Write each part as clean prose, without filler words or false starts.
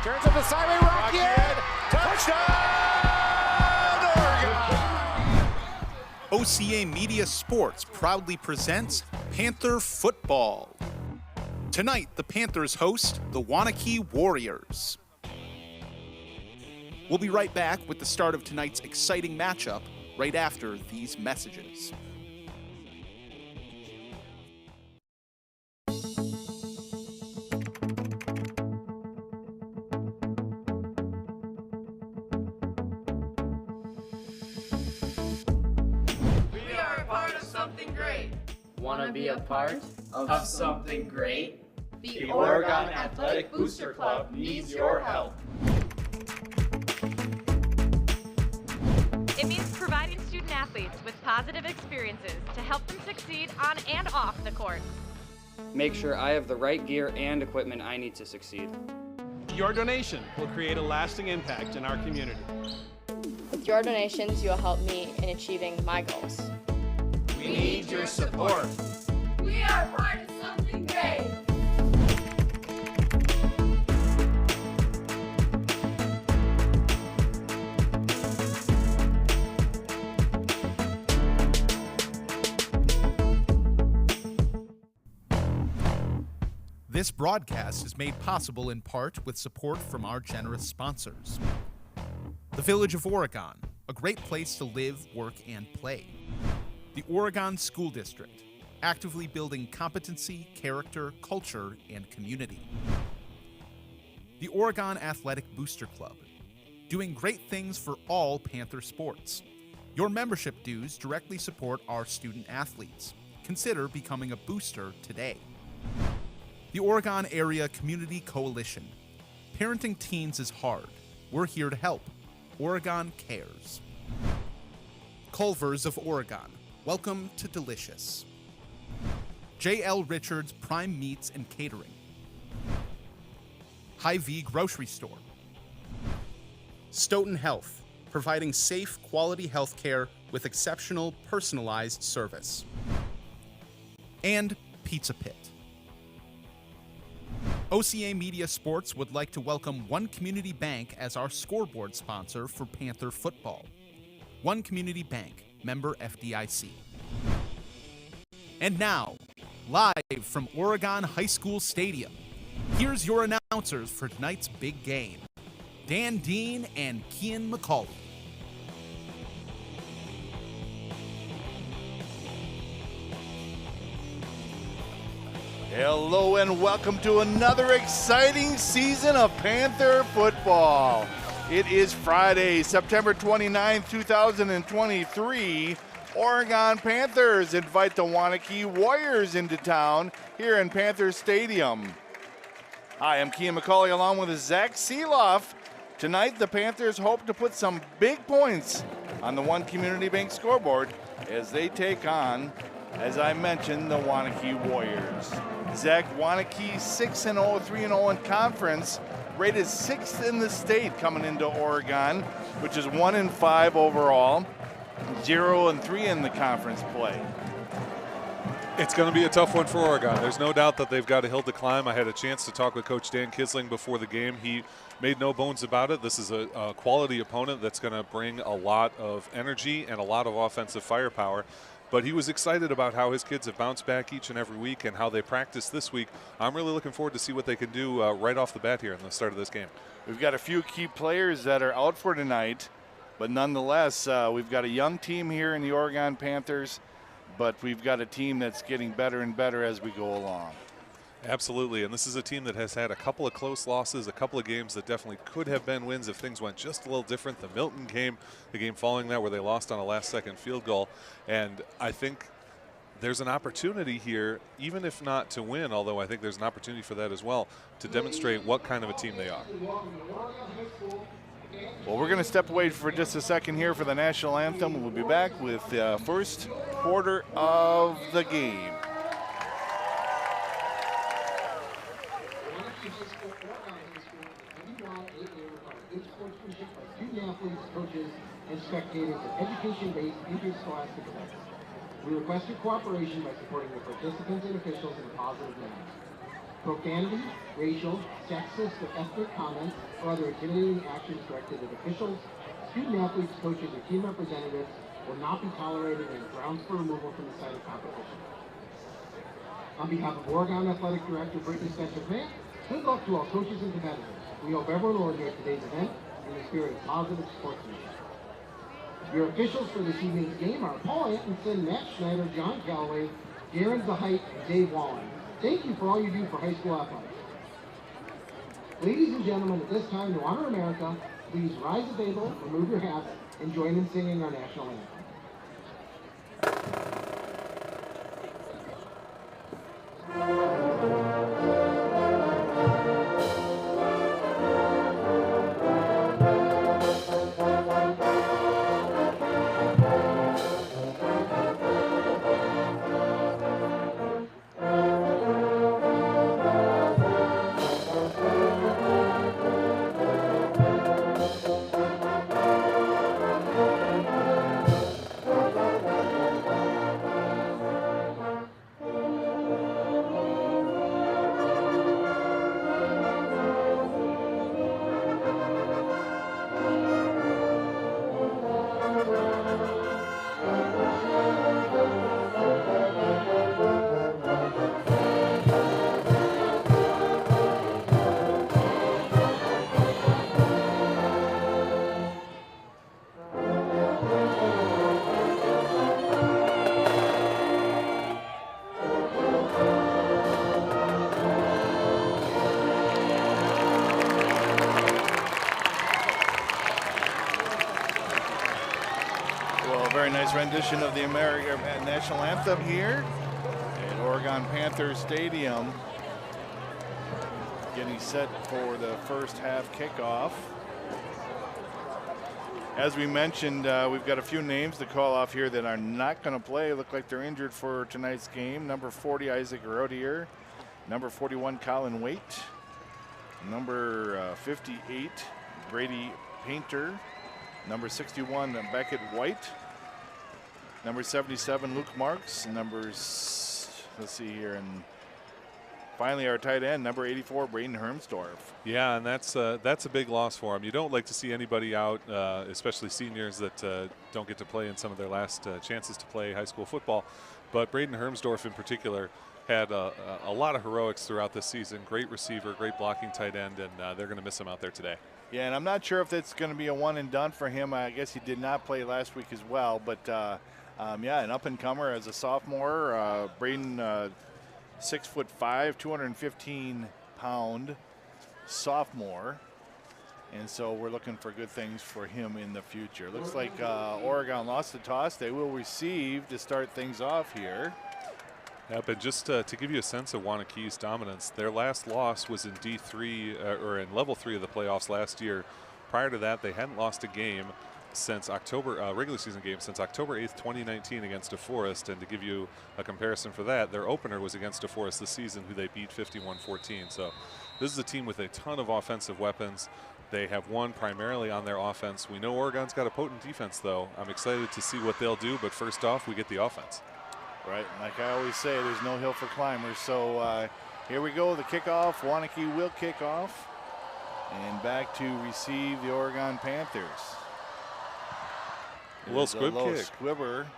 Turns up the sideline, Rocky Ed. Touchdown, Oregon! OCA Media Sports proudly presents Panther Football. Tonight, the Panthers host the Waunakee Warriors. We'll be right back with the start of tonight's exciting matchup right after these messages. Want to be a part of something great? The Oregon Athletic Booster Club needs your help. It means providing student athletes with positive experiences to help them succeed on and off the court. Make sure I have the right gear and equipment I need to succeed. Your donation will create a lasting impact in our community. With your donations, you will help me in achieving my goals. We need your support. We are part of something great. This broadcast is made possible in part with support from our generous sponsors. The Village of Oregon, a great place to live, work, and play. The Oregon School District, actively building competency, character, culture, and community. The Oregon Athletic Booster Club, doing great things for all Panther sports. Your membership dues directly support our student athletes. Consider becoming a booster today. The Oregon Area Community Coalition. Parenting teens is hard. We're here to help. Oregon cares. Culver's of Oregon. Welcome to Delicious. J.L. Richards Prime Meats and Catering. Hy-Vee Grocery Store. Stoughton Health, providing safe, quality health care with exceptional, personalized service. And Pizza Pit. OCA Media Sports would like to welcome One Community Bank as our scoreboard sponsor for Panther football. One Community Bank, member FDIC. And now, live from Oregon High School Stadium, here's your announcers for tonight's big game, Dean and Kean Macaulay. Hello and welcome to another exciting season of Panther football. It is Friday, September 29, 2023. Oregon Panthers invite the Waunakee Warriors into town here in Panther Stadium. Hi, I'm Kean Macaulay along with Zach Seeloff. Tonight, the Panthers hope to put some big points on the One Community Bank scoreboard as they take on, as I mentioned, the Waunakee Warriors. Zach, Wanakee 6-0, 3-0 in conference, rated 6th in the state coming into Oregon, which is 1-5 overall, 0-3 in the conference play. It's going to be a tough one for Oregon. There's no doubt that they've got a hill to climb. I had a chance to talk with Coach Dan Kisling before the game. He made no bones about it. This is a quality opponent that's going to bring a lot of energy and a lot of offensive firepower. But he was excited about how his kids have bounced back each and every week and how they practice this week. I'm really looking forward to see what they can do right off the bat here in the start of this game. We've got a few key players that are out for tonight, but nonetheless, we've got a young team here in the Oregon Panthers, but we've got a team that's getting better and better as we go along. Absolutely, and this is a team that has had a couple of close losses, a couple of games that definitely could have been wins if things went just a little different. The Milton game, the game following that where they lost on a last-second field goal, and I think there's an opportunity here, even if not to win, although I think there's an opportunity for that as well, to demonstrate what kind of a team they are. Well, we're going to step away for just a second here for the national anthem. We'll be back with the first quarter of the game. Athletes, coaches, and spectators of education-based interscholastic events. We request your cooperation by supporting the participants and officials in a positive manner. Profanity, racial, sexist, or ethnic comments or other intimidating actions directed at officials, student athletes, coaches, or team representatives will not be tolerated and grounds for removal from the site of competition. On behalf of Oregon Athletic Director Brittany Stetcher-Grant, good luck to all coaches and competitors. We hope everyone will enjoy today's event in the spirit of positive sportsmanship. Your officials for this evening's game are Paul Atkinson, Matt Schneider, John Calloway, Darren Zahite, and Dave Wallen. Thank you for all you do for high school athletics. Ladies and gentlemen, at this time, to honor America, please rise at table, remove your hats, and join in singing our national anthem. Very nice rendition of the American national anthem here at Oregon Panther Stadium. Getting set for the first half kickoff. As we mentioned, we've got a few names to call off here that are not going to play. Look like they're injured for tonight's game. Number 40, Isaac Rodier. Number 41, Colin Waite. Number 58, Brady Painter. Number 61, Beckett White. Number 77, Luke Marks. Numbers, let's see here, and finally our tight end, number 84, Braden Hermsdorf. Yeah, and that's a big loss for him. You don't like to see anybody out, especially seniors that don't get to play in some of their last chances to play high school football. But Braden Hermsdorf in particular had a lot of heroics throughout this season. Great receiver, great blocking tight end, and they're going to miss him out there today. Yeah, and I'm not sure if that's going to be a one and done for him. I guess he did not play last week as well, but yeah, an up-and-comer as a sophomore. Braden, 6'5", 215-pound sophomore. And so we're looking for good things for him in the future. Looks like Oregon lost the toss. They will receive to start things off here. Yeah, but just to give you a sense of Wanakee's dominance, their last loss was in D3 or in level 3 of the playoffs last year. Prior to that, they hadn't lost a game since October, regular season game, since October 8th, 2019 against DeForest. And to give you a comparison for that, their opener was against DeForest this season, who they beat 51-14. So this is a team with a ton of offensive weapons. They have won primarily on their offense. We know Oregon's got a potent defense, though. I'm excited to see what they'll do, but first off, we get the offense. Right, like I always say, there's no hill for climbers. So here we go, the kickoff. Wanakee will kick off. And back to receive the Oregon Panthers. A little squib kick. Squibber.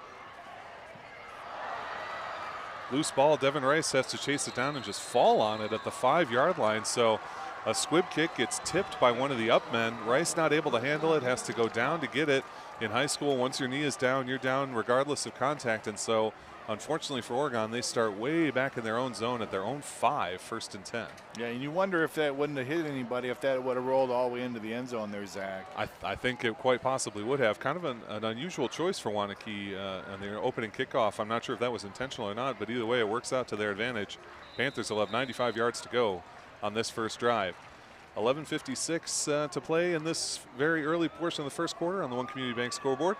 Loose ball. Devin Rice has to chase it down and just fall on it at the 5-yard line. So a squib kick gets tipped by one of the up men. Rice not able to handle it, has to go down to get it. In high school, once your knee is down, you're down regardless of contact. And so unfortunately for Oregon, they start way back in their own zone at their own 5, 1st and 10. Yeah, and you wonder if that wouldn't have hit anybody, if that would have rolled all the way into the end zone there, Zach. I think it quite possibly would have. Kind of an unusual choice for Wanakee on their opening kickoff. I'm not sure if that was intentional or not, but either way, it works out to their advantage. Panthers will have 95 yards to go on this first drive. 11:56 to play in this very early portion of the first quarter on the One Community Bank scoreboard.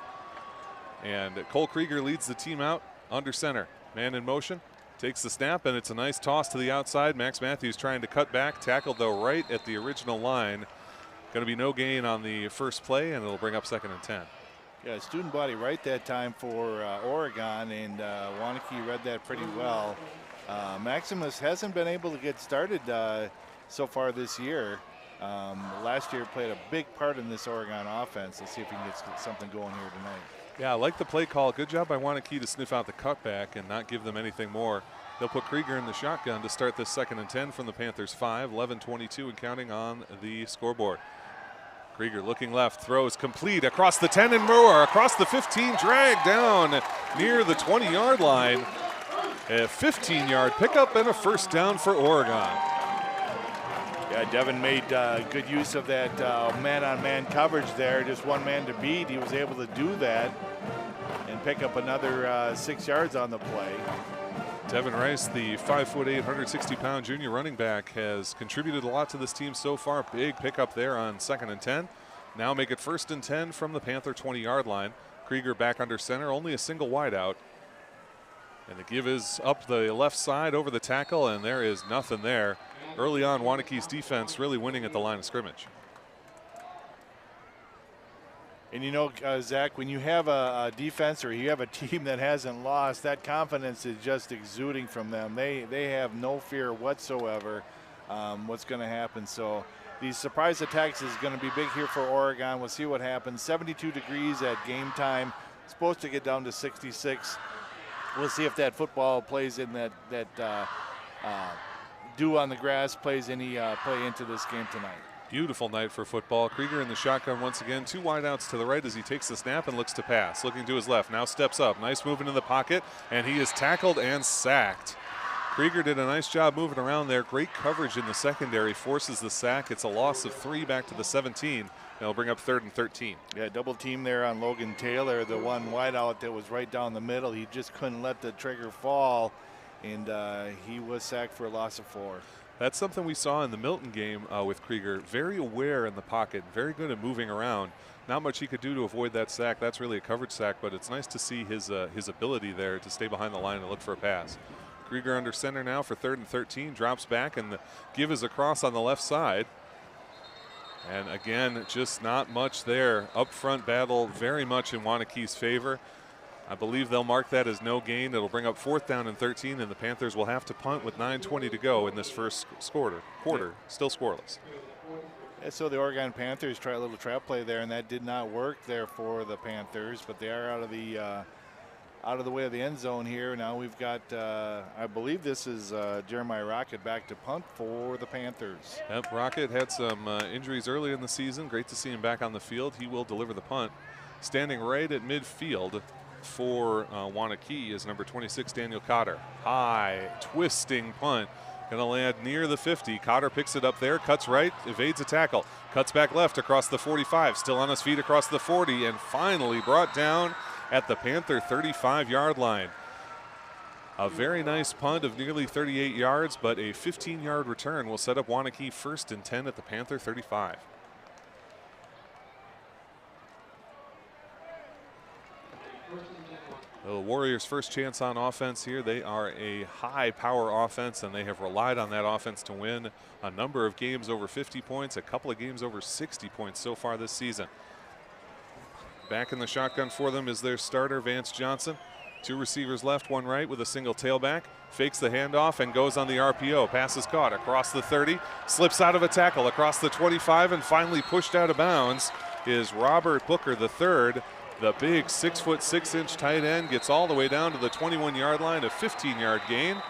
And Cole Krieger leads the team out under center. Man in motion, takes the snap, and it's a nice toss to the outside. Max Matthews trying to cut back, tackled though right at the original line. Going to be no gain on the first play, and it'll bring up 2nd and 10. Yeah, student body right that time for Oregon, and Wanakee read that pretty well. Maximus hasn't been able to get started so far this year. Last year played a big part in this Oregon offense. Let's see if he can get something going here tonight. Yeah, I like the play call. Good job by Wanakee to sniff out the cutback and not give them anything more. They'll put Krieger in the shotgun to start this 2nd and 10 from the Panthers 5, 11:22 and counting on the scoreboard. Krieger looking left, throws complete across the 10 and more, across the 15, dragged down near the 20-yard line. A 15-yard pickup and a first down for Oregon. Yeah, Devin made good use of that man-on-man coverage there. Just one man to beat. He was able to do that and pick up another 6 yards on the play. Devin Rice, the 5'8", 160-pound junior running back, has contributed a lot to this team so far. Big pickup there on 2nd and 10. Now make it 1st and 10 from the Panther 20-yard line. Krieger back under center, only a single wide out. And the give is up the left side over the tackle, and there is nothing there. Early on, Wanakee's defense really winning at the line of scrimmage. And you know, Zach, when you have a defense or you have a team that hasn't lost, that confidence is just exuding from them. They have no fear whatsoever what's going to happen. So these surprise attacks is going to be big here for Oregon. We'll see what happens. 72 degrees at game time. Supposed to get down to 66. We'll see if that football plays in that dew on the grass plays any play into this game tonight. Beautiful night for football. Krieger in the shotgun once again. 2 wideouts to the right as he takes the snap and looks to pass. Looking to his left, now steps up. Nice movement in the pocket, and he is tackled and sacked. Krieger did a nice job moving around there. Great coverage in the secondary, forces the sack. It's a loss of 3 back to the 17. They'll bring up 3rd and 13. Yeah, double team there on Logan Taylor, the one wideout that was right down the middle. He just couldn't let the trigger fall, and he was sacked for a loss of 4. That's something we saw in the Milton game with Krieger. Very aware in the pocket, very good at moving around. Not much he could do to avoid that sack. That's really a coverage sack, but it's nice to see his ability there to stay behind the line and look for a pass. Krieger under center now for 3rd and 13, drops back, and the give is across on the left side. And again, just not much there. Up front battle very much in Wanakee's favor. I believe they'll mark that as no gain. It'll bring up 4th down and 13, and the Panthers will have to punt with 9:20 to go in this first quarter. Still scoreless. Yeah, so the Oregon Panthers try a little trap play there, and that did not work there for the Panthers, but they are out of the way of the end zone here. Now we've got, I believe this is Jeremiah Rocket back to punt for the Panthers. Yep, Rocket had some injuries early in the season. Great to see him back on the field. He will deliver the punt. Standing right at midfield for Wanakee is number 26, Daniel Cotter. High, twisting punt. Going to land near the 50. Cotter picks it up there, cuts right, evades a tackle. Cuts back left across the 45, still on his feet across the 40, and finally brought down at the Panther 35-yard line. A very nice punt of nearly 38 yards, but a 15-yard return will set up Wanakee 1st and 10 at the Panther 35. The Warriors' first chance on offense here. They are a high-power offense, and they have relied on that offense to win a number of games over 50 points, a couple of games over 60 points so far this season. Back in the shotgun for them is their starter, Vance Johnson. 2 receivers left, 1 right with a single tailback. Fakes the handoff and goes on the RPO. Pass is caught across the 30, slips out of a tackle across the 25, and finally pushed out of bounds is Robert Booker III. The big 6'6" tight end gets all the way down to the 21-yard line, a 15-yard gain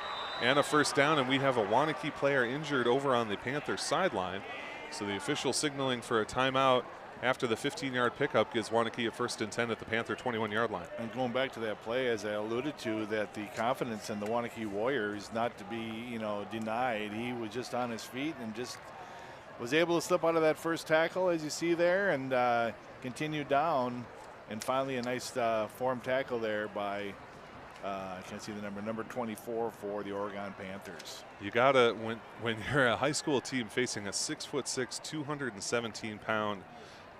and a first down, and we have a Wanakee player injured over on the Panthers sideline. So the official signaling for a timeout after the 15-yard pickup gives Wanakee at 1st and 10 at the Panther 21-yard line. And going back to that play, as I alluded to, that the confidence in the Waunakee Warriors not to be, denied. He was just on his feet and just was able to slip out of that first tackle, as you see there, and continue down. And finally, a nice form tackle there by, I can't see the number 24 for the Oregon Panthers. You gotta, when you're a high school team facing a 6'6", 217-pound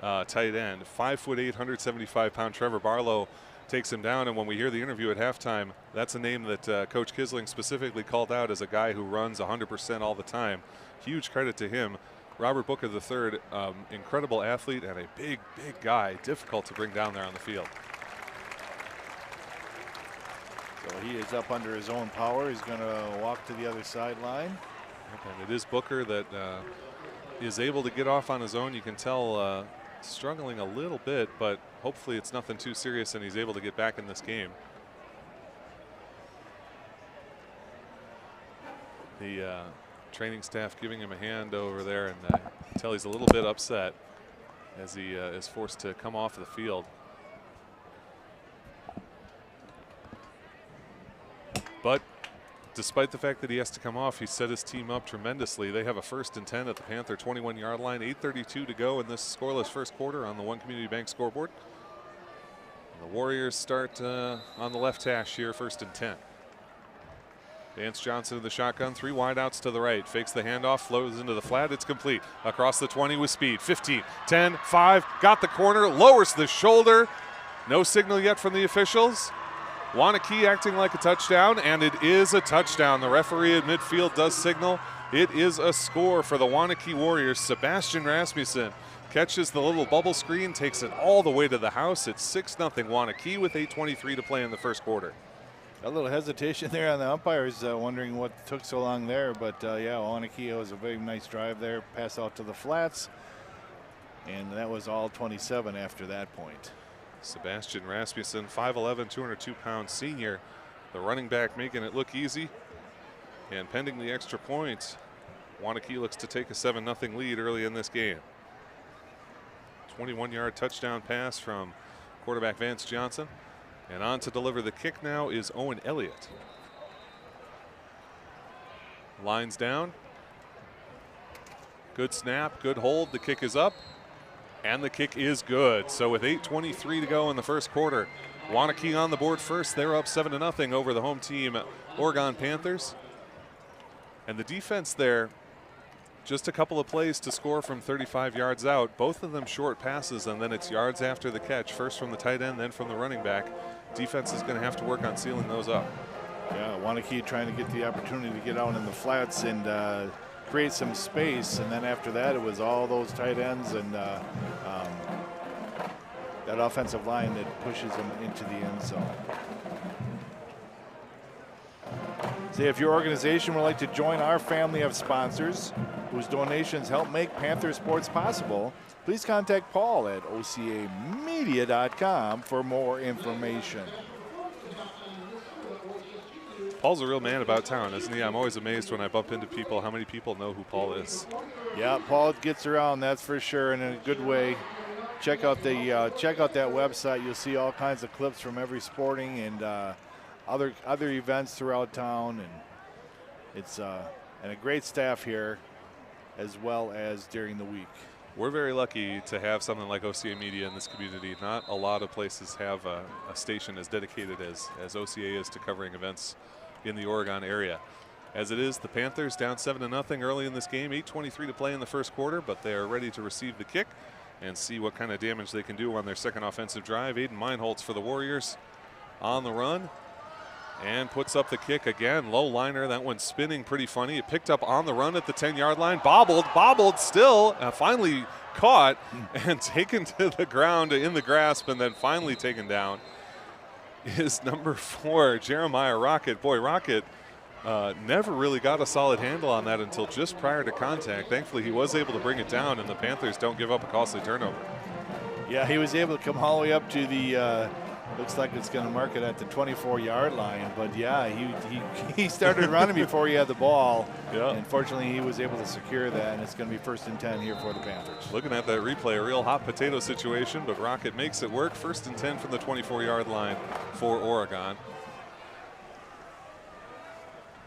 tight end, 5'8", 175-pound Trevor Barlow takes him down. And when we hear the interview at halftime, that's a name that Coach Kisling specifically called out as a guy who runs 100% all the time. Huge credit to him. Robert Booker III, incredible athlete and a big, big guy, difficult to bring down there on the field. So he is up under his own power. He's going to walk to the other sideline. And it is Booker that is able to get off on his own. You can tell struggling a little bit, but hopefully it's nothing too serious and he's able to get back in this game. The training staff giving him a hand over there, and you can tell he's a little bit upset as he is forced to come off the field. But despite the fact that he has to come off, he set his team up tremendously. They have a 1st and 10 at the Panther 21-yard line, 8:32 to go in this scoreless first quarter on the One Community Bank scoreboard. And the Warriors start on the left hash here, 1st and 10. Vance Johnson in the shotgun, 3 wideouts to the right. Fakes the handoff, flows into the flat. It's complete. Across the 20 with speed. 15, 10, 5. Got the corner, lowers the shoulder. No signal yet from the officials. Wanakee acting like a touchdown, and it is a touchdown. The referee at midfield does signal. It is a score for the Waunakee Warriors. Sebastian Rasmussen catches the little bubble screen, takes it all the way to the house. It's 6-0 Wanakee with 8:23 to play in the first quarter. A little hesitation there on the umpires, wondering what took so long there. But, yeah, Wanakee was a very nice drive there. Pass out to the flats. And that was all 27 after that point. Sebastian Rasmussen, 5'11", 202-pound senior. The running back making it look easy. And pending the extra point, Wanakee looks to take a 7-0 lead early in this game. 21-yard touchdown pass from quarterback Vance Johnson. And on to deliver the kick now is Owen Elliott. Lines down. Good snap, good hold. The kick is up. And the kick is good. So with 8:23 to go in the first quarter, Wanakee on the board first. They're up 7-0 over the home team, Oregon Panthers. And the defense there, just a couple of plays to score from 35 yards out. Both of them short passes, and then it's yards after the catch. First from the tight end, then from the running back. Defense is going to have to work on sealing those up. Yeah, Wanakee trying to get the opportunity to get out in the flats and create some space, and then after that it was all those tight ends and that offensive line that pushes them into the end zone. So if your organization would like to join our family of sponsors whose donations help make Panther sports possible, please contact Paul at OCAmedia.com for more information. Paul's a real man about town, isn't he? I'm always amazed when I bump into people how many people know who Paul is. Yeah, Paul gets around, that's for sure, and in a good way. Check out that website. You'll see all kinds of clips from every sporting and other events throughout town, and it's and a great staff here as well as during the week. We're very lucky to have something like OCA Media in this community. Not a lot of places have a station as dedicated as OCA is to covering events in the Oregon area. As it is, the Panthers down 7-0 early in this game, 8:23 to play in the first quarter, but they are ready to receive the kick and see what kind of damage they can do on their second offensive drive. Aiden Meinholtz for the Warriors on the run and puts up the kick again. Low liner, that one's spinning pretty funny. It picked up on the run at the 10-yard line, bobbled still, finally caught and taken to the ground in the grasp, and then finally taken down is number 4, Jeremiah Rocket. Boy, Rocket never really got a solid handle on that until just prior to contact. Thankfully, he was able to bring it down, and the Panthers don't give up a costly turnover. Yeah, he was able to come all the way up to the looks like it's going to mark it at the 24-yard line. But, yeah, he started running before he had the ball. Yeah. And fortunately, he was able to secure that, and it's going to be 1st and 10 here for the Panthers. Looking at that replay, a real hot potato situation, but Rocket makes it work. 1st and 10 from the 24-yard line for Oregon.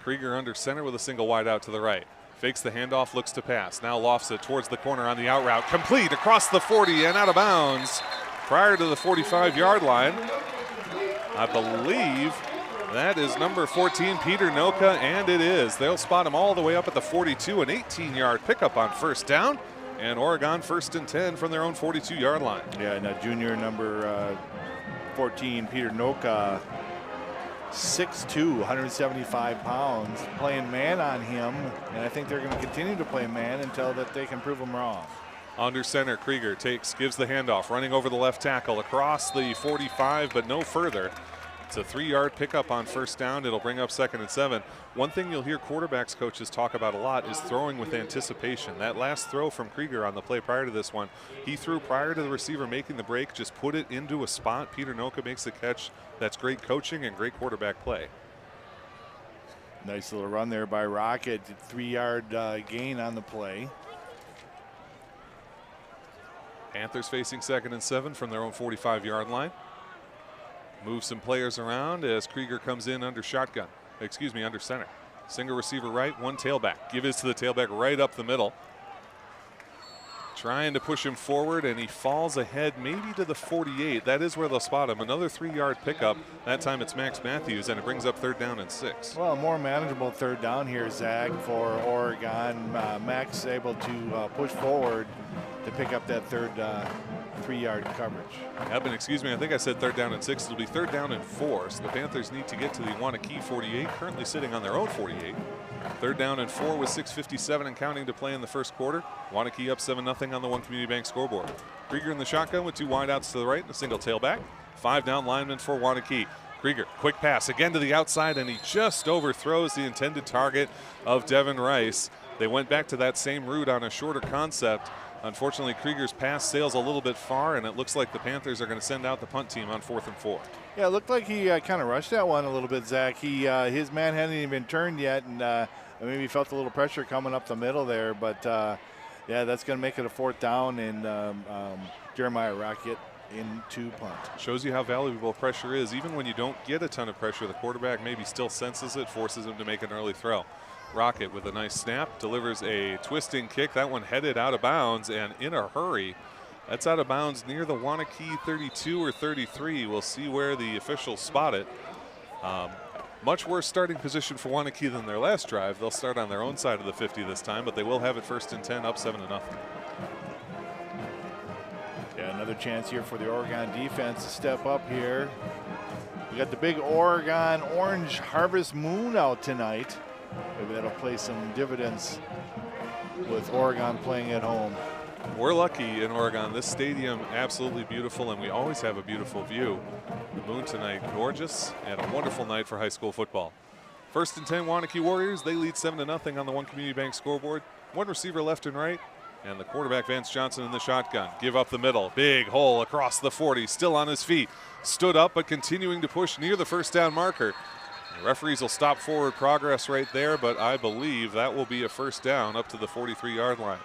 Krieger under center with a single wide out to the right. Fakes the handoff, looks to pass. Now lofts it towards the corner on the out route. Complete across the 40 and out of bounds prior to the 45-yard line. I believe that is number 14, Peter Noka, and it is. They'll spot him all the way up at the 42, an 18-yard pickup on first down, and Oregon 1st and 10 from their own 42-yard line. Yeah, and junior number 14, Peter Noka, 6'2", 175 pounds, playing man on him, and I think they're going to continue to play man until that they can prove him wrong. Under center, Krieger gives the handoff, running over the left tackle across the 45, but no further. It's a 3-yard pickup on first down. It'll bring up 2nd and 7. One thing you'll hear quarterbacks coaches talk about a lot is throwing with anticipation. That last throw from Krieger on the play prior to this one, he threw prior to the receiver making the break, just put it into a spot. Peter Noka makes the catch. That's great coaching and great quarterback play. Nice little run there by Rocket. 3-yard gain on the play. Panthers facing 2nd and 7 from their own 45-yard line. Move some players around as Krieger comes in under shotgun. Under center. Single receiver right, one tailback. Give it to the tailback right up the middle. Trying to push him forward, and he falls ahead maybe to the 48. That is where they'll spot him. Another 3-yard pickup. That time it's Max Matthews, and it brings up 3rd down and 6. Well, more manageable 3rd down here, Zach, for Oregon. Max able to push forward to pick up that 3-yard coverage. Eben, excuse me, I think I said 3rd down and 6. It'll be 3rd down and 4. So the Panthers need to get to the Wanakee 48, currently sitting on their own 48. 3rd down and 4 with 6:57 and counting to play in the first quarter. Wanakee up 7-0 on the One Community Bank scoreboard. Krieger in the shotgun with 2 wideouts to the right and a single tailback. 5 down linemen for Wanakee. Krieger, quick pass again to the outside, and he just overthrows the intended target of Devin Rice. They went back to that same route on a shorter concept. Unfortunately, Krieger's pass sails a little bit far, and it looks like the Panthers are going to send out the punt team on 4th and 4. Yeah, it looked like he kind of rushed that one a little bit, Zach. His man hadn't even turned yet, and maybe felt a little pressure coming up the middle there. But, yeah, that's going to make it a 4th down, and Jeremiah Rocket into punt. Shows you how valuable pressure is. Even when you don't get a ton of pressure, the quarterback maybe still senses it, forces him to make an early throw. Rocket with a nice snap, delivers a twisting kick. That one headed out of bounds and in a hurry. That's out of bounds near the Wanakee 32 or 33. We'll see where the officials spot it. Much worse starting position for Wanakee than their last drive. They'll start on their own side of the 50 this time, but they will have it 1st and 10, up 7-0. Yeah, another chance here for the Oregon defense to step up here. We got the big Oregon Orange Harvest Moon out tonight. Maybe that'll play some dividends with Oregon playing at home. We're lucky in Oregon. This stadium absolutely beautiful, and we always have a beautiful view. The moon tonight gorgeous, and a wonderful night for high school football. 1st and 10 Waunakee Warriors. They lead 7-0 on the One Community Bank scoreboard. One receiver left and right, and the quarterback Vance Johnson in the shotgun. Give up the middle. Big hole across the 40. Still on his feet. Stood up, but continuing to push near the 1st down marker. The referees will stop forward progress right there, but I believe that will be a 1st down up to the 43-yard line.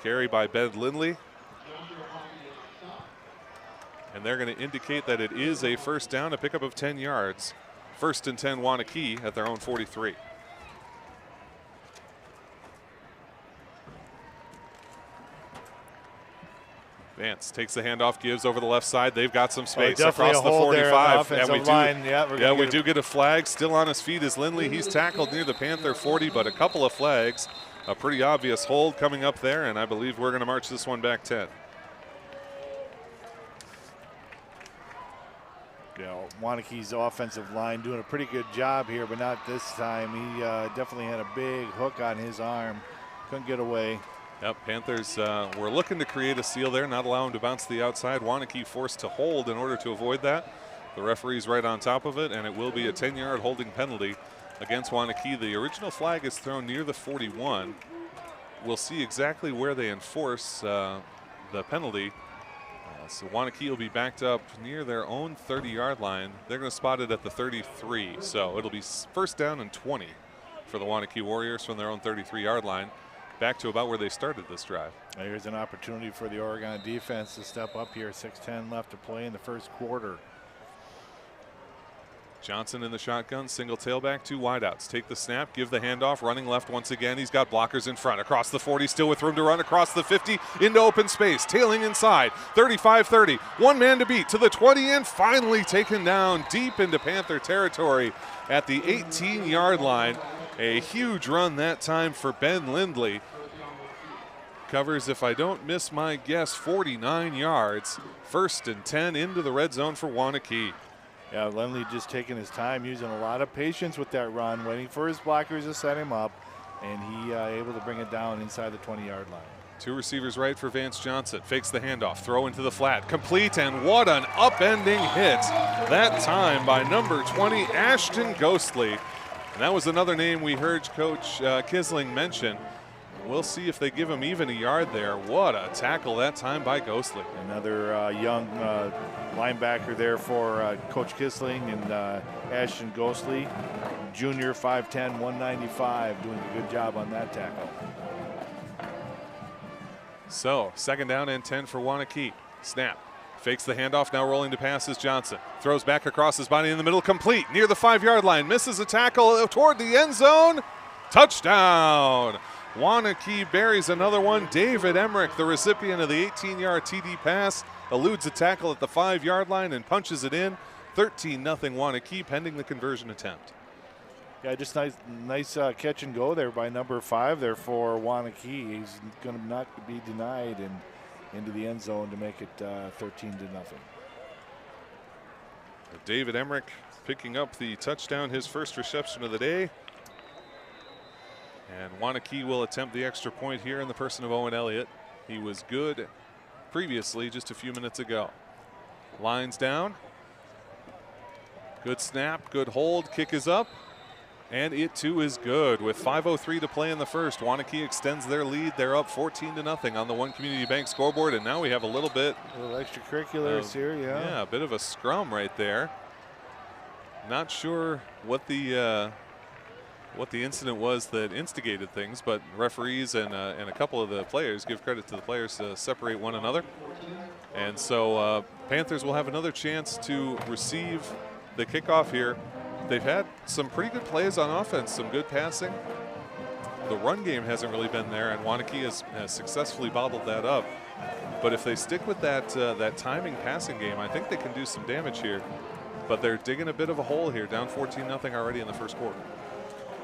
Carry by Ben Lindley. And they're going to indicate that it is a 1st down, a pickup of 10 yards. 1st and 10 Wanakee at their own 43. Vance takes the handoff, gives over the left side. They've got some space across the 45. And we do get a flag. Still on his feet is Lindley. He's tackled near the Panther 40, but a couple of flags. A pretty obvious hold coming up there, and I believe we're going to march this one back 10. Wanakee's offensive line doing a pretty good job here, but not this time. He definitely had a big hook on his arm. Couldn't get away. Yep, Panthers were looking to create a seal there, not allow him to bounce to the outside. Wanakee forced to hold in order to avoid that. The referee's right on top of it, and it will be a 10-yard holding penalty against Wanakee. The original flag is thrown near the 41. We'll see exactly where they enforce the penalty. So Wanakee will be backed up near their own 30-yard line. They're going to spot it at the 33. So it'll be 1st down and 20 for the Waunakee Warriors from their own 33-yard line. Back to about where they started this drive. Here's an opportunity for the Oregon defense to step up here. 6:10 left to play in the first quarter. Johnson in the shotgun, single tailback, 2 wideouts. Take the snap, give the handoff, running left once again. He's got blockers in front. Across the 40, still with room to run. Across the 50, into open space. Tailing inside, 35-30. One man to beat to the 20, and finally taken down deep into Panther territory at the 18-yard line. A huge run that time for Ben Lindley. Covers, if I don't miss my guess, 49 yards. 1st and 10 into the red zone for Wanakee. Yeah, Lindley just taking his time, using a lot of patience with that run, waiting for his blockers to set him up, and he able to bring it down inside the 20-yard line. Two receivers right for Vance Johnson. Fakes the handoff, throw into the flat, complete, and what an upending hit. That time by number 20, Ashton Ghostly. And that was another name we heard Coach Kisling mention. We'll see if they give him even a yard there. What a tackle that time by Ghostly. Another young linebacker there for Coach Kisling, and Ashton Ghostly, junior, 5'10", 195, doing a good job on that tackle. So, second down and 10 for Wanakee. Snap. Fakes the handoff, now rolling to pass is Johnson. Throws back across his body in the middle, complete, near the 5-yard line. Misses a tackle toward the end zone. Touchdown! Wanakee buries another one. David Emmerich, the recipient of the 18-yard TD pass, eludes a tackle at the 5-yard line and punches it in. 13-0 Wanakee, pending the conversion attempt. Yeah, just nice catch and go there by number 5 there for Waunakee. He's going to not be denied and into the end zone to make it 13-0. David Emmerich picking up the touchdown, his first reception of the day. And Wanakee will attempt the extra point here in the person of Owen Elliott. He was good previously just a few minutes ago. Lines down. Good snap, good hold, kick is up. And it too is good. With 5:03 to play in the first, Wanakee extends their lead. They're up 14-0 on the One Community Bank scoreboard, and now we have a little extracurriculars here, yeah. Yeah, a bit of a scrum right there. Not sure what the incident was that instigated things, but referees and a couple of the players, give credit to the players, to separate one another. And so Panthers will have another chance to receive the kickoff here. They've had some pretty good plays on offense, some good passing. The run game hasn't really been there, and Wanakee has successfully bottled that up. But if they stick with that timing passing game, I think they can do some damage here. But they're digging a bit of a hole here, down 14-0 already in the first quarter.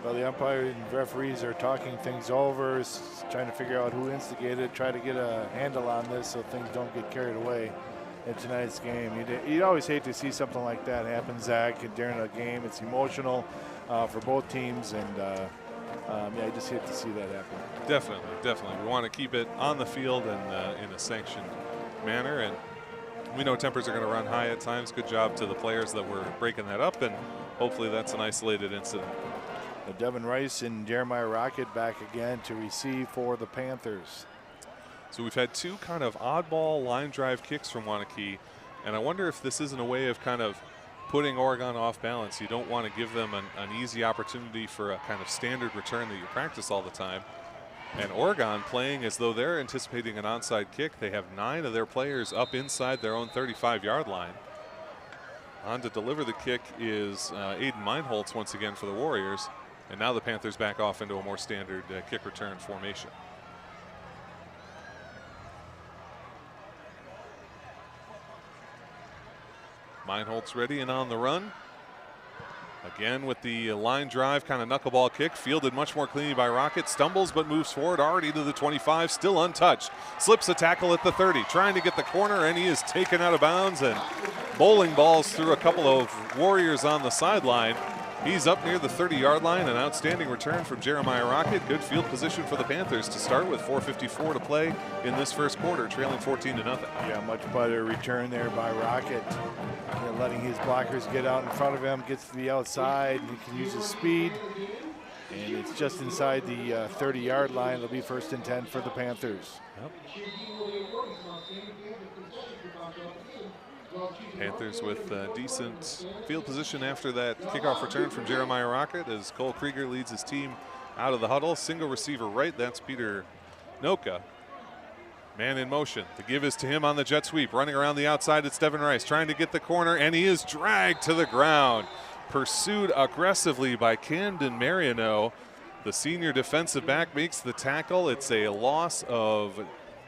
Well, the umpire and referees are talking things over, trying to figure out who instigated, try to get a handle on this so things don't get carried away in tonight's game. You'd always hate to see something like that happen, Zach, during a game. It's emotional for both teams, and yeah, I just hate to see that happen. Definitely. We want to keep it on the field and in a sanctioned manner, and we know tempers are going to run high at times. Good job to the players that were breaking that up, and hopefully that's an isolated incident. Devin Rice and Jeremiah Rocket back again to receive for the Panthers. So we've had two kind of oddball line drive kicks from Wanakee, and I wonder if this isn't a way of kind of putting Oregon off balance. You don't want to give them an easy opportunity for a kind of standard return that you practice all the time. And Oregon playing as though they're anticipating an onside kick. They have 9 of their players up inside their own 35-yard line. On to deliver the kick is Aiden Meinholtz once again for the Warriors. And now the Panthers back off into a more standard kick return formation. Meinholtz ready and on the run. Again with the line drive, kind of knuckleball kick, fielded much more cleanly by Rocket. Stumbles but moves forward already to the 25, still untouched. Slips a tackle at the 30, trying to get the corner, and he is taken out of bounds and bowling balls through a couple of Warriors on the sideline. He's up near the 30-yard line. An outstanding return from Jeremiah Rocket. Good field position for the Panthers to start with 4:54 to play in this first quarter, trailing 14-0. Yeah, much better return there by Rocket. Letting his blockers get out in front of him, gets to the outside, and he can use his speed. And it's just inside the 30-yard line. It'll be 1st and 10 for the Panthers. Yep. Panthers with decent field position after that kickoff return from Jeremiah Rocket as Cole Krieger leads his team out of the huddle. Single receiver right, that's Peter Noka. Man in motion. The give is to him on the jet sweep. Running around the outside, it's Devin Rice trying to get the corner, and he is dragged to the ground. Pursued aggressively by Camden Mariano. The senior defensive back makes the tackle. It's a loss of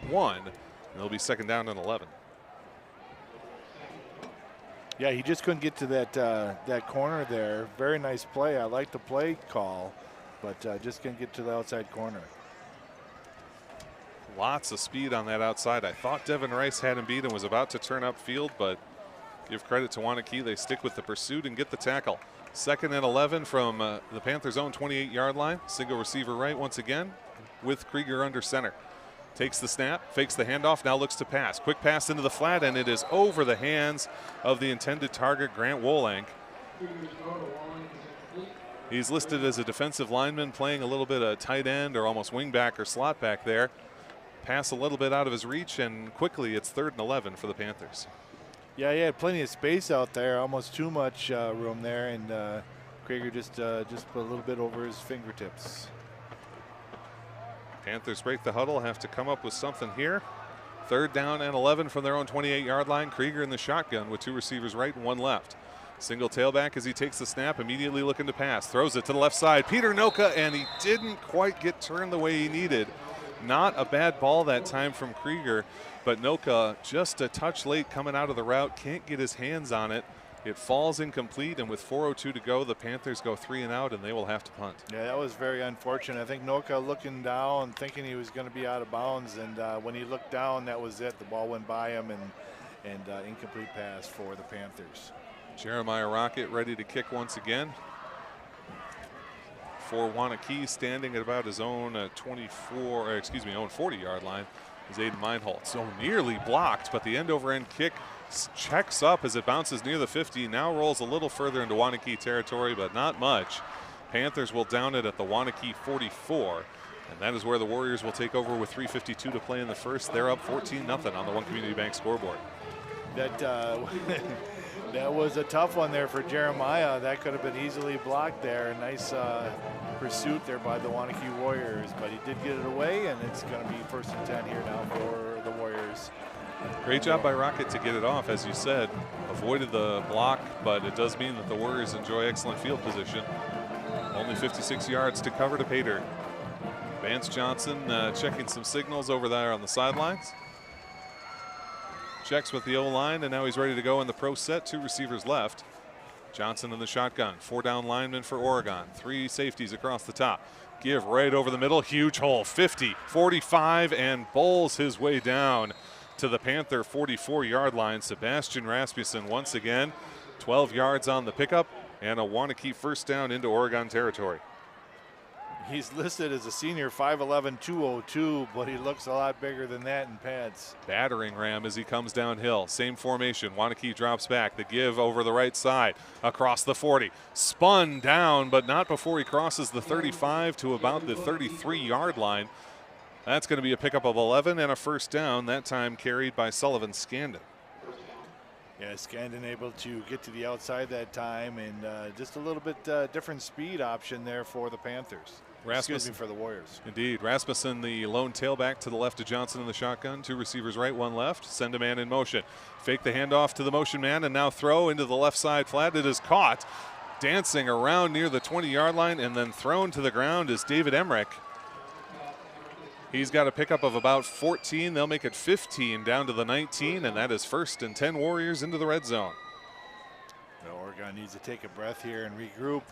1. And it'll be 2nd down and 11. Yeah, he just couldn't get to that corner there. Very nice play. I like the play call, but just couldn't get to the outside corner. Lots of speed on that outside. I thought Devin Rice had him beat and was about to turn upfield, but give credit to Wanakee. They stick with the pursuit and get the tackle. 2nd and 11 from the Panthers' own 28-yard line. Single receiver right once again with Krieger under center. Takes the snap, fakes the handoff, now looks to pass. Quick pass into the flat, and it is over the hands of the intended target, Grant Wolank. He's listed as a defensive lineman, playing a little bit of tight end or almost wing back or slot back there. Pass a little bit out of his reach, and quickly it's 3rd and 11 for the Panthers. Yeah, he had plenty of space out there, almost too much room there, and Krieger just put a little bit over his fingertips. Panthers break the huddle, have to come up with something here. 3rd down and 11 from their own 28-yard line. Krieger in the shotgun with 2 receivers right and 1 left. Single tailback as he takes the snap, immediately looking to pass. Throws it to the left side. Peter Noka, and he didn't quite get turned the way he needed. Not a bad ball that time from Krieger, but Noka just a touch late coming out of the route. Can't get his hands on it. It falls incomplete, and with 4:02 to go, the Panthers go 3 and out, and they will have to punt. Yeah, that was very unfortunate. I think Noka looking down, thinking he was going to be out of bounds, and when he looked down, that was it. The ball went by him, and incomplete pass for the Panthers. Jeremiah Rocket ready to kick once again. For Wanakee, standing at about his own 40-yard line is Aiden Meinholtz. So nearly blocked, but the end-over-end kick checks up as it bounces near the 50. Now rolls a little further into Wanakee territory, but not much. Panthers will down it at the Wanakee 44. And that is where the Warriors will take over with 3:52 to play in the first. They're up 14-0 on the One Community Bank scoreboard. That was a tough one there for Jeremiah. That could have been easily blocked there. A nice pursuit there by the Waunakee Warriors, but he did get it away, and it's going to be 1st and 10 here now for the Warriors. Great job by Rocket to get it off, as you said. Avoided the block, but it does mean that the Warriors enjoy excellent field position. Only 56 yards to cover to pay dirt. Vance Johnson checking some signals over there on the sidelines. Checks with the O-line, and now he's ready to go in the pro set. 2 receivers left. Johnson in the shotgun. 4 down linemen for Oregon. 3 safeties across the top. Give right over the middle. Huge hole. 50, 45, and bowls his way down to the Panther 44-yard line. Sebastian Rasmussen once again. 12 yards on the pickup, and a Waunakee 1st down into Oregon territory. He's listed as a senior, 5'11", 202, but he looks a lot bigger than that in pads. Battering ram as he comes downhill. Same formation. Waunakee drops back. The give over the right side across the 40. Spun down, but not before he crosses the 35 to about the 33-yard line. That's going to be a pickup of 11 and a 1st down, that time carried by Sullivan Scandon. Yeah, Scandon able to get to the outside that time, and just a little bit different speed option there for the Panthers. Rasmussen for the Warriors. Indeed. Rasmussen, the lone tailback to the left of Johnson in the shotgun. 2 receivers right, 1 left. Send a man in motion. Fake the handoff to the motion man, and now throw into the left side flat. It is caught. Dancing around near the 20-yard line and then thrown to the ground is David Emmerich. He's got a pickup of about 14. They'll make it 15 down to the 19, and that is 1st and 10 Warriors into the red zone. Well, Oregon needs to take a breath here and regroup.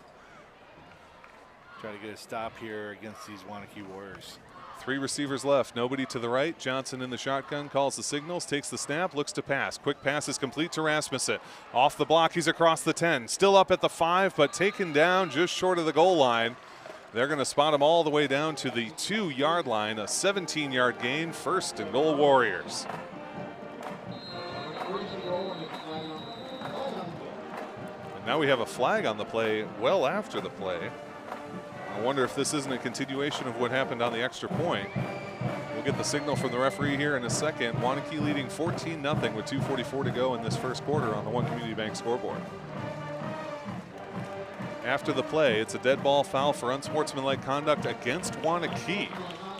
Try to get a stop here against these Waunakee Warriors. 3 receivers left, nobody to the right. Johnson in the shotgun, calls the signals, takes the snap, looks to pass. Quick pass is complete to Rasmussen. Off the block, he's across the 10. Still up at the 5, but taken down just short of the goal line. They're going to spot him all the way down to the 2-yard line, a 17-yard gain, 1st and goal Warriors. And now we have a flag on the play well after the play. I wonder if this isn't a continuation of what happened on the extra point. We'll get the signal from the referee here in a second. Waunakee leading 14-0 with 2:44 to go in this 1st quarter on the One Community Bank scoreboard. After the play, it's a dead ball foul for unsportsmanlike conduct against Waunakee.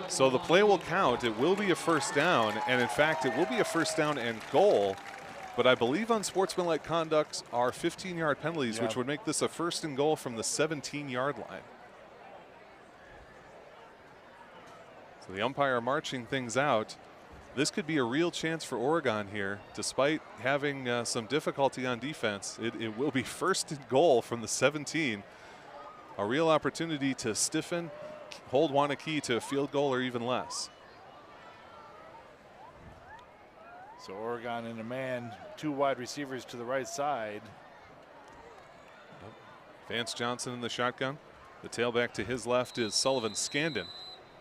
So the play will count. It will be a 1st down, and in fact, it will be a 1st down and goal. But I believe unsportsmanlike conducts are 15-yard penalties, which would make this a 1st and goal from the 17-yard line. So the umpire marching things out. This could be a real chance for Oregon here, despite having some difficulty on defense. It will be 1st and goal from the 17. A real opportunity to stiffen, hold Waunakee to a field goal or even less. So Oregon in a man, 2 wide receivers to the right side. Vance Johnson in the shotgun. The tailback to his left is Sullivan Scandon.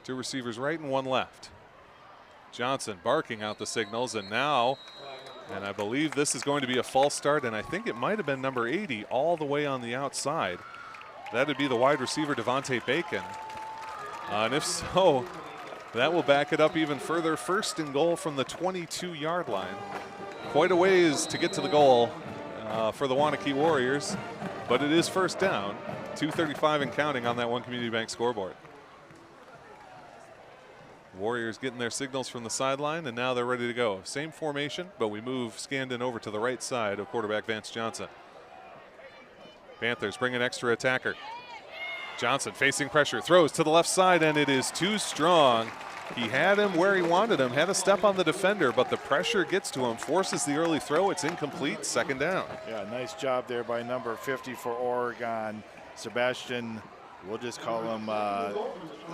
2 receivers right and 1 left. Johnson barking out the signals, and now, and I believe this is going to be a false start, and I think it might have been number 80 all the way on the outside. That would be the wide receiver, Devontae Bacon. And if so, that will back it up even further. First and goal from the 22-yard line. Quite a ways to get to the goal for the Waunakee Warriors, but it is first down. 2:35 and counting on that One Community Bank scoreboard. Warriors getting their signals from the sideline, and now they're ready to go. Same formation, but we move Scandon over to the right side of quarterback Vance Johnson. Panthers bring an extra attacker. Johnson facing pressure, throws to the left side, and it is too strong. He had him where he wanted him, had a step on the defender, but the pressure gets to him, forces the early throw. It's incomplete, second down. Yeah, nice job there by number 50 for Oregon, Sebastian. We'll just call him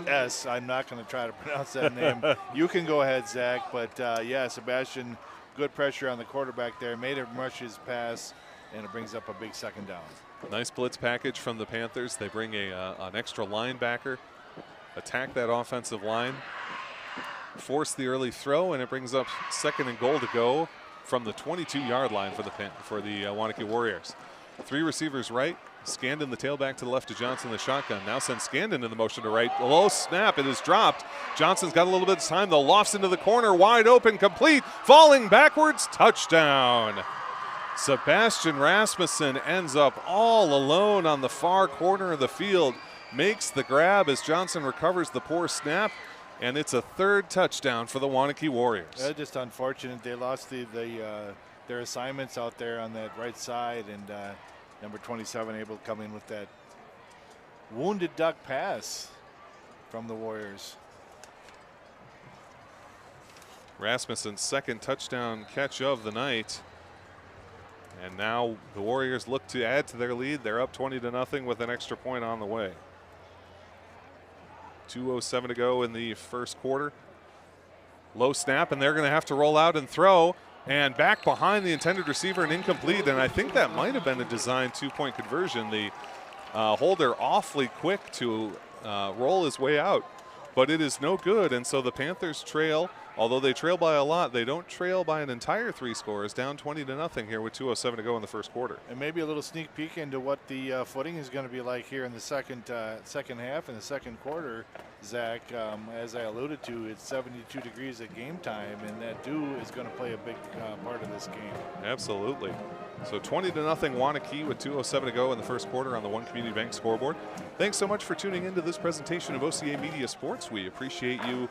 S. I'm not going to try to pronounce that name. You can go ahead, Zach. But, yeah, Sebastian, good pressure on the quarterback there. Made him rush his pass, and it brings up a big second down. Nice blitz package from the Panthers. They bring an extra linebacker, attack that offensive line, force the early throw, and it brings up second and goal to go from the 22-yard line for the Waunakee Warriors. Three receivers right. Scandon, the tailback to the left to Johnson, the shotgun. Now sends Scandon in the motion to right. Low snap, it is dropped. Johnson's got a little bit of time, though. Lofts into the corner, wide open, complete. Falling backwards, touchdown. Sebastian Rasmussen ends up all alone on the far corner of the field. Makes the grab as Johnson recovers the poor snap. And it's a third touchdown for the Waunakee Warriors. Just unfortunate. They lost their assignments out there on that right side, and number 27 able to come in with that wounded duck pass from the Warriors. Rasmussen's second touchdown catch of the night. And now the Warriors look to add to their lead. They're up 20-0 with an extra point on the way. 2:07 to go in the first quarter. Low snap, and they're going to have to roll out and throw. And back behind the intended receiver and incomplete. And I think that might have been a design two-point conversion. The holder awfully quick to roll his way out. But it is no good, and so the Panthers trail. Although they trail by a lot, they don't trail by an entire 3 scores, down 20-0 here with 2:07 to go in the first quarter. And maybe a little sneak peek into what the footing is going to be like here in the second half and the second quarter, Zach. As I alluded to, it's 72 degrees at game time, and that dew is going to play a big part of this game. Absolutely. So 20-0 Wanakee with 2:07 to go in the first quarter on the One Community Bank scoreboard. Thanks so much for tuning into this presentation of OCA Media Sports. We appreciate you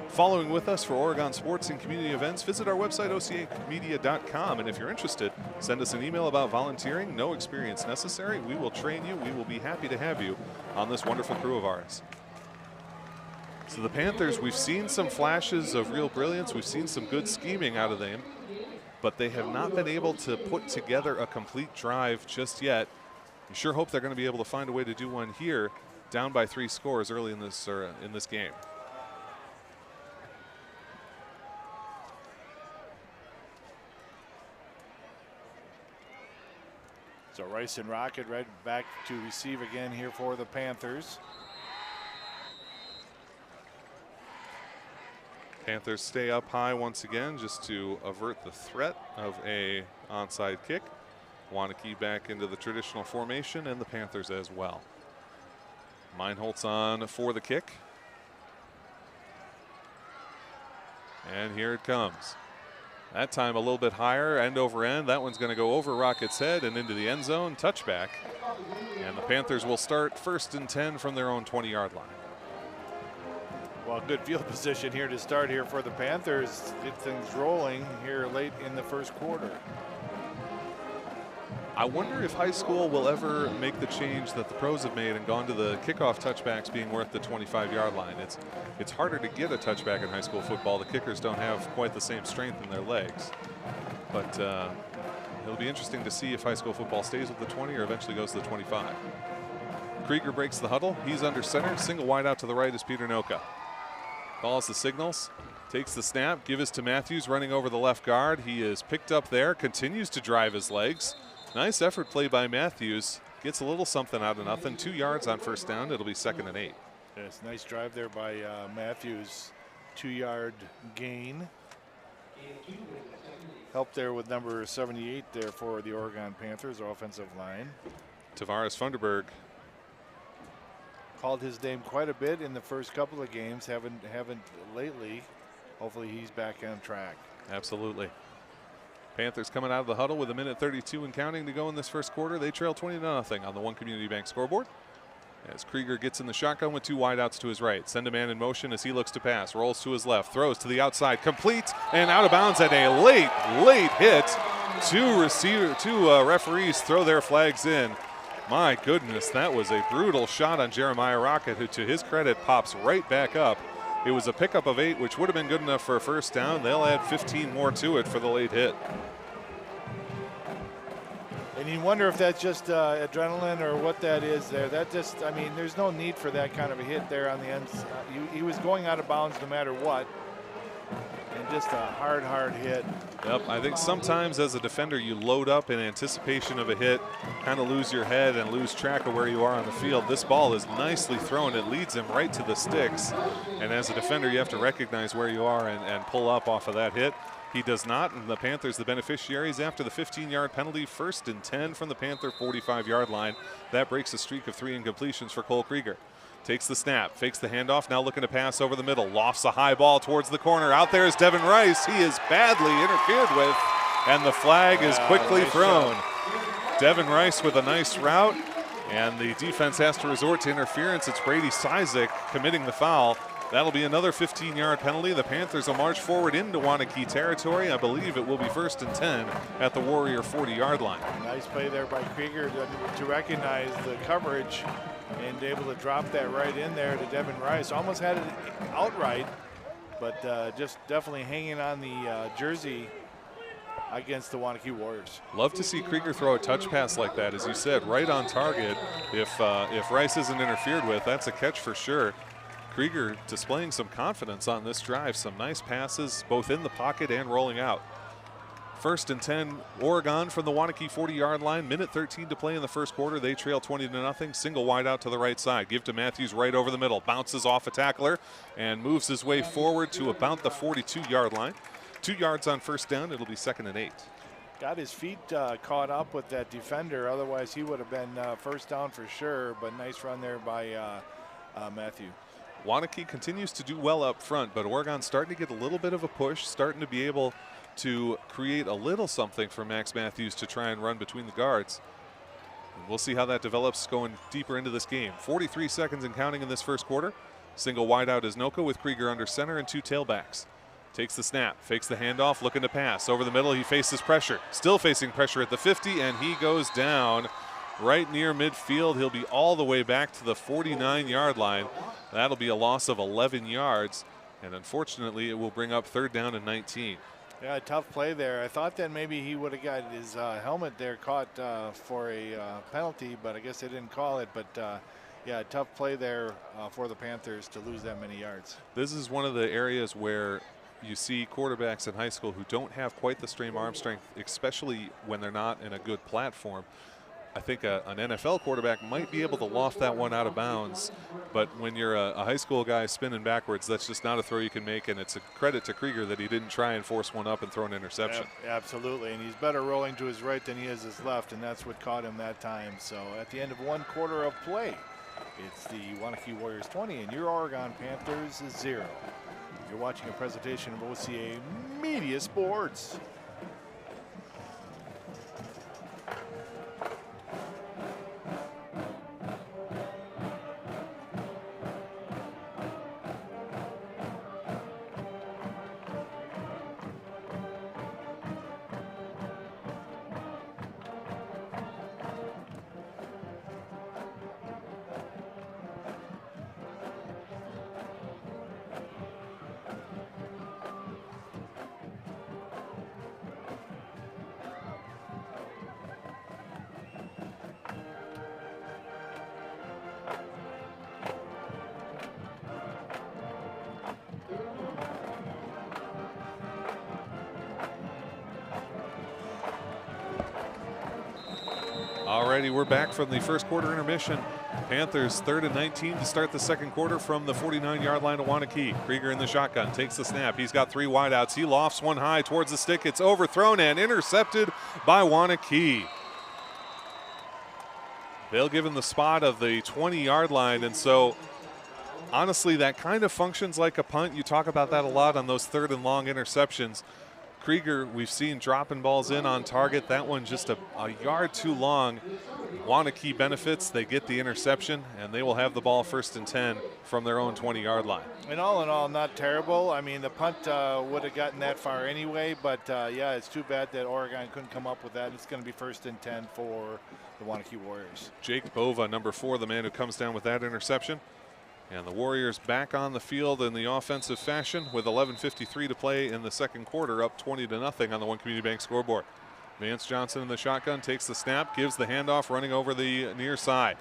following with us for Oregon sports and community events. Visit our website, ocamedia.com, and if you're interested, send us an email about volunteering. No experience necessary. We will train you. We will be happy to have you on this wonderful crew of ours. So the Panthers, we've seen some flashes of real brilliance. We've seen some good scheming out of them, but they have not been able to put together a complete drive just yet. We sure hope they're going to be able to find a way to do one here, down by 3 scores early in this game. So Rice and Rocket right back to receive again here for the Panthers. Panthers stay up high once again just to avert the threat of a onside kick. Wanakee back into the traditional formation, and the Panthers as well. Meinholtz on for the kick. And here it comes. That time a little bit higher, end over end. That one's going to go over Rocket's head and into the end zone, touchback. And the Panthers will start 1st and 10 from their own 20-yard line. Well, good field position here to start here for the Panthers. Get things rolling here late in the first quarter. I wonder if high school will ever make the change that the pros have made and gone to the kickoff touchbacks being worth the 25-yard line. It's harder to get a touchback in high school football. The kickers don't have quite the same strength in their legs. But it'll be interesting to see if high school football stays with the 20 or eventually goes to the 25. Krieger breaks the huddle. He's under center. Single wide out to the right is Peter Noka. Calls the signals, takes the snap, gives to Matthews running over the left guard. He is picked up there, continues to drive his legs. Nice effort play by Matthews. Gets a little something out of nothing. 2 yards on 1st down. It'll be 2nd and 8. Yes, nice drive there by Matthews 2-yard gain. Help there with number 78 there for the Oregon Panthers offensive line. Tavares Funderburg called his name quite a bit in the first couple of games, haven't lately. Hopefully he's back on track. Absolutely. Panthers coming out of the huddle with 1:32 and counting to go in this first quarter. They trail 20-0 on the One Community Bank scoreboard. As Krieger gets in the shotgun with 2 wideouts to his right. Send a man in motion as he looks to pass. Rolls to his left. Throws to the outside. Complete and out of bounds at a late hit. Two referees throw their flags in. My goodness, that was a brutal shot on Jeremiah Rocket, who to his credit pops right back up. It was a pickup of 8, which would have been good enough for a first down. They'll add 15 more to it for the late hit. And you wonder if that's just adrenaline or what that is there. That just, I mean, there's no need for that kind of a hit there on the end. He was going out of bounds no matter what. And just a hard hit. Yep, I think sometimes as a defender you load up in anticipation of a hit, kind of lose your head and lose track of where you are on the field. This ball is nicely thrown. It leads him right to the sticks. And as a defender you have to recognize where you are and pull up off of that hit. He does not, and the Panthers the beneficiaries after the 15-yard penalty. 1st and 10 from the Panther 45-yard line. That breaks a streak of 3 incompletions for Cole Krieger. Takes the snap, fakes the handoff, now looking to pass over the middle. Lofts a high ball towards the corner. Out there is Devin Rice. He is badly interfered with, and the flag is quickly thrown. Devin Rice with a nice route, and the defense has to resort to interference. It's Brady Sizek committing the foul. That'll be another 15-yard penalty. The Panthers will march forward into Wanakee territory. I believe it will be 1st and 10 at the Warrior 40-yard line. Nice play there by Krieger to recognize the coverage and able to drop that right in there to Devin Rice. Almost had it outright, but just definitely hanging on the jersey against the Waunakee Warriors. Love to see Krieger throw a touch pass like that, as you said, right on target. If Rice isn't interfered with, that's a catch for sure. Krieger displaying some confidence on this drive. Some nice passes, both in the pocket and rolling out. 1st and 10, Oregon from the Waunakee 40-yard line. 1:13 to play in the first quarter. They trail 20-0. Single wide out to the right side. Give to Matthews right over the middle. Bounces off a tackler and moves his way forward to about the 42-yard line. 2 yards on 1st down. It'll be 2nd and 8. Got his feet caught up with that defender. Otherwise, he would have been 1st down for sure. But nice run there by Matthew. Wanakee continues to do well up front, but Oregon's starting to get a little bit of a push, starting to be able to create a little something for Max Matthews to try and run between the guards. And we'll see how that develops going deeper into this game. 43 seconds and counting in this first quarter. Single wide out is Noka with Krieger under center and 2 tailbacks. Takes the snap, fakes the handoff, looking to pass. Over the middle, he faces pressure. Still facing pressure at the 50, and he goes down right near midfield. He'll be all the way back to the 49-yard line. That'll be a loss of 11 yards, and unfortunately it will bring up 3rd down and 19. Yeah, tough play there. I thought that maybe he would have got his helmet there caught for a penalty, but I guess they didn't call it. But yeah, tough play there for the Panthers to lose that many yards. This is one of the areas where you see quarterbacks in high school who don't have quite the same arm strength, especially when they're not in a good platform. I think an NFL quarterback might be able to loft that one out of bounds, but when you're a high school guy spinning backwards, that's just not a throw you can make, and it's a credit to Krieger that he didn't try and force one up and throw an interception. Absolutely, and he's better rolling to his right than he is his left, and that's what caught him that time. So at the end of 1 quarter of play, it's the Waunakee Warriors 20 and your Oregon Panthers 0. You're watching a presentation of OCA Media Sports. righty, we're back from the first quarter intermission. Panthers 3rd and 19 to start the second quarter from the 49-yard line of Wanakee. Krieger in the shotgun, takes the snap. He's got 3 wideouts. He lofts one high towards the stick. It's overthrown and intercepted by Wanakee. They'll give him the spot of the 20-yard line, and so honestly, that kind of functions like a punt. You talk about that a lot on those 3rd and long interceptions. Krieger, we've seen dropping balls in on target. That one just a yard too long. Waunakee benefits. They get the interception, and they will have the ball 1st and 10 from their own 20-yard line. And all in all, not terrible. I mean, the punt would have gotten that far anyway, but yeah, it's too bad that Oregon couldn't come up with that. It's going to be 1st and 10 for the Waunakee Warriors. Jake Bova, number 4, the man who comes down with that interception. And the Warriors back on the field in the offensive fashion with 11:53 to play in the second quarter, up 20-0 on the One Community Bank scoreboard. Vance Johnson in the shotgun, takes the snap, gives the handoff, running over the near side.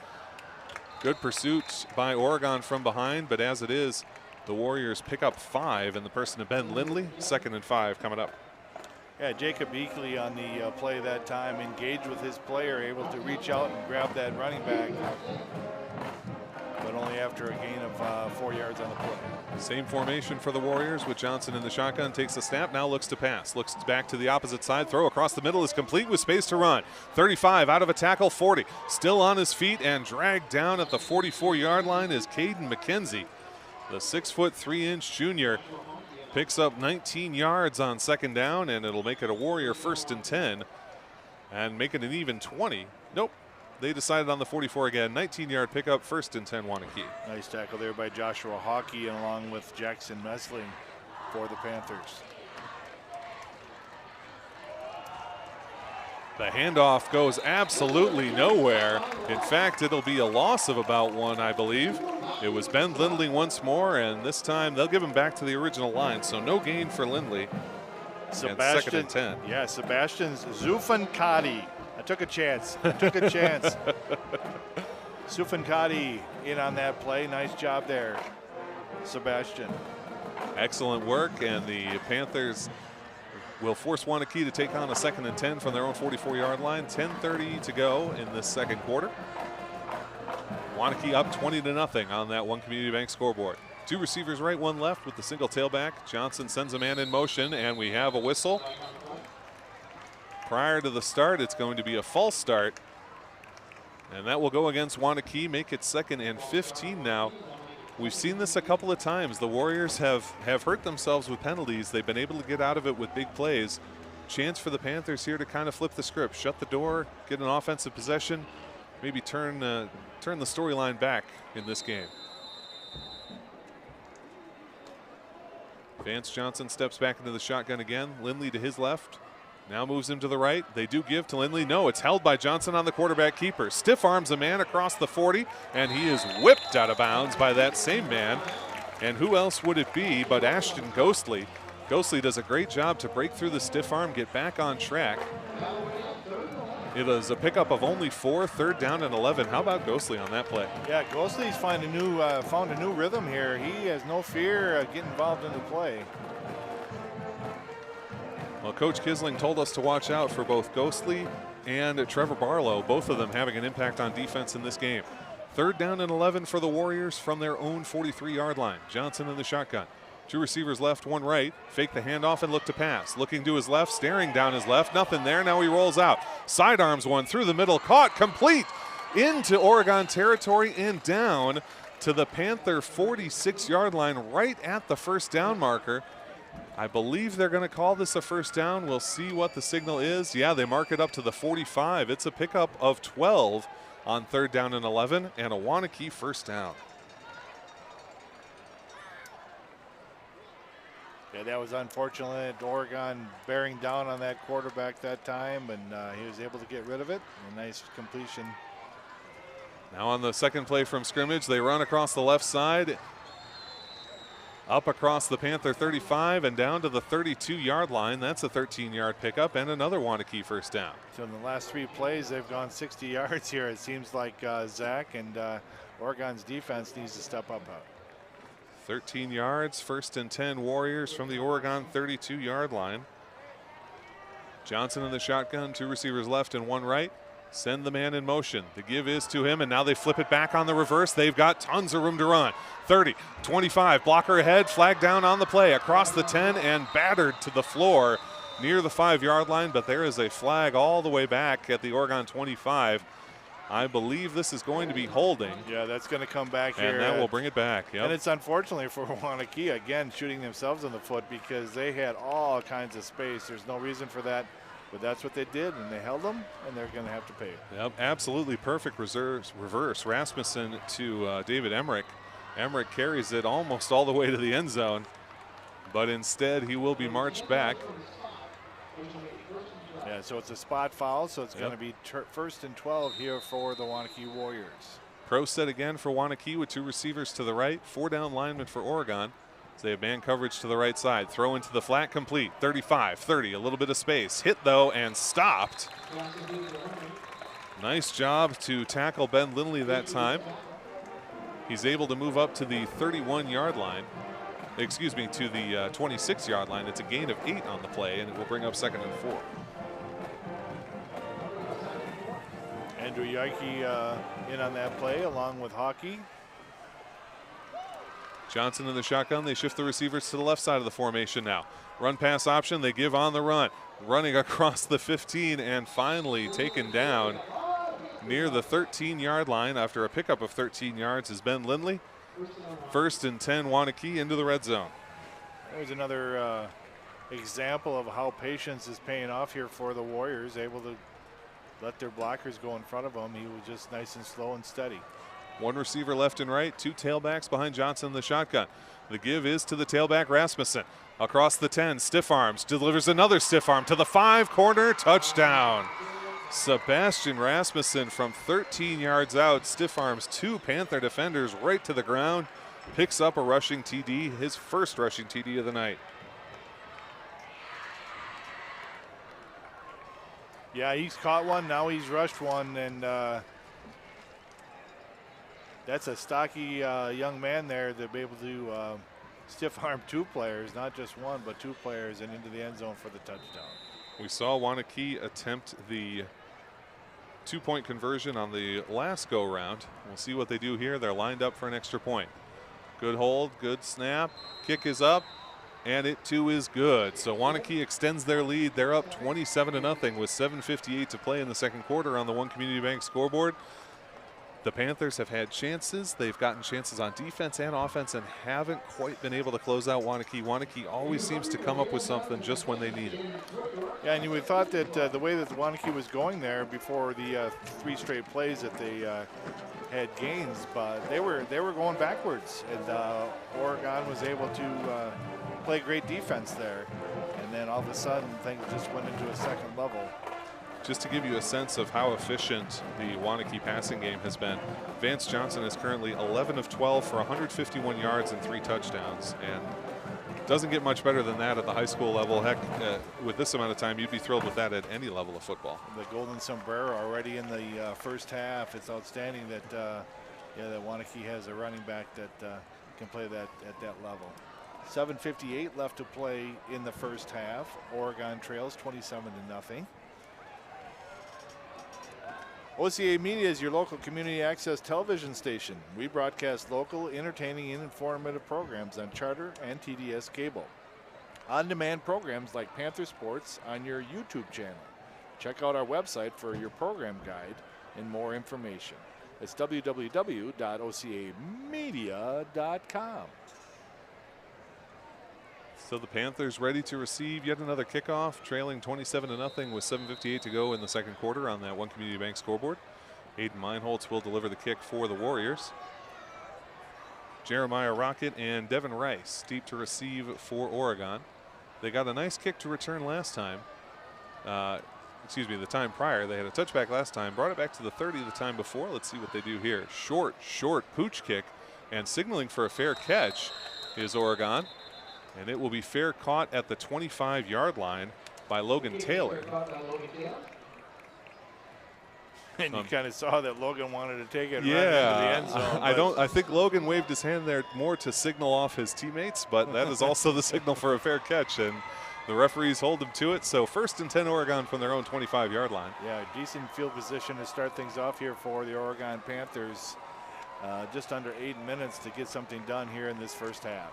Good pursuit by Oregon from behind, but as it is, the Warriors pick up 5 in the person of Ben Lindley. 2nd and 5 coming up. Yeah, Jacob Eakley on the play that time, engaged with his player, able to reach out and grab that running back, but only after a gain of 4 yards on the play. Same formation for the Warriors with Johnson in the shotgun, takes the snap, now looks to pass, looks back to the opposite side, throw across the middle is complete with space to run. 35 out of a tackle, 40, still on his feet and dragged down at the 44-yard line is Caden McKenzie. The 6'3" junior picks up 19 yards on 2nd down, and it'll make it a Warrior 1st and 10 and make it an even 20. Nope. They decided on the 44 again. 19-yard pickup, 1st and 10 Wanakee. Nice tackle there by Joshua Hockey along with Jackson Messling for the Panthers. The handoff goes absolutely nowhere. In fact, it'll be a loss of about 1, I believe. It was Ben Lindley once more, and this time they'll give him back to the original line. So no gain for Lindley. Sebastian, 2nd and 10. Yeah, Sebastian Zufankadi. I took a chance. Zufankadi in on that play. Nice job there, Sebastian. Excellent work, and the Panthers will force Wanakee to take on a 2nd and 10 from their own 44-yard line. 10:30 to go in this second quarter. Wanakee up 20-0 on that One Community Bank scoreboard. 2 receivers right, 1 left with the single tailback. Johnson sends a man in motion, and we have a whistle. Prior to the start, it's going to be a false start. And that will go against Wanakee, make it 2nd and 15 now. We've seen this a couple of times. The Warriors have hurt themselves with penalties. They've been able to get out of it with big plays. Chance for the Panthers here to kind of flip the script, shut the door, get an offensive possession, maybe turn the storyline back in this game. Vance Johnson steps back into the shotgun again. Lindley to his left. Now moves him to the right. They do give to Lindley. No, it's held by Johnson on the quarterback keeper. Stiff arms a man across the 40, and he is whipped out of bounds by that same man. And who else would it be but Ashton Ghostly? Ghostly does a great job to break through the stiff arm, get back on track. It is a pickup of only 4, 3rd down and 11. How about Ghostly on that play? Yeah, Ghostly's found a new rhythm here. He has no fear getting involved in the play. Well, Coach Kisling told us to watch out for both Ghostly and Trevor Barlow, both of them having an impact on defense in this game. 3rd down and 11 for the Warriors from their own 43-yard line. Johnson in the shotgun. 2 receivers left, 1 right. Fake the handoff and look to pass. Looking to his left, staring down his left. Nothing there. Now he rolls out. Sidearms one through the middle. Caught, complete into Oregon territory and down to the Panther 46-yard line right at the 1st down marker. I believe they're going to call this a 1st down. We'll see what the signal is. Yeah, they mark it up to the 45. It's a pickup of 12 on 3rd down and 11 and a Wanakee 1st down. Yeah, that was unfortunate. Oregon bearing down on that quarterback that time, and he was able to get rid of it. A nice completion. Now on the second play from scrimmage, they run across the left side, up across the Panther 35 and down to the 32-yard line. That's a 13-yard pickup and another Wanakee 1st down. So in the last 3 plays, they've gone 60 yards here. It seems like Zach and Oregon's defense needs to step up. 13 yards, 1st and 10 Warriors from the Oregon 32-yard line. Johnson in the shotgun, 2 receivers left and 1 right. Send the man in motion. The give is to him, and now they flip it back on the reverse. They've got tons of room to run. 30, 25, blocker ahead, flag down on the play, across the 10 and battered to the floor near the 5-yard line, but there is a flag all the way back at the Oregon 25. I believe this is going to be holding. Yeah, that's going to come back here. And that will bring it back. Yep. And it's unfortunately for Wanakee, again, shooting themselves in the foot because they had all kinds of space. There's no reason for that, but that's what they did, and they held them, and they're going to have to pay. Yep, absolutely perfect reverse. Rasmussen to David Emmerich. Emmerich carries it almost all the way to the end zone, but instead he will be marched back. Yeah, so it's a spot foul, so it's going to be first and 12 here for the Waunakee Warriors. Pro set again for Wanakee with 2 receivers to the right, 4 down linemen for Oregon. So they have man coverage to the right side. Throw into the flat, complete. 35, 30, a little bit of space. Hit though and stopped. Nice job to tackle Ben Lindley that time. He's able to move up to the 31-yard line. Excuse me, to the 26-yard line. It's a gain of 8 on the play, and it will bring up 2nd and 4. Andrew Yike in on that play along with Hockey. Johnson in the shotgun. They shift the receivers to the left side of the formation now. Run pass option. They give on the run. Running across the 15 and finally taken down near the 13-yard line after a pickup of 13 yards is Ben Lindley. 1st and 10 Wanakee into the red zone. There's another example of how patience is paying off here for the Warriors, able to let their blockers go in front of him. He was just nice and slow and steady. 1 receiver left and right, 2 tailbacks behind Johnson in the shotgun. The give is to the tailback Rasmussen. Across the 10, stiff arms, delivers another stiff arm to the 5 corner, touchdown. Sebastian Rasmussen from 13 yards out, stiff arms 2 Panther defenders right to the ground, picks up a rushing TD, his first rushing TD of the night. Yeah, he's caught one, now he's rushed one, and that's a stocky young man there to be able to stiff arm 2 players, not just one, but 2 players, and into the end zone for the touchdown. We saw Wanakee attempt the 2-point conversion on the last go-round. We'll see what they do here. They're lined up for an extra point. Good hold, good snap, kick is up, and it too is good. So Wanakee extends their lead. They're up 27-0 with 7:58 to play in the second quarter on the One Community Bank scoreboard. The Panthers have had chances. They've gotten chances on defense and offense and haven't quite been able to close out Wanakee. Wanakee always seems to come up with something just when they need it. Yeah, and you would thought that the way that the Wanakee was going there before the 3 straight plays that they had gains, but they were going backwards, and Oregon was able to play great defense there, and then all of a sudden things just went into a second level. Just to give you a sense of how efficient the Wanakee passing game has been, Vance Johnson is currently 11 of 12 for 151 yards and 3 touchdowns, and doesn't get much better than that at the high school level. Heck, with this amount of time, you'd be thrilled with that at any level of football. The golden sombrero already in the first half. It's outstanding that that Wanakee has a running back that can play that at that level. 7:58 left to play in the first half. Oregon trails 27-0. OCA Media is your local community access television station. We broadcast local, entertaining, and informative programs on Charter and TDS cable. On-demand programs like Panther Sports on your YouTube channel. Check out our website for your program guide and more information. It's www.ocamedia.com. So the Panthers ready to receive yet another kickoff, trailing 27-0 with 7:58 to go in the second quarter on that One Community Bank scoreboard. Aiden Meinholtz will deliver the kick for the Warriors. Jeremiah Rocket and Devin Rice deep to receive for Oregon. They got a nice kick to return last time. The time prior. They had a touchback last time, brought it back to the 30 the time before. Let's see what they do here. Short pooch kick, and signaling for a fair catch is Oregon. And it will be fair caught at the 25-yard line by Logan Taylor. And you kind of saw that Logan wanted to take it right into the end zone. I think Logan waved his hand there more to signal off his teammates, but that is also the signal for a fair catch. And The referees hold them to it, so 1st and 10 Oregon from their own 25-yard line. Yeah, decent field position to start things off here for the Oregon Panthers. Just under 8 minutes to get something done here in this first half.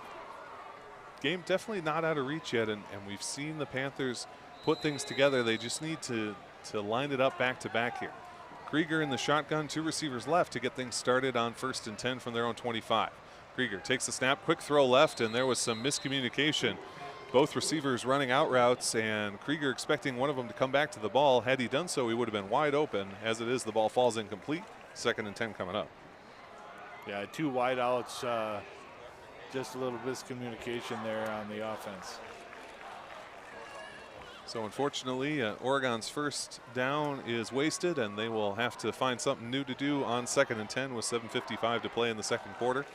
Game definitely not out of reach yet, and we've seen the Panthers put things together. They just need to line it up back-to-back here. Krieger in the shotgun, 2 receivers left to get things started on 1st and 10 from their own 25. Krieger takes the snap, quick throw left, and there was some miscommunication. Both receivers running out routes, and Krieger expecting one of them to come back to the ball. Had he done so, he would have been wide open. As it is, the ball falls incomplete. 2nd and 10 coming up. Yeah, 2 wide outs. Just a little miscommunication there on the offense. So unfortunately, Oregon's 1st down is wasted, and they will have to find something new to do on 2nd and 10 with 7:55 to play in the 2nd quarter.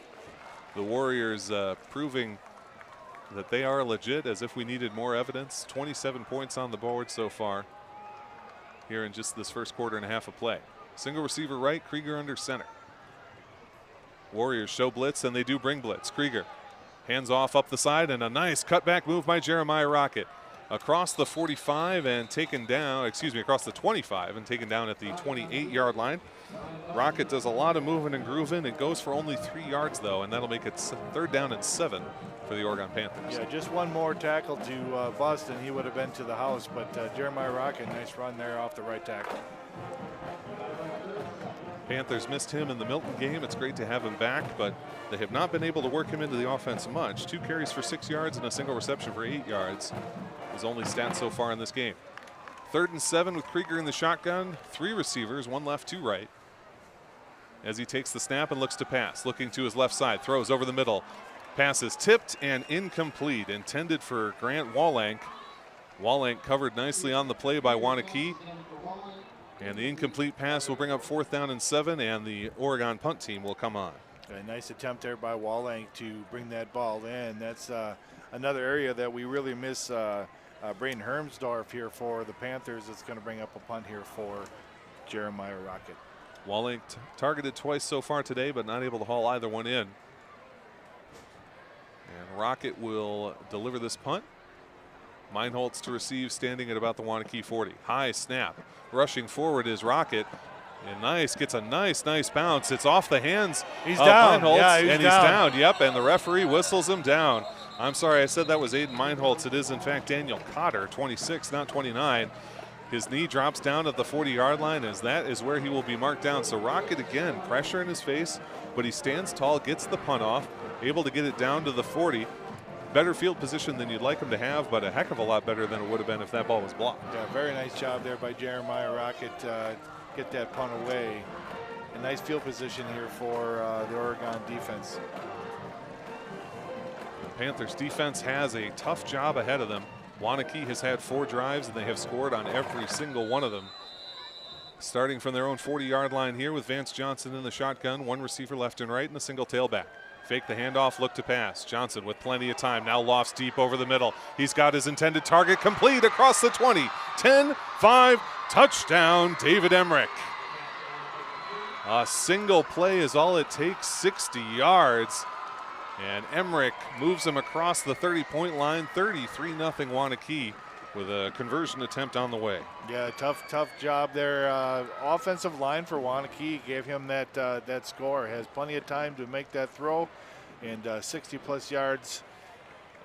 The Warriors proving that they are legit, as if we needed more evidence. 27 points on the board so far here in just this 1st quarter and a half of play. Single receiver right, Krieger under center. Warriors show blitz, and they do bring blitz. Krieger hands off up the side, and a nice cutback move by Jeremiah Rocket. Across the 45 and taken down, across the 25 and taken down at the 28-yard line. Rocket does a lot of moving and grooving. It goes for only 3 yards, though, and that'll make it 3rd down and 7 for the Oregon Panthers. Yeah, just one more tackle to bust, and he would have been to the house, but Jeremiah Rocket, nice run there off the right tackle. Panthers missed him in the Milton game. It's great to have him back, but they have not been able to work him into the offense much. 2 carries for 6 yards and a single reception for 8 yards. His only stat so far in this game. 3rd and 7 with Krieger in the shotgun. 3 receivers, 1 left, 2 right. As he takes the snap and looks to pass, looking to his left side, throws over the middle. Pass is tipped and incomplete, intended for Grant Waunakee. Waunakee covered nicely on the play by Wanakee. And the incomplete pass will bring up 4th down and 7, and the Oregon punt team will come on. A nice attempt there by Waunakee to bring that ball in. That's another area that we really miss Braden Hermsdorf here for the Panthers. It's going to bring up a punt here for Jeremiah Rocket. Waunakee targeted twice so far today, but not able to haul either one in. And Rocket will deliver this punt. Meinholtz to receive, standing at about the Wanakee 40. High snap. Rushing forward is Rocket. And gets a nice bounce. It's off the hands of Meinholtz, yeah, he's down. Yep, and the referee whistles him down. I'm sorry, I said that was Aiden Meinholtz. It is, in fact, Daniel Cotter, 26, not 29. His knee drops down at the 40-yard line, as that is where he will be marked down. So Rocket, again, pressure in his face, but he stands tall, gets the punt off, able to get it down to the 40. Better field position than you'd like him to have, but a heck of a lot better than it would have been if that ball was blocked. Yeah, very nice job there by Jeremiah Rocket. Get that punt away. A nice field position here for the Oregon defense. The Panthers defense has a tough job ahead of them. Wanakee has had 4 drives, and they have scored on every single one of them. Starting from their own 40-yard line here with Vance Johnson in the shotgun, 1 receiver left and right, and a single tailback. Fake the handoff, look to pass. Johnson with plenty of time, now lofts deep over the middle. He's got his intended target complete across the 20. 10-5, touchdown, David Emmerich. A single play is all it takes, 60 yards. And Emmerich moves him across the 30-point line, 33-0 Wanakee, with a conversion attempt on the way. Yeah, tough job there. Offensive line for Wanakee gave him that score. Has plenty of time to make that throw, and 60-plus yards,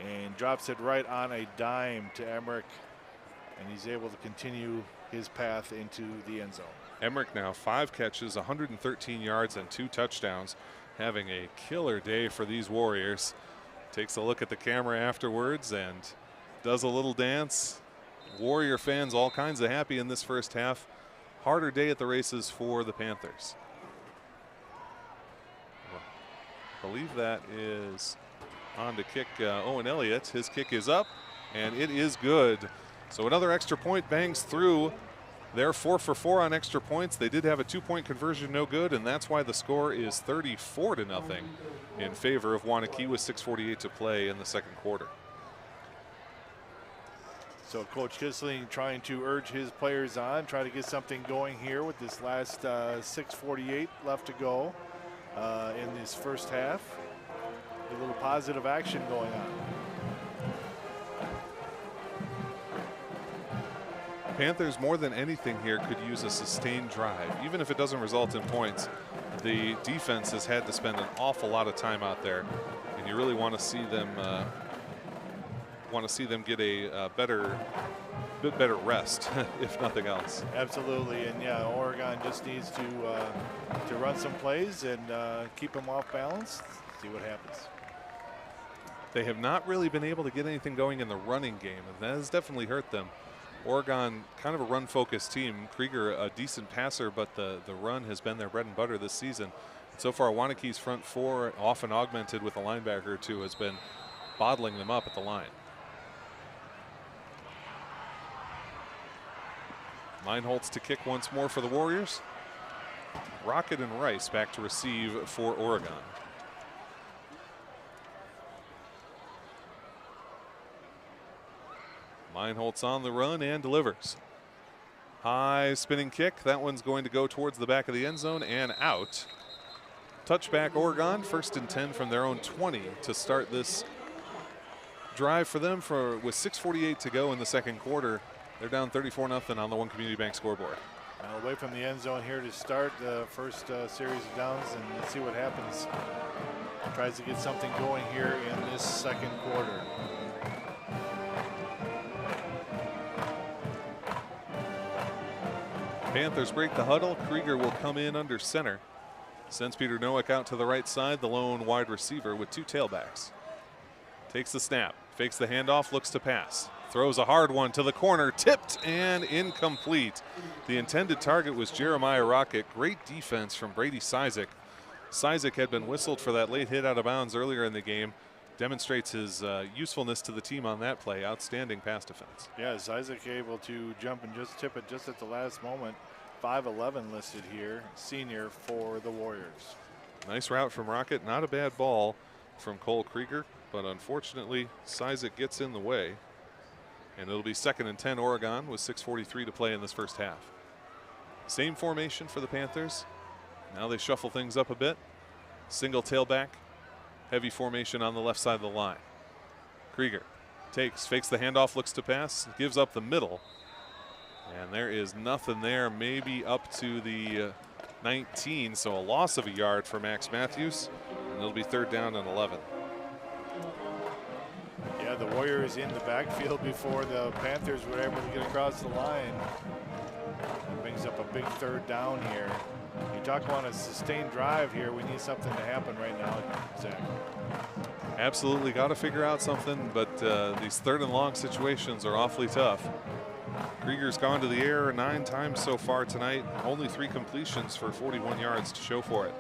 and drops it right on a dime to Emmerich, and he's able to continue his path into the end zone. Emmerich now 5 catches, 113 yards, and 2 touchdowns. Having a killer day for these Warriors. Takes a look at the camera afterwards and does a little dance. Warrior fans all kinds of happy in this first half. Harder day at the races for the Panthers. I believe that is on to kick Owen Elliott. His kick is up, and it is good. So another extra point bangs through. They're 4 for 4 on extra points. They did have a 2-point conversion, no good, and that's why the score is 34-0 in favor of Wanakee with 6:48 to play in the second quarter. So Coach Kissling trying to urge his players on, try to get something going here with this last 6:48 left to go in this first half. A little positive action going on. Panthers, more than anything here, could use a sustained drive. Even if it doesn't result in points, the defense has had to spend an awful lot of time out there, and you really want to see them get a bit better rest, if nothing else. Absolutely, and yeah, Oregon just needs to run some plays and keep them off balance. See what happens. They have not really been able to get anything going in the running game, and that has definitely hurt them. Oregon, kind of a run-focused team. Krieger, a decent passer, but the run has been their bread and butter this season. So far, Wanakee's front four, often augmented with a linebacker or two, has been bottling them up at the line. Meinholtz to kick once more for the Warriors. Rocket and Rice back to receive for Oregon. Meinholtz on the run and delivers. High spinning kick. That one's going to go towards the back of the end zone and out. Touchback Oregon, 1st and 10 from their own 20 to start this drive for them with 6:48 to go in the second quarter. They're down 34-0 on the One Community Bank scoreboard. Away from the end zone here to start the first series of downs, and let's see what happens. Tries to get something going here in this second quarter. Panthers break the huddle. Krieger will come in under center. Sends Peter Nowak out to the right side, the lone wide receiver with two tailbacks. Takes the snap, fakes the handoff, looks to pass. Throws a hard one to the corner, tipped and incomplete. The intended target was Jeremiah Rocket. Great defense from Brady Sizek. Sizek had been whistled for that late hit out of bounds earlier in the game. Demonstrates his usefulness to the team on that play. Outstanding pass defense. Yeah, Sizek able to jump and just tip it just at the last moment. 5'11" listed here, senior for the Warriors. Nice route from Rocket. Not a bad ball from Cole Krieger, but unfortunately Sizek gets in the way. And it'll be 2nd and 10 Oregon with 6:43 to play in this first half. Same formation for the Panthers. Now they shuffle things up a bit. Single tailback. Heavy formation on the left side of the line. Krieger fakes the handoff, looks to pass, gives up the middle. And there is nothing there, maybe up to the 19, so a loss of a yard for Max Matthews. And it'll be 3rd down and 11. Yeah, the Warriors in the backfield before the Panthers were able to get across the line. It brings up a big 3rd down here. You talk about a sustained drive here. We need something to happen right now, Zach. Absolutely got to figure out something, but these 3rd and long situations are awfully tough. Krieger's gone to the air 9 times so far tonight. Only 3 completions for 41 yards to show for it.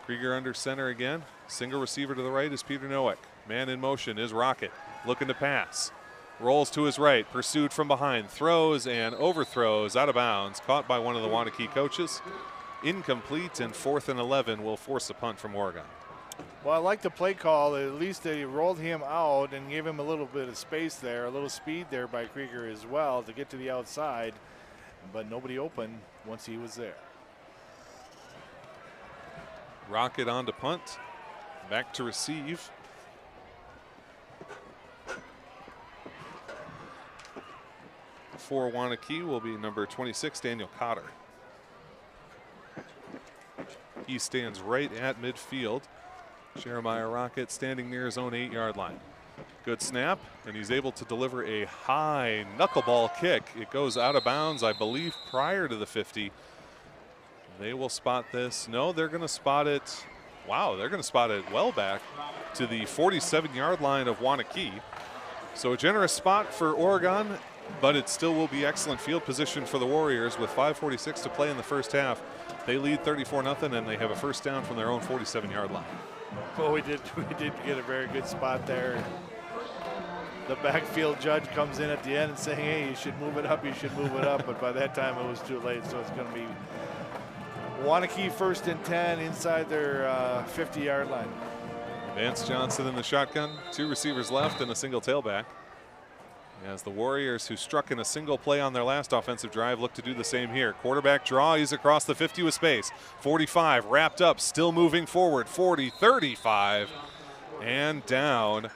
Krieger under center again. Single receiver to the right is Peter Nowak. Man in motion is Rocket, looking to pass. Rolls to his right, pursued from behind, throws and overthrows out of bounds, caught by one of the Wanakee coaches. Incomplete, and 4th and 11 will force a punt from Oregon. Well, I like the play call. At least they rolled him out and gave him a little bit of space there, a little speed there by Krieger as well to get to the outside, but nobody open once he was there. Rocket on to punt, back to receive. For Wanakee will be number 26, Daniel Cotter. He stands right at midfield. Jeremiah Rocket standing near his own 8-yard line. Good snap, and he's able to deliver a high knuckleball kick. It goes out of bounds, I believe, prior to the 50. They will spot this. No, they're going to spot it. Wow, they're going to spot it well back to the 47-yard line of Wanakee. So a generous spot for Oregon, but it still will be excellent field position for the Warriors with 5:46 to play in the first half. They lead 34-0, and they have a 1st down from their own 47-yard line. Well, we did get a very good spot there. The backfield judge comes in at the end and saying, hey, you should move it up, but by that time it was too late, so it's going to be Wanakee 1st and 10 inside their 50-yard line. Vance Johnson in the shotgun, 2 receivers left and a single tailback. As the Warriors, who struck in a single play on their last offensive drive, look to do the same here. Quarterback draw, he's across the 50 with space. 45, wrapped up, still moving forward. 40, 35, and down.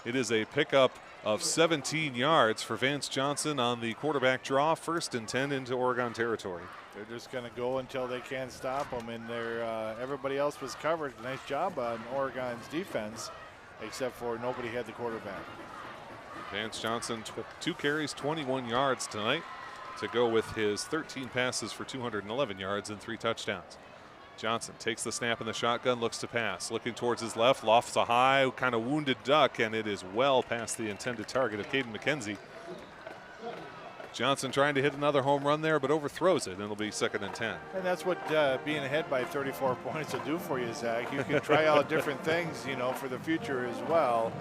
It is a pickup of 17 yards for Vance Johnson on the quarterback draw. 1st and 10 into Oregon territory. They're just going to go until they can't stop them, and everybody else was covered. Nice job on Oregon's defense, except for nobody had the quarterback. Vance Johnson, 2 carries, 21 yards tonight to go with his 13 passes for 211 yards and 3 touchdowns. Johnson takes the snap in the shotgun, looks to pass, looking towards his left, lofts a high, kind of wounded duck, and it is well past the intended target of Caden McKenzie. Johnson trying to hit another home run there, but overthrows it, and it'll be 2nd and 10. And that's what being ahead by 34 points will do for you, Zach. You can try out different things, you know, for the future as well.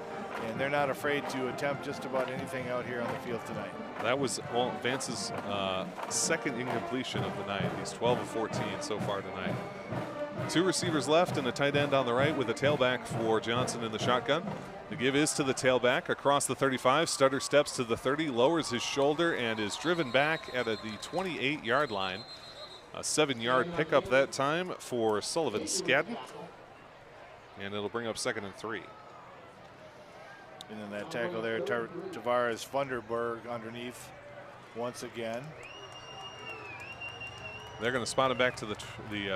And they're not afraid to attempt just about anything out here on the field tonight. That was Vance's 2nd incompletion of the night. He's 12 of 14 so far tonight. 2 receivers left and a tight end on the right with a tailback for Johnson in the shotgun. The give is to the tailback across the 35. Stutter steps to the 30, lowers his shoulder, and is driven back at the 28-yard line. A 7-yard pickup that time for Sullivan Skadden. And it'll bring up 2nd and 3. And then that tackle there, Tavares Funderburg underneath once again. They're going to spot him back to the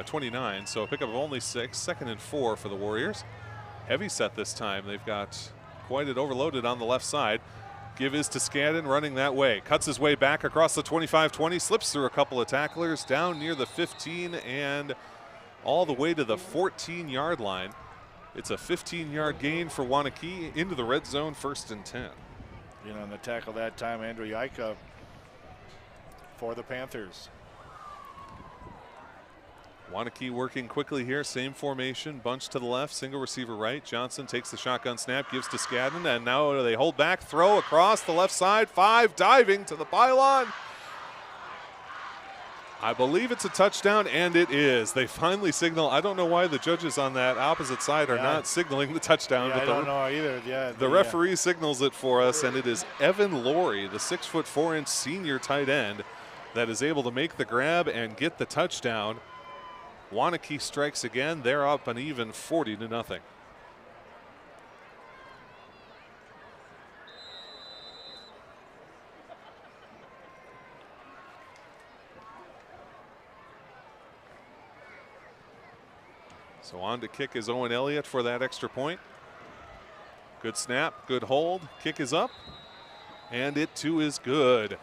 29, so a pickup of only 6, 2nd and 4 for the Warriors. Heavy set this time. They've got quite it overloaded on the left side. Give is to Skadden, running that way. Cuts his way back across the 25-20, slips through a couple of tacklers, down near the 15 and all the way to the 14-yard line. It's a 15-yard gain for Wanakee into the red zone, 1st and 10. You know, on the tackle that time, Andrew Yaika for the Panthers. Wanakee working quickly here, same formation, bunch to the left, single receiver right. Johnson takes the shotgun snap, gives to Skadden, and now they hold back, throw across the left side, 5 diving to the pylon. I believe it's a touchdown, and it is. They finally signal. I don't know why the judges on that opposite side are not signaling the touchdown. Yeah, but I don't know either. Yeah, the referee signals it for us, and it is Evan Laurie, the 6'4" senior tight end, that is able to make the grab and get the touchdown. Wanakee strikes again. They're up an even 40-0. So on to kick is Owen Elliott for that extra point. Good snap, good hold. Kick is up, and it too is good.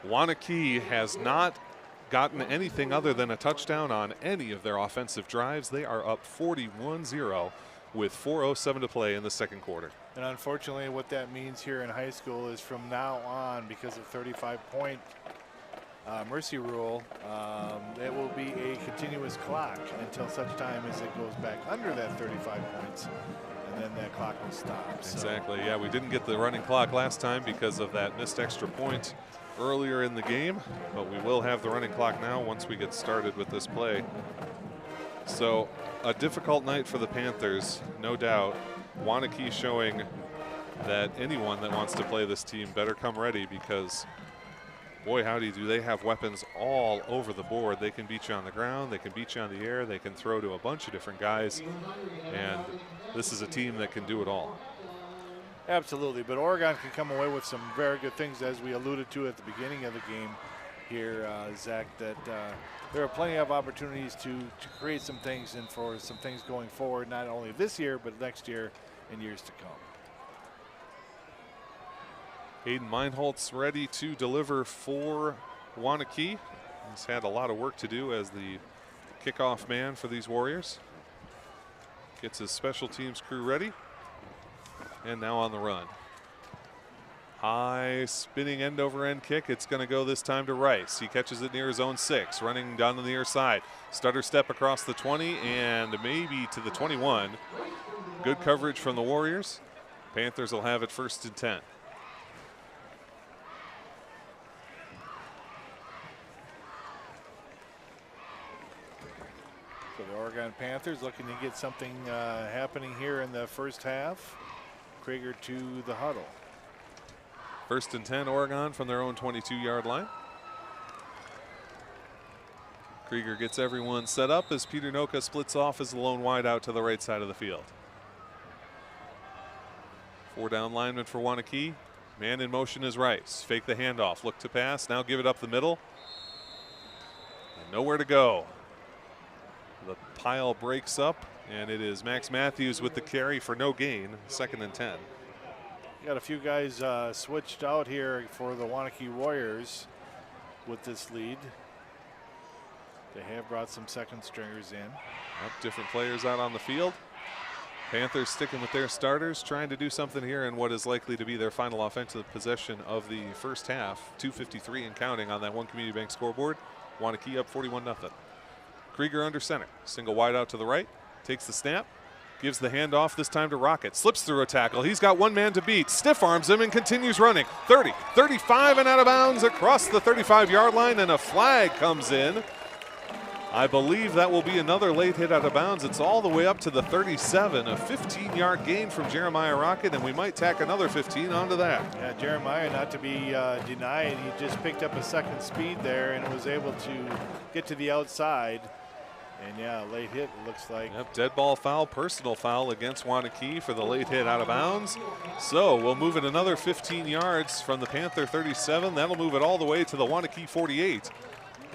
Wanakee has not gotten anything other than a touchdown on any of their offensive drives. They are up 41-0 with 4:07 to play in the 2nd quarter. And unfortunately, what that means here in high school is from now on, because of 35-point mercy rule, it will be a continuous clock until such time as it goes back under that 35 points, and then that clock will stop. Exactly, yeah, we didn't get the running clock last time because of that missed extra point earlier in the game, but we will have the running clock now once we get started with this play. So a difficult night for the Panthers, no doubt. Wanakee showing that anyone that wants to play this team better come ready, because boy, howdy, do they have weapons all over the board. They can beat you on the ground, they can beat you on the air, they can throw to a bunch of different guys, and this is a team that can do it all. Absolutely, but Oregon can come away with some very good things, as we alluded to at the beginning of the game here, Zach, that there are plenty of opportunities to create some things and for some things going forward, not only this year, but next year and years to come. Hayden Meinholtz ready to deliver for Wanakee. He's had a lot of work to do as the kickoff man for these Warriors. Gets his special teams crew ready. And now on the run. High spinning end over end kick. It's going to go this time to Rice. He catches it near his own 6, running down the near side. Stutter step across the 20 and maybe to the 21. Good coverage from the Warriors. Panthers will have it 1st and 10. So the Oregon Panthers looking to get something happening here in the first half. Krieger to the huddle. 1st and 10, Oregon from their own 22-yard line. Krieger gets everyone set up as Peter Noka splits off as the lone wide out to the right side of the field. 4 down linemen for Wanakee. Man in motion is Rice. Fake the handoff. Look to pass. Now give it up the middle. And nowhere to go. The pile breaks up, and it is Max Matthews with the carry for no gain. 2nd and 10. Got a few guys switched out here for the Waunakee Warriors with this lead. They have brought some second stringers in. Different players out on the field. Panthers sticking with their starters, trying to do something here in what is likely to be their final offensive possession of the first half. 2:53 and counting on that One Community Bank scoreboard. Wanakee up 41-0. Krieger under center. Single wide out to the right. Takes the snap. Gives the handoff this time to Rocket. Slips through a tackle. He's got one man to beat. Stiff arms him and continues running. 30, 35 and out of bounds across the 35-yard line, and a flag comes in. I believe that will be another late hit out of bounds. It's all the way up to the 37, a 15-yard gain from Jeremiah Rocket, and we might tack another 15 onto that. Yeah, Jeremiah, not to be denied, he just picked up a second speed there and was able to get to the outside. And yeah, late hit, it looks like. Yep, dead ball foul, personal foul against Wanakee for the late hit out of bounds. So we'll move it another 15 yards from the Panther 37. That'll move it all the way to the Wanakee 48.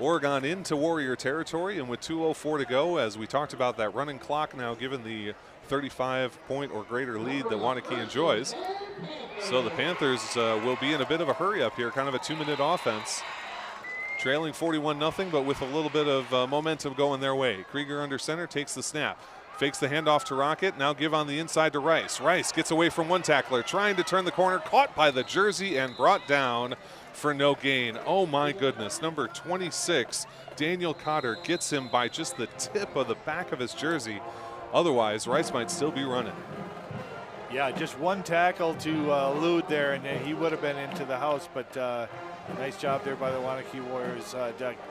Oregon into Warrior territory, and with 2:04 to go, as we talked about that running clock now given the 35-point or greater lead that Wanakee enjoys. So the Panthers will be in a bit of a hurry up here, kind of a 2-minute offense. Trailing 41-0, but with a little bit of momentum going their way. Krieger under center, takes the snap. Fakes the handoff to Rocket, now give on the inside to Rice. Rice gets away from one tackler, trying to turn the corner, caught by the jersey and brought down for no gain. Oh my goodness, number 26, Daniel Cotter gets him by just the tip of the back of his jersey. Otherwise, Rice might still be running. Yeah, just one tackle to elude there, and he would have been into the house, but nice job there by the Waunakee Warriors.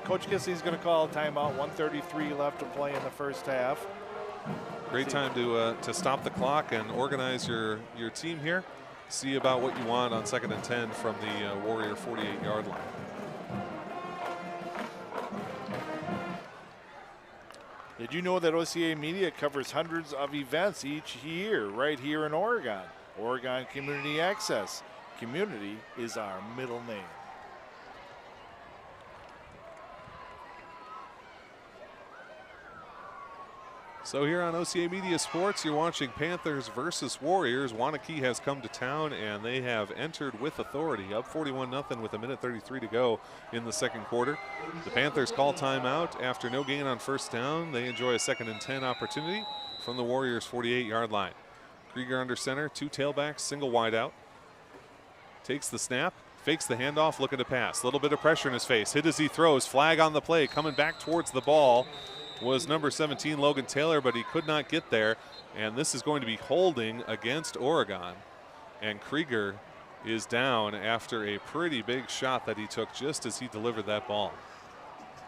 Coach Kisley's going to call a timeout, 1:33 left to play in the first half. Great time to stop the clock and organize your team here. See about what you want on 2nd and 10 from the Warrior 48-yard line. Did you know that OCA Media covers hundreds of events each year right here in Oregon? Oregon Community Access. Community is our middle name. So here on OCA Media Sports, you're watching Panthers versus Warriors. Wanakee has come to town, and they have entered with authority, up 41-0 with 1:33 to go in the second quarter. The Panthers call timeout after no gain on first down. They enjoy a 2nd and 10 opportunity from the Warriors' 48-yard line. Krieger under center, 2 tailbacks, single wide out. Takes the snap, fakes the handoff, looking to pass. Little bit of pressure in his face. Hit as he throws, flag on the play, coming back towards the ball was number 17, Logan Taylor, but he could not get there. And this is going to be holding against Oregon. And Krieger is down after a pretty big shot that he took just as he delivered that ball.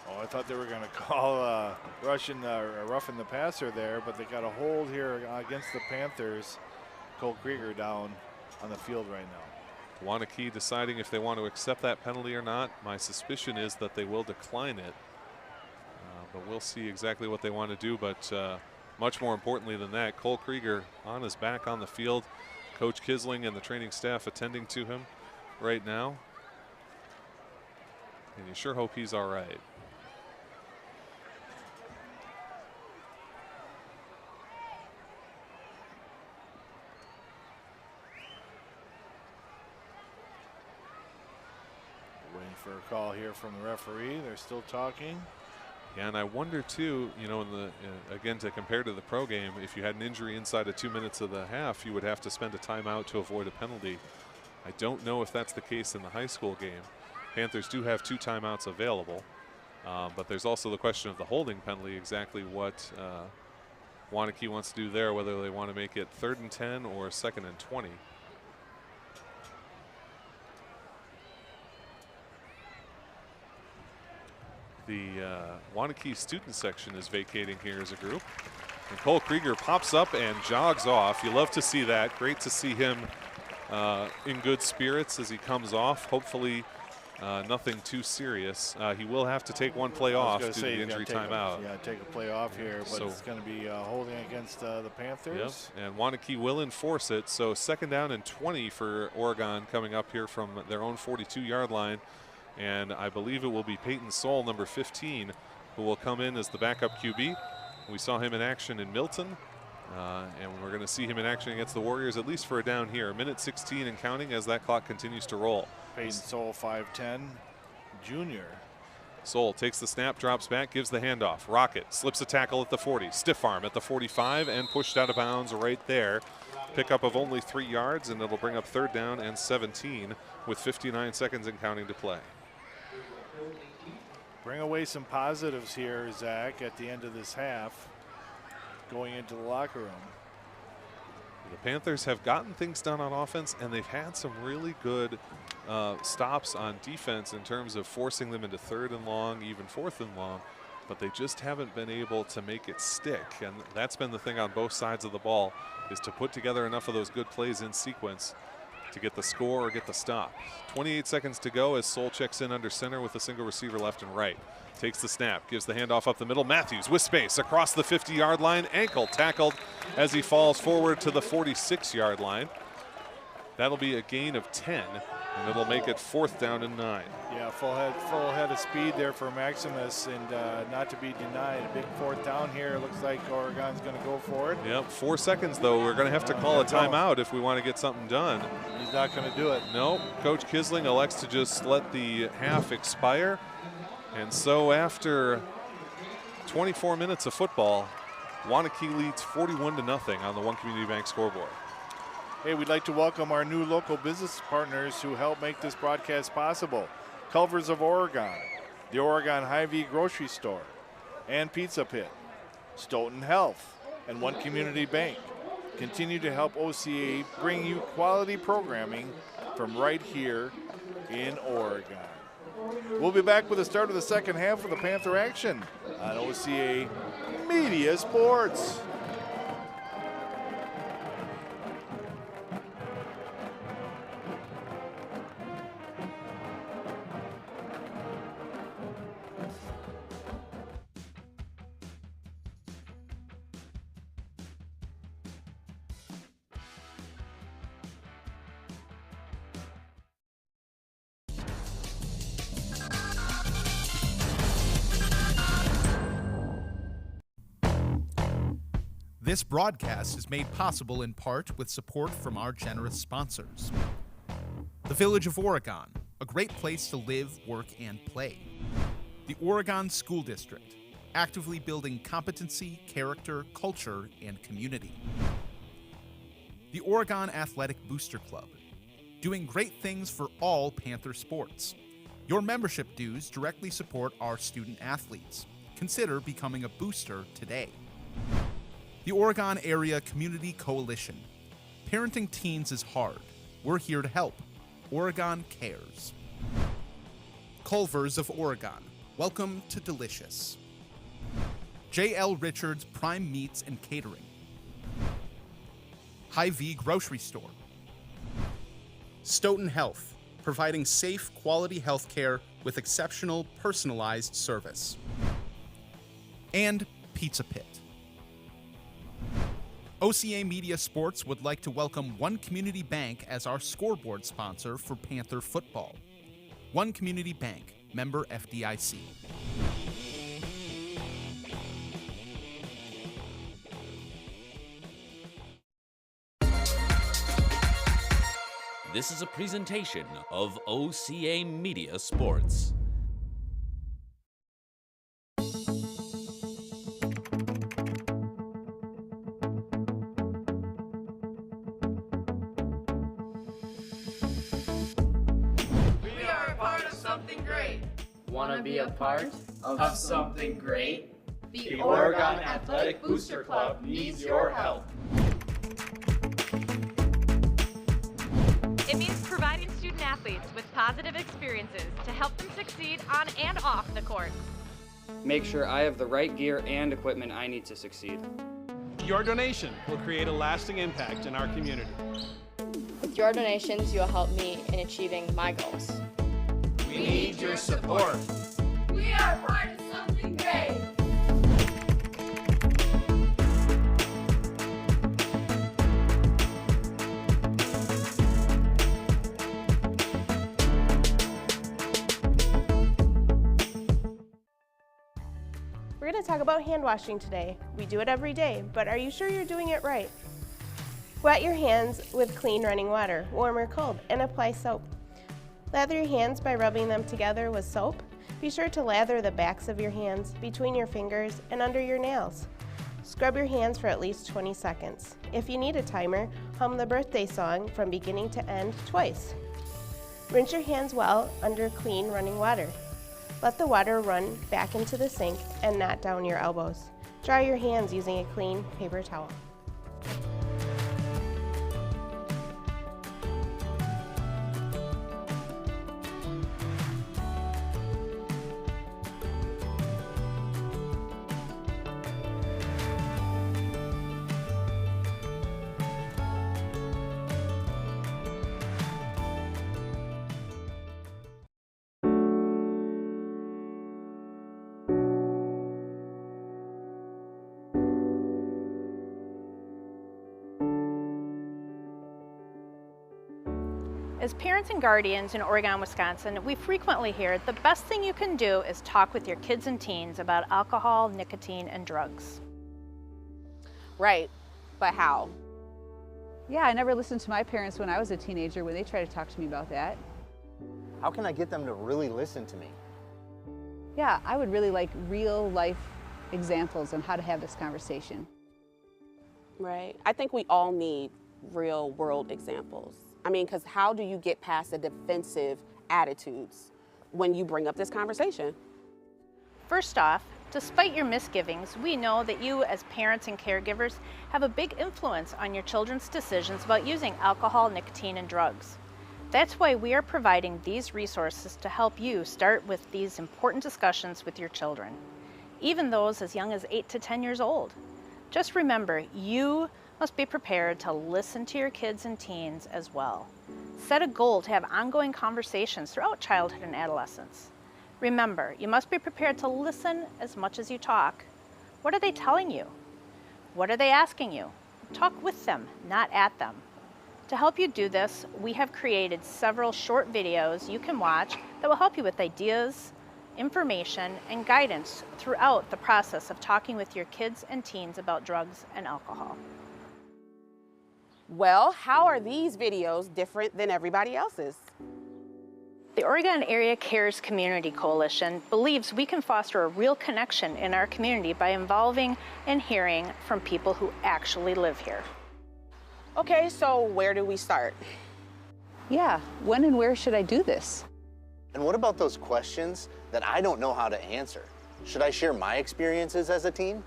Oh, I thought they were going to call roughing the passer there, but they got a hold here against the Panthers. Cole Krieger down on the field right now. Wanakee deciding if they want to accept that penalty or not. My suspicion is that they will decline it. But we'll see exactly what they want to do. But much more importantly than that, Cole Krieger on his back on the field. Coach Kisling and the training staff attending to him right now. And you sure hope he's all right. Waiting for a call here from the referee. They're still talking. Yeah, and I wonder too, you know, in the again, to compare to the pro game, if you had an injury inside of 2 minutes of the half, you would have to spend a timeout to avoid a penalty. I don't know if that's the case in the high school game. Panthers do have 2 timeouts available, but there's also the question of the holding penalty, exactly what Wanakee wants to do there, whether they want to make it 3rd and 10 or 2nd and 20. The Wanakee student section is vacating here as a group. And Cole Krieger pops up and jogs off. You love to see that. Great to see him in good spirits as he comes off. Hopefully Nothing too serious. He will have to take one play off due to the injury timeout. Take a play off here, but it's going to be holding against the Panthers. Yep. And Wanakee will enforce it. So 2nd down and 20 for Oregon coming up here from their own 42-yard line. And I believe it will be Peyton Soul, number 15, who will come in as the backup QB. We saw him in action in Milton. And we're going to see him in action against the Warriors, at least for a down here. 1:16 and counting as that clock continues to roll. Peyton Soul, 5'10", junior. Soul takes the snap, drops back, gives the handoff. Rocket slips a tackle at the 40, stiff arm at the 45, and pushed out of bounds right there. Pickup of only 3 yards, and it'll bring up 3rd down and 17 with 59 seconds and counting to play. Bring away some positives here, Zach, at the end of this half, going into the locker room. The Panthers have gotten things done on offense, and they've had some really good stops on defense in terms of forcing them into 3rd and long, even 4th and long, but they just haven't been able to make it stick. And that's been the thing on both sides of the ball, is to put together enough of those good plays in sequence to get the score or get the stop. 28 seconds to go as Soul checks in under center with a single receiver left and right. Takes the snap, gives the handoff up the middle. Matthews with space across the 50-yard line. Ankle tackled as he falls forward to the 46-yard line. That'll be a gain of 10, and it'll make it 4th down and 9. Yeah, full head of speed there for Maximus, and not to be denied. A big 4th down here. Looks like Oregon's going to go for it. Yep, 4 seconds though. We're going to have to call a timeout if we want to get something done. He's not going to do it. No, Coach Kisling elects to just let the half expire. And so after 24 minutes of football, Wanakee leads 41-0 on the One Community Bank scoreboard. Hey, we'd like to welcome our new local business partners who help make this broadcast possible. Culver's of Oregon, the Oregon Hy-Vee Grocery Store, and Pizza Pit, Stoughton Health, and One Community Bank continue to help OCA bring you quality programming from right here in Oregon. We'll be back with the start of the 2nd half of the Panther action on OCA Media Sports. This broadcast is made possible in part with support from our generous sponsors. The Village of Oregon, a great place to live, work, and play. The Oregon School District, actively building competency, character, culture, and community. The Oregon Athletic Booster Club, doing great things for all Panther sports. Your membership dues directly support our student athletes. Consider becoming a booster today. The Oregon Area Community Coalition. Parenting teens is hard. We're here to help. Oregon cares. Culver's of Oregon. Welcome to Delicious. J.L. Richards Prime Meats and Catering. Hy-Vee Grocery Store. Stoughton Health, providing safe, quality health care with exceptional, personalized service. And Pizza Pit. OCA Media Sports would like to welcome One Community Bank as our scoreboard sponsor for Panther football. One Community Bank, member FDIC. This is a presentation of OCA Media Sports. Want to be a part of something great? The Oregon Athletic Booster Club needs your help. It means providing student athletes with positive experiences to help them succeed on and off the court. Make sure I have the right gear and equipment I need to succeed. Your donation will create a lasting impact in our community. With your donations, you will help me in achieving my goals. We need your support. We are part of something great. We're going to talk about hand washing today. We do it every day, but are you sure you're doing it right? Wet your hands with clean running water, warm or cold, and apply soap. Lather your hands by rubbing them together with soap. Be sure to lather the backs of your hands, between your fingers, and under your nails. Scrub your hands for at least 20 seconds. If you need a timer, hum the birthday song from beginning to end twice. Rinse your hands well under clean running water. Let the water run back into the sink and not down your elbows. Dry your hands using a clean paper towel. As parents and guardians in Oregon, Wisconsin, we frequently hear the best thing you can do is talk with your kids and teens about alcohol, nicotine, and drugs. Right, but how? Yeah, I never listened to my parents when I was a teenager when they tried to talk to me about that. How can I get them to really listen to me? Yeah, I would really like real life examples on how to have this conversation. Right, I think we all need real world examples. I mean, because how do you get past the defensive attitudes when you bring up this conversation? First off, despite your misgivings, we know that you as parents and caregivers have a big influence on your children's decisions about using alcohol, nicotine, and drugs. That's why we are providing these resources to help you start with these important discussions with your children, even those as young as 8 to 10 years old. Just remember, you must be prepared to listen to your kids and teens as well. Set a goal to have ongoing conversations throughout childhood and adolescence. Remember, you must be prepared to listen as much as you talk. What are they telling you? What are they asking you? Talk with them, not at them. To help you do this, we have created several short videos you can watch that will help you with ideas, information, and guidance throughout the process of talking with your kids and teens about drugs and alcohol. Well, how are these videos different than everybody else's? The Oregon Area Cares Community Coalition believes we can foster a real connection in our community by involving and hearing from people who actually live here. Okay, so where do we start? Yeah, when and where should I do this? And what about those questions that I don't know how to answer? Should I share my experiences as a teen?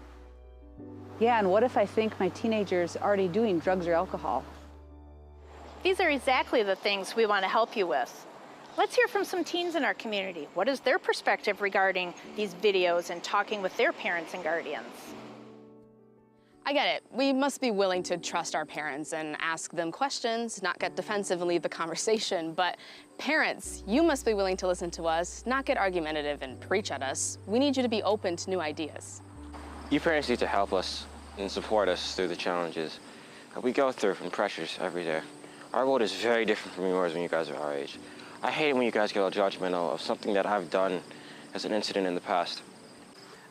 Yeah, and what if I think my teenager's already doing drugs or alcohol? These are exactly the things we want to help you with. Let's hear from some teens in our community. What is their perspective regarding these videos and talking with their parents and guardians? I get it. We must be willing to trust our parents and ask them questions, not get defensive and leave the conversation. But parents, you must be willing to listen to us, not get argumentative and preach at us. We need you to be open to new ideas. You parents need to help us and support us through the challenges that we go through and pressures every day. Our world is very different from yours when you guys are our age. I hate it when you guys get all judgmental of something that I've done as an incident in the past.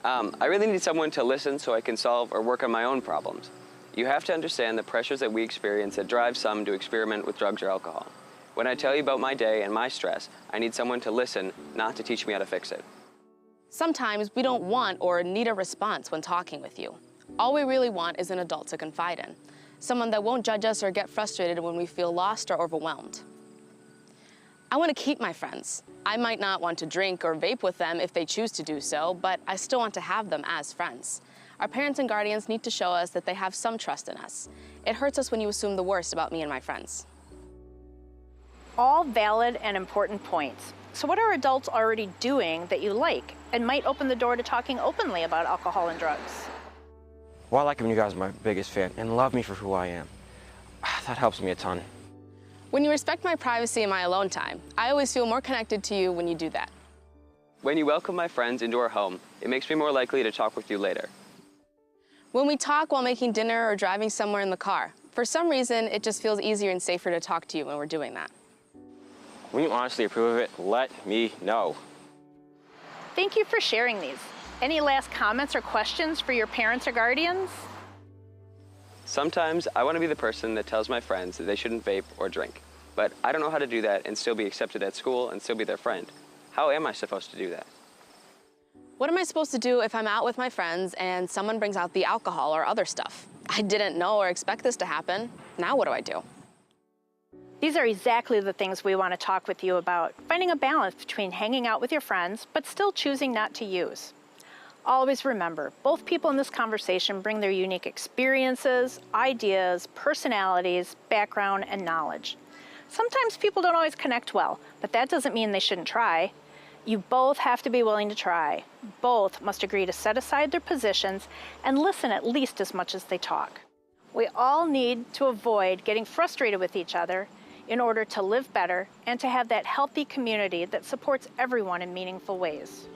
I really need someone to listen so I can solve or work on my own problems. You have to understand the pressures that we experience that drive some to experiment with drugs or alcohol. When I tell you about my day and my stress, I need someone to listen, not to teach me how to fix it. Sometimes we don't want or need a response when talking with you. All we really want is an adult to confide in, someone that won't judge us or get frustrated when we feel lost or overwhelmed. I want to keep my friends. I might not want to drink or vape with them if they choose to do so, but I still want to have them as friends. Our parents and guardians need to show us that they have some trust in us. It hurts us when you assume the worst about me and my friends. All valid and important points. So what are adults already doing that you like and might open the door to talking openly about alcohol and drugs? Well, I like when you guys are my biggest fan and love me for who I am. That helps me a ton. When you respect my privacy and my alone time, I always feel more connected to you when you do that. When you welcome my friends into our home, it makes me more likely to talk with you later. When we talk while making dinner or driving somewhere in the car, for some reason, it just feels easier and safer to talk to you when we're doing that. When you honestly approve of it, let me know. Thank you for sharing these. Any last comments or questions for your parents or guardians? Sometimes I want to be the person that tells my friends that they shouldn't vape or drink, but I don't know how to do that and still be accepted at school and still be their friend. How am I supposed to do that? What am I supposed to do if I'm out with my friends and someone brings out the alcohol or other stuff? I didn't know or expect this to happen. Now what do I do? These are exactly the things we want to talk with you about, finding a balance between hanging out with your friends, but still choosing not to use. Always remember, both people in this conversation bring their unique experiences, ideas, personalities, background, and knowledge. Sometimes people don't always connect well, but that doesn't mean they shouldn't try. You both have to be willing to try. Both must agree to set aside their positions and listen at least as much as they talk. We all need to avoid getting frustrated with each other in order to live better and to have that healthy community that supports everyone in meaningful ways.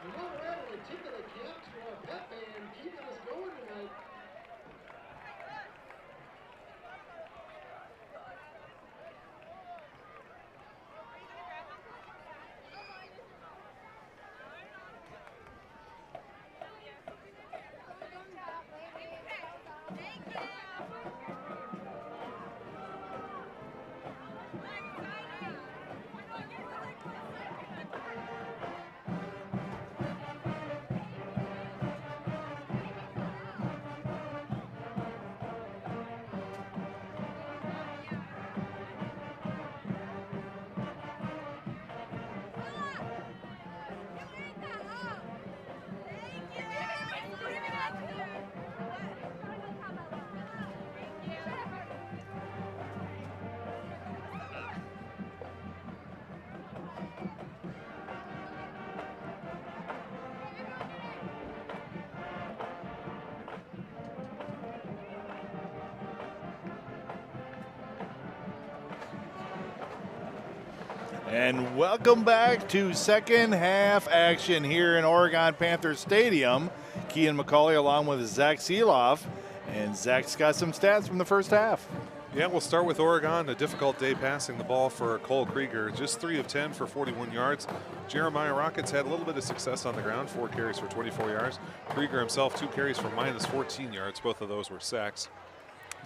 And while we're at it, a tip of the cap to our pep band keeping us going tonight. And welcome back to second half action here in Oregon Panther Stadium. Kean Macaulay along with Zach Seeloff. And Zach's got some stats from the first half. Yeah, we'll start with Oregon. A difficult day passing the ball for Cole Krieger. Just 3 of 10 for 41 yards. Jeremiah Rockets had a little bit of success on the ground, 4 carries for 24 yards. Krieger himself, 2 carries for minus 14 yards. Both of those were sacks.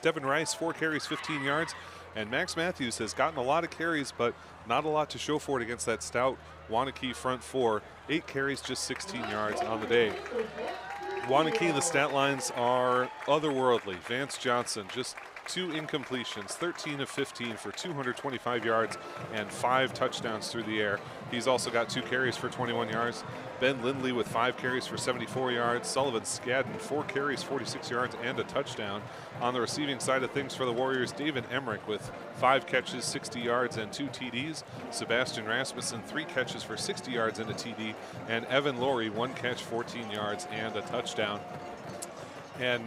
Devin Rice, 4 carries, 15 yards. And Max Matthews has gotten a lot of carries, but not a lot to show for it against that stout Wanakee front 4. 8 carries, just 16 yards on the day. Wanakee, the stat lines are otherworldly. Vance Johnson, just 2 incompletions, 13 of 15 for 225 yards and 5 touchdowns through the air. He's also got 2 carries for 21 yards. Ben Lindley with 5 carries for 74 yards. Sullivan Skadden, 4 carries, 46 yards and a touchdown. On the receiving side of things for the Warriors, David Emmerich with 5 catches, 60 yards and 2 TDs. Sebastian Rasmussen, 3 catches for 60 yards and a TD. And Evan Laurie, 1 catch, 14 yards and a touchdown. And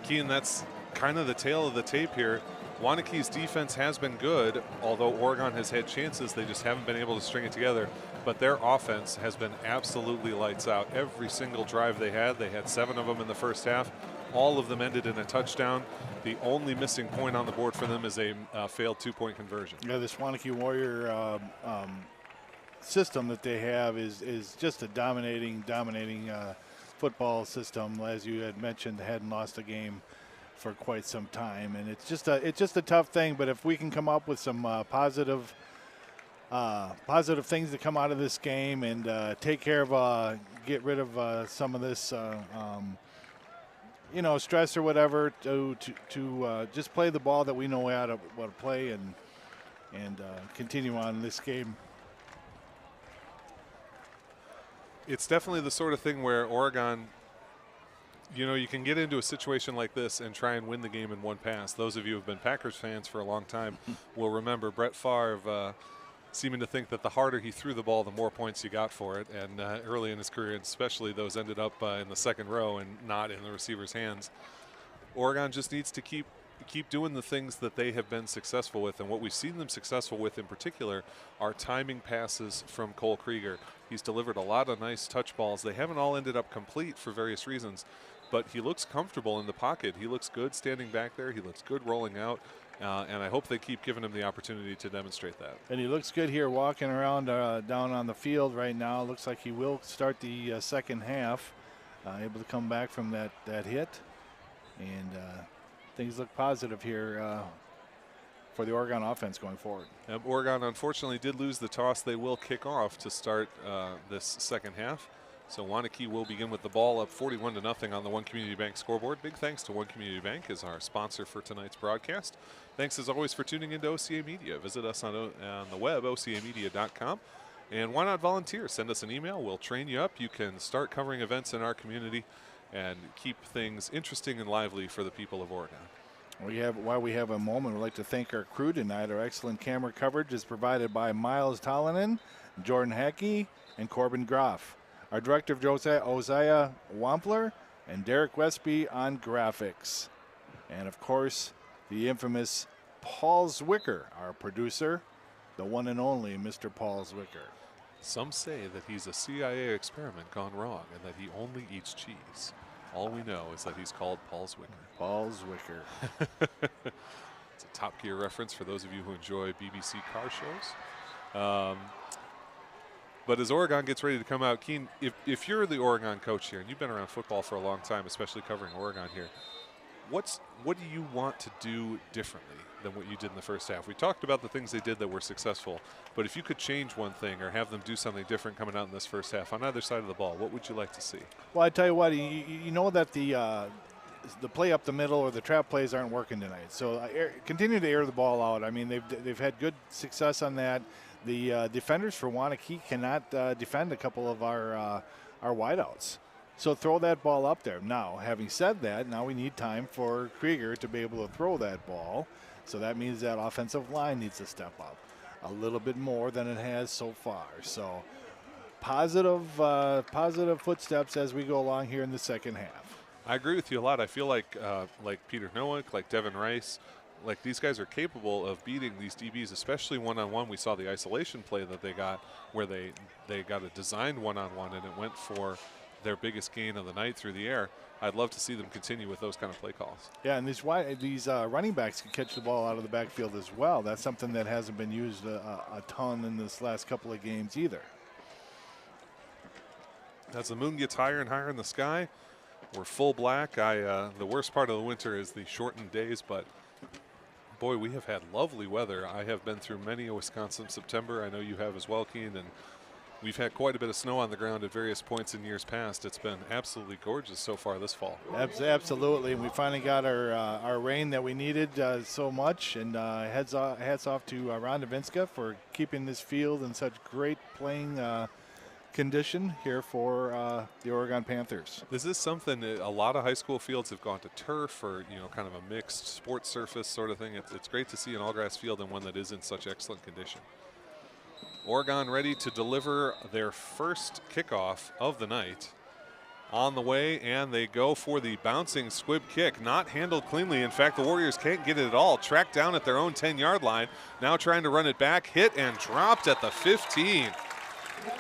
Kean, that's kind of the tail of the tape here. Wanakee's defense has been good, although Oregon has had chances. They just haven't been able to string it together. But their offense has been absolutely lights out. Every single drive they had 7 of them in the first half. All of them ended in a touchdown. The only missing point on the board for them is a failed 2-point conversion. Yeah, this Waunakee Warrior system that they have is just a dominating football system. As you had mentioned, they hadn't lost a game for quite some time, and it's just a tough thing. But if we can come up with some positive things that come out of this game and take care of, get rid of some of this, stress or whatever, to just play the ball that we know how to play and continue on in this game. It's definitely the sort of thing where Oregon, you can get into a situation like this and try and win the game in one pass. Those of you who have been Packers fans for a long time will remember Brett Favre seeming to think that the harder he threw the ball, the more points he got for it. And early in his career, especially, those ended up in the second row and not in the receiver's hands. Oregon just needs to keep doing the things that they have been successful with. And what we've seen them successful with in particular are timing passes from Cole Krieger. He's delivered a lot of nice touch balls. They haven't all ended up complete for various reasons, but he looks comfortable in the pocket. He looks good standing back there. He looks good rolling out. And I hope they keep giving him the opportunity to demonstrate that. And he looks good here walking around down on the field right now. Looks like he will start the second half, able to come back from that hit. And things look positive here for the Oregon offense going forward. Oregon unfortunately did lose the toss. They will kick off to start this second half. So Wanakee will begin with the ball up 41-0 on the One Community Bank scoreboard. Big thanks to One Community Bank as our sponsor for tonight's broadcast. Thanks as always for tuning into OCA Media. Visit us on the web, ocamedia.com. And why not volunteer? Send us an email. We'll train you up. You can start covering events in our community and keep things interesting and lively for the people of Oregon. While we have a moment, we'd like to thank our crew tonight. Our excellent camera coverage is provided by Miles Tollenan, Jordan Hackey, and Corbin Groff. Our director, Josiah Wampler, and Derek Westby on graphics. And, of course, the infamous Paul Zwicker, our producer, the one and only Mr. Paul Zwicker. Some say that he's a CIA experiment gone wrong and that he only eats cheese. All we know is that he's called Paul Zwicker. Paul Zwicker. It's a Top Gear reference for those of you who enjoy BBC car shows. But as Oregon gets ready to come out, Kean, if you're the Oregon coach here, and you've been around football for a long time, especially covering Oregon here, what do you want to do differently than what you did in the first half? We talked about the things they did that were successful, but if you could change one thing or have them do something different coming out in this first half on either side of the ball, what would you like to see? Well, I tell you what, you know that the play up the middle or the trap plays aren't working tonight. So continue to air the ball out. I mean, they've had good success on that. The defenders for Wanakee cannot defend a couple of our wideouts. So throw that ball up there. Now, having said that, now we need time for Krieger to be able to throw that ball. So that means that offensive line needs to step up a little bit more than it has so far. So positive footsteps as we go along here in the second half. I agree with you a lot. I feel like Peter Nowak, like Devin Rice, like these guys are capable of beating these DBs, especially one-on-one. We saw the isolation play that they got where they got a designed one-on-one, and it went for their biggest gain of the night through the air. I'd love to see them continue with those kind of play calls. Yeah, and these running backs can catch the ball out of the backfield as well. That's something that hasn't been used a ton in this last couple of games either. As the moon gets higher and higher in the sky, we're full black. The worst part of the winter is the shortened days, but boy, we have had lovely weather. I have been through many a Wisconsin September. I know you have as well, Kean, and we've had quite a bit of snow on the ground at various points in years past. It's been absolutely gorgeous so far this fall. Absolutely, and we finally got our rain that we needed so much. And hats off to Ron Davinska for keeping this field in such great playing condition here for the Oregon Panthers. This is something that a lot of high school fields have gone to turf or kind of a mixed sports surface sort of thing. It's great to see an all-grass field and one that is in such excellent condition. Oregon ready to deliver their first kickoff of the night. On the way, and they go for the bouncing squib kick. Not handled cleanly. In fact, the Warriors can't get it at all. Tracked down at their own 10-yard line. Now trying to run it back. Hit and dropped at the 15.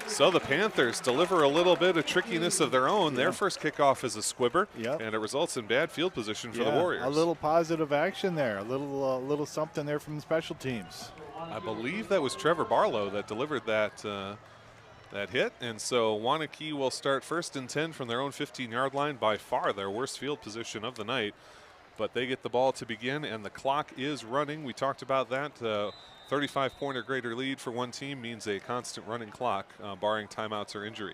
So the Panthers deliver a little bit of trickiness of their own. Their first kickoff is a squibber, and it results in bad field position for the Warriors. A little positive action there, a little something there from the special teams. I believe that was Trevor Barlow that delivered that hit, and so Wanakee will start 1st and 10 from their own 15-yard line, by far their worst field position of the night. But they get the ball to begin, and the clock is running. We talked about that. 35-point or greater lead for one team means a constant running clock, barring timeouts or injury.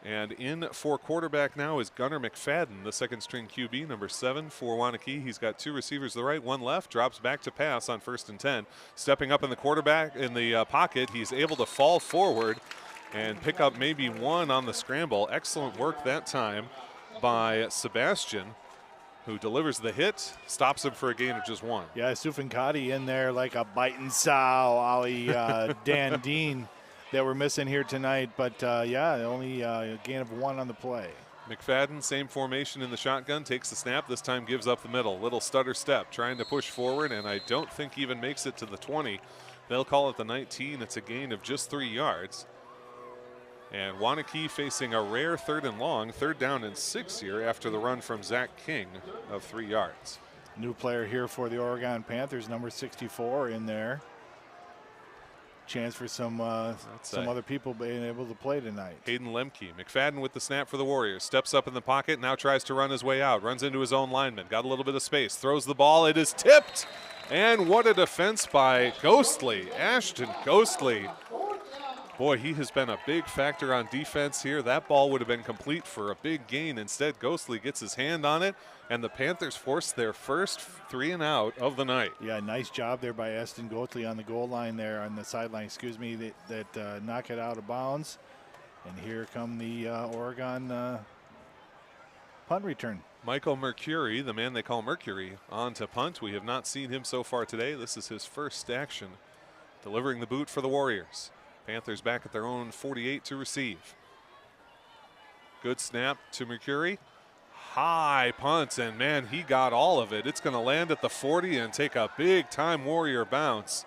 And in for quarterback now is Gunnar McFadden, the second-string QB, number 7 for Wanakee. He's got 2 receivers to the right, 1 left, drops back to pass on 1st and 10. Stepping up in the quarterback in the pocket, he's able to fall forward and pick up maybe 1 on the scramble. Excellent work that time by Sebastian, who delivers the hit, stops him for a gain of just 1. Yeah, Sufankati in there like a biting sow, Ali Dan Dean that we're missing here tonight. But, only a gain of 1 on the play. McFadden, same formation in the shotgun, takes the snap, this time gives up the middle. Little stutter step, trying to push forward, and I don't think even makes it to the 20. They'll call it the 19. It's a gain of just 3 yards. And Wanakee facing a rare 3rd and long, 3rd down and 6 here after the run from Zach King of 3 yards. New player here for the Oregon Panthers, number 64 in there. Chance for some other people being able to play tonight. Hayden Lemke. McFadden with the snap for the Warriors. Steps up in the pocket, now tries to run his way out. Runs into his own lineman. Got a little bit of space. Throws the ball. It is tipped. And what a defense by Ghostly. Ashton Ghostly. Boy, he has been a big factor on defense here. That ball would have been complete for a big gain. Instead, Ghostly gets his hand on it, and the Panthers force their first 3 and out of the night. Yeah, nice job there by Ashton Ghostly on the goal line there, on the sideline, that knock it out of bounds. And here come the Oregon punt return. Michael Mercury, the man they call Mercury, on to punt. We have not seen him so far today. This is his first action, delivering the boot for the Warriors. Panthers back at their own 48 to receive. Good snap to Mercury. High punt, and man, he got all of it. It's going to land at the 40 and take a big-time Warrior bounce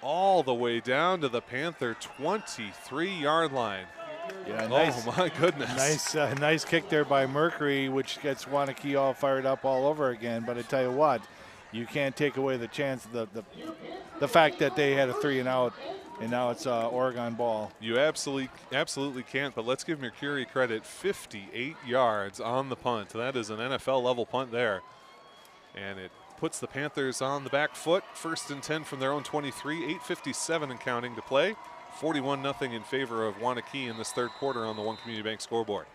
all the way down to the Panther 23-yard line. Yeah, nice, oh my goodness. Nice kick there by Mercury, which gets Wanakee all fired up all over again. But I tell you what, you can't take away the chance, the fact that they had a 3 and out. And now it's Oregon ball. You absolutely can't, but let's give Mercury credit. 58 yards on the punt. That is an NFL-level punt there. And it puts the Panthers on the back foot. 1st and 10 from their own 23. 8:57 and counting to play. 41-0 in favor of Wanakee in this 3rd quarter on the One Community Bank scoreboard.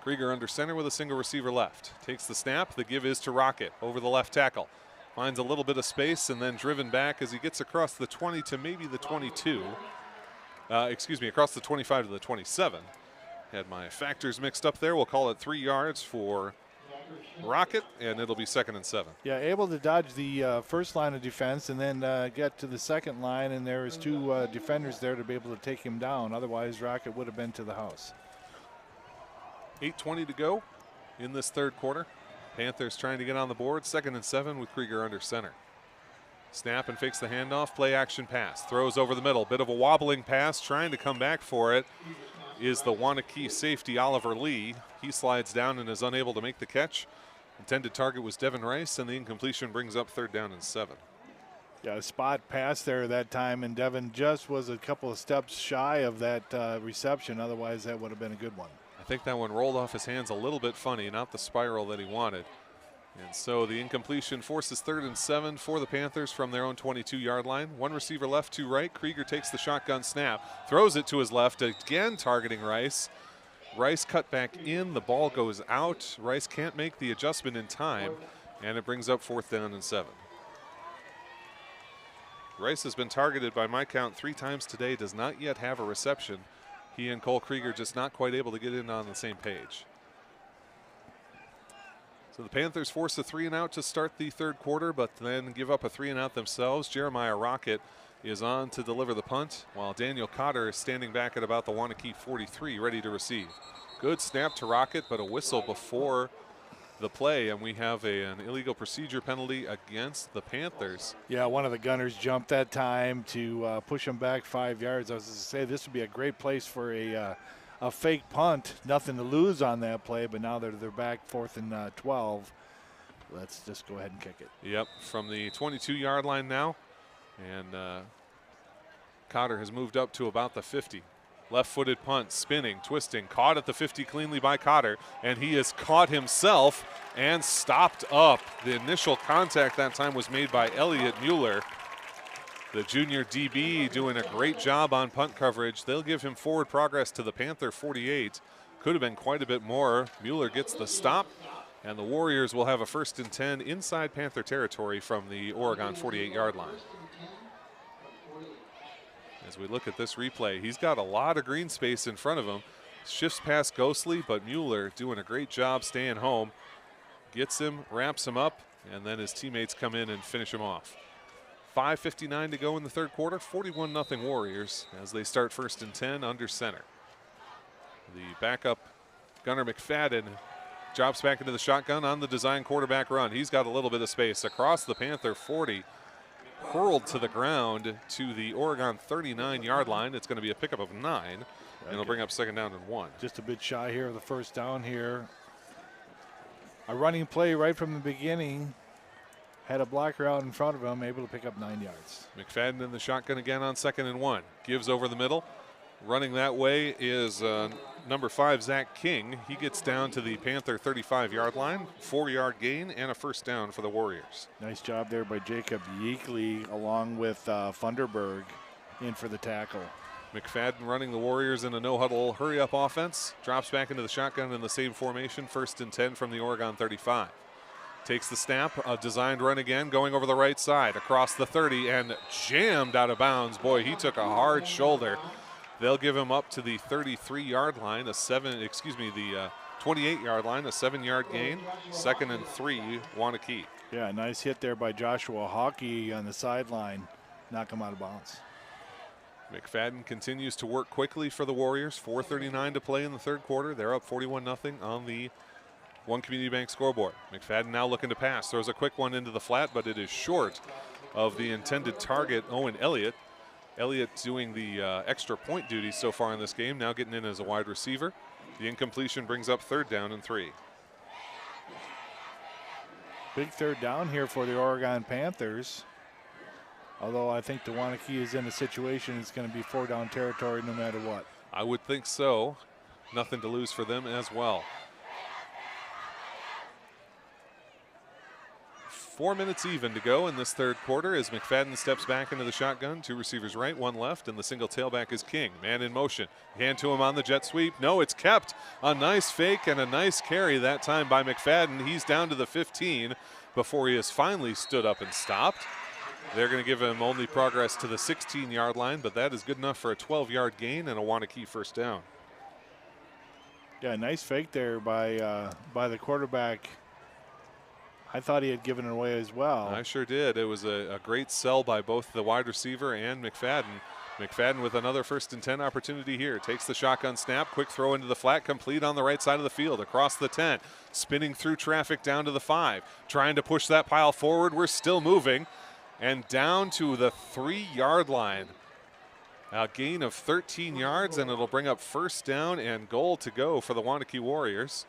Krieger under center with a single receiver left. Takes the snap. The give is to Rocket over the left tackle. Finds a little bit of space and then driven back as he gets across the 20 to maybe the 22. Across the 25 to the 27. Had my factors mixed up there. We'll call it 3 yards for Rocket, and it'll be 2nd and 7. Yeah, able to dodge the first line of defense and then get to the 2nd line, and there is 2 defenders there to be able to take him down. Otherwise, Rocket would have been to the house. 8:20 to go in this 3rd quarter. Panthers trying to get on the board. 2nd and 7 with Krieger under center. Snap and fakes the handoff. Play action pass. Throws over the middle. Bit of a wobbling pass. Trying to come back for it is the Wanakee safety, Oliver Lee. He slides down and is unable to make the catch. Intended target was Devin Rice, and the incompletion brings up 3rd down and 7. Yeah, a spot pass there that time, and Devin just was a couple of steps shy of that reception. Otherwise, that would have been a good one. I think that one rolled off his hands a little bit funny, not the spiral that he wanted. And so the incompletion forces 3rd and 7 for the Panthers from their own 22-yard line. One receiver left, 2 right. Krieger takes the shotgun snap, throws it to his left, again targeting Rice. Rice cut back in, the ball goes out. Rice can't make the adjustment in time, and it brings up 4th down and 7. Rice has been targeted by my count 3 times today, does not yet have a reception. He and Cole Krieger just not quite able to get in on the same page. So the Panthers force a 3 and out to start the 3rd quarter, but then give up a 3 and out themselves. Jeremiah Rocket is on to deliver the punt, while Daniel Cotter is standing back at about the Waunakee 43, ready to receive. Good snap to Rocket, but a whistle before the play, and we have an illegal procedure penalty against the Panthers. Yeah, one of the gunners jumped that time to push him back 5 yards. I was going to say this would be a great place for a fake punt. Nothing to lose on that play, but now they're back 4th and 12. Let's just go ahead and kick it. Yep, from the 22-yard line now, and Cotter has moved up to about the 50. Left-footed punt, spinning, twisting, caught at the 50 cleanly by Cotter, and he is caught himself and stopped up. The initial contact that time was made by Elliot Mueller. The junior DB doing a great job on punt coverage. They'll give him forward progress to the Panther 48. Could have been quite a bit more. Mueller gets the stop, and the Warriors will have a 1st and 10 inside Panther territory from the Oregon 48-yard line. As we look at this replay, he's got a lot of green space in front of him. Shifts past Ghostly, but Mueller doing a great job staying home. Gets him, wraps him up, and then his teammates come in and finish him off. 5:59 to go in the 3rd quarter, 41-0 Warriors as they start 1st and 10 under center. The backup gunner McFadden drops back into the shotgun on the design quarterback run. He's got a little bit of space across the Panther 40. Hurled to the ground to the Oregon 39-yard line. It's going to be a pickup of 9, and it'll bring up 2nd down and 1. Just a bit shy here of the 1st down here. A running play right from the beginning. Had a blocker out in front of him, able to pick up 9 yards. McFadden in the shotgun again on 2nd and 1. Gives over the middle. Running that way is number 5, Zach King. He gets down to the Panther 35-yard line. 4-yard gain and a 1st down for the Warriors. Nice job there by Jacob Yeakley along with Funderburg in for the tackle. McFadden running the Warriors in a no-huddle hurry-up offense. Drops back into the shotgun in the same formation. 1st and 10 from the Oregon 35. Takes the snap, a designed run again, going over the right side, across the 30, and jammed out of bounds. Boy, he took a hard shoulder. They'll give him up to the 33-yard line, the 28-yard line, a 7-yard gain. 2nd and 3, Wanakee. Yeah, nice hit there by Joshua Hockey on the sideline. Knock him out of bounds. McFadden continues to work quickly for the Warriors. 4:39 to play in the 3rd quarter. They're up 41-0 on the One Community Bank scoreboard. McFadden now looking to pass. Throws a quick one into the flat, but it is short of the intended target, Owen Elliott. Elliott doing the extra point duty so far in this game, now getting in as a wide receiver. The incompletion brings up 3rd down and 3. Big 3rd down here for the Oregon Panthers. Although I think the Wanakee is in a situation it's going to be 4-down territory no matter what. I would think so. Nothing to lose for them as well. 4 minutes even to go in this 3rd quarter as McFadden steps back into the shotgun. 2 receivers right, 1 left, and the single tailback is King. Man in motion. Hand to him on the jet sweep. No, it's kept. A nice fake and a nice carry that time by McFadden. He's down to the 15 before he has finally stood up and stopped. They're going to give him only progress to the 16-yard line, but that is good enough for a 12-yard gain and a Wanakee 1st down. Yeah, nice fake there by the quarterback. I thought he had given it away as well. I sure did. It was a great sell by both the wide receiver and McFadden. McFadden with another 1st and 10 opportunity here. Takes the shotgun snap, quick throw into the flat, complete on the right side of the field, across the 10, spinning through traffic down to the 5, trying to push that pile forward. We're still moving, and down to the 3-yard line. A gain of 13 yards, and it'll bring up 1st down and goal to go for the Waunakee Warriors.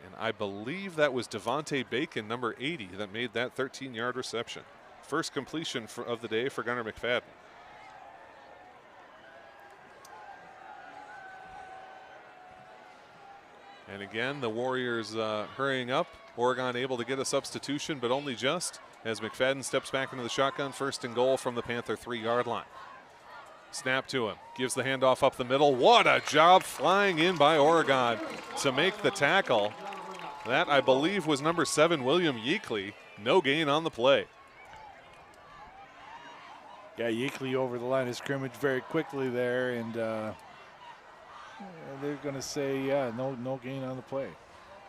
And I believe that was Devontae Bacon, number 80, that made that 13-yard reception. First completion of the day for Gunnar McFadden. And again, the Warriors hurrying up. Oregon able to get a substitution, but only just, as McFadden steps back into the shotgun. 1st and goal from the Panther 3-yard line. Snap to him, gives the handoff up the middle. What a job flying in by Oregon to make the tackle. That, I believe, was number 7, William Yeakley. No gain on the play. Yeah, Yeakley over the line of scrimmage very quickly there, and they're going to say, no gain on the play.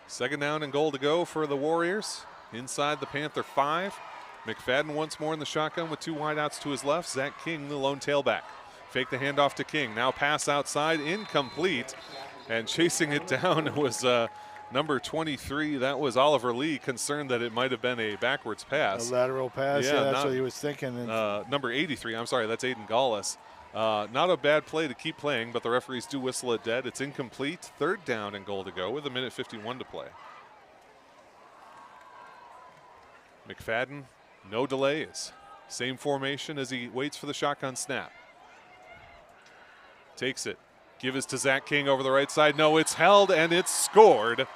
2nd down and goal to go for the Warriors. Inside the Panther 5. McFadden once more in the shotgun with 2 wideouts to his left. Zach King, the lone tailback. Fake the handoff to King. Now pass outside, incomplete. And chasing it down was number 23. That was Oliver Lee, concerned that it might have been a backwards pass. A lateral pass, yeah, that's what he was thinking. Number 83, I'm sorry, that's Aiden Gallus. Not a bad play to keep playing, but the referees do whistle it dead. It's incomplete. 3rd down and goal to go with 1:51 to play. McFadden, no delays. Same formation as he waits for the shotgun snap. Takes it. Give it to Zach King over the right side. No, it's held, and it's scored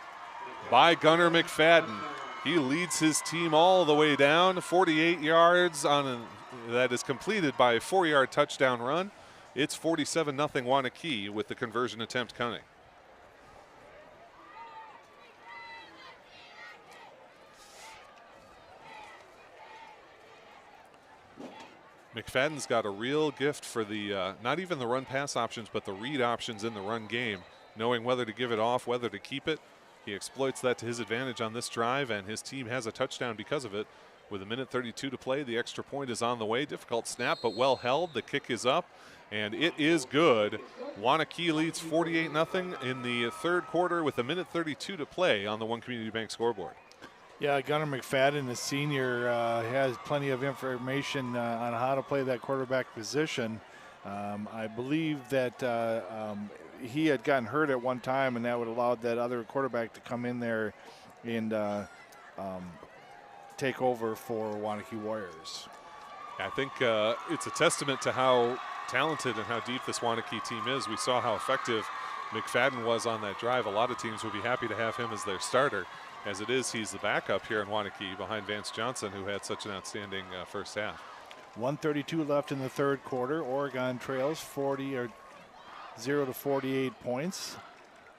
by Gunnar McFadden. He leads his team all the way down. 48 yards that is completed by a 4-yard touchdown run. It's 47-0 Wanakee with the conversion attempt coming. McFadden's got a real gift for the, not even the run-pass options, but the read options in the run game, knowing whether to give it off, whether to keep it. He exploits that to his advantage on this drive, and his team has a touchdown because of it. With 1:32 to play, the extra point is on the way. Difficult snap, but well held. The kick is up, and it is good. Wanakee leads 48-0 in the 3rd quarter with 1:32 to play on the One Community Bank scoreboard. Yeah, Gunnar McFadden, the senior, has plenty of information on how to play that quarterback position. I believe that he had gotten hurt at one time, and that would allow that other quarterback to come in there and take over for Waunakee Warriors. I think it's a testament to how talented and how deep this Wanakee team is. We saw how effective McFadden was on that drive. A lot of teams would be happy to have him as their starter. As it is, he's the backup here in Wanakee behind Vance Johnson, who had such an outstanding first half. 1:32 left in the 3rd quarter. Oregon trails 0 to 48 points.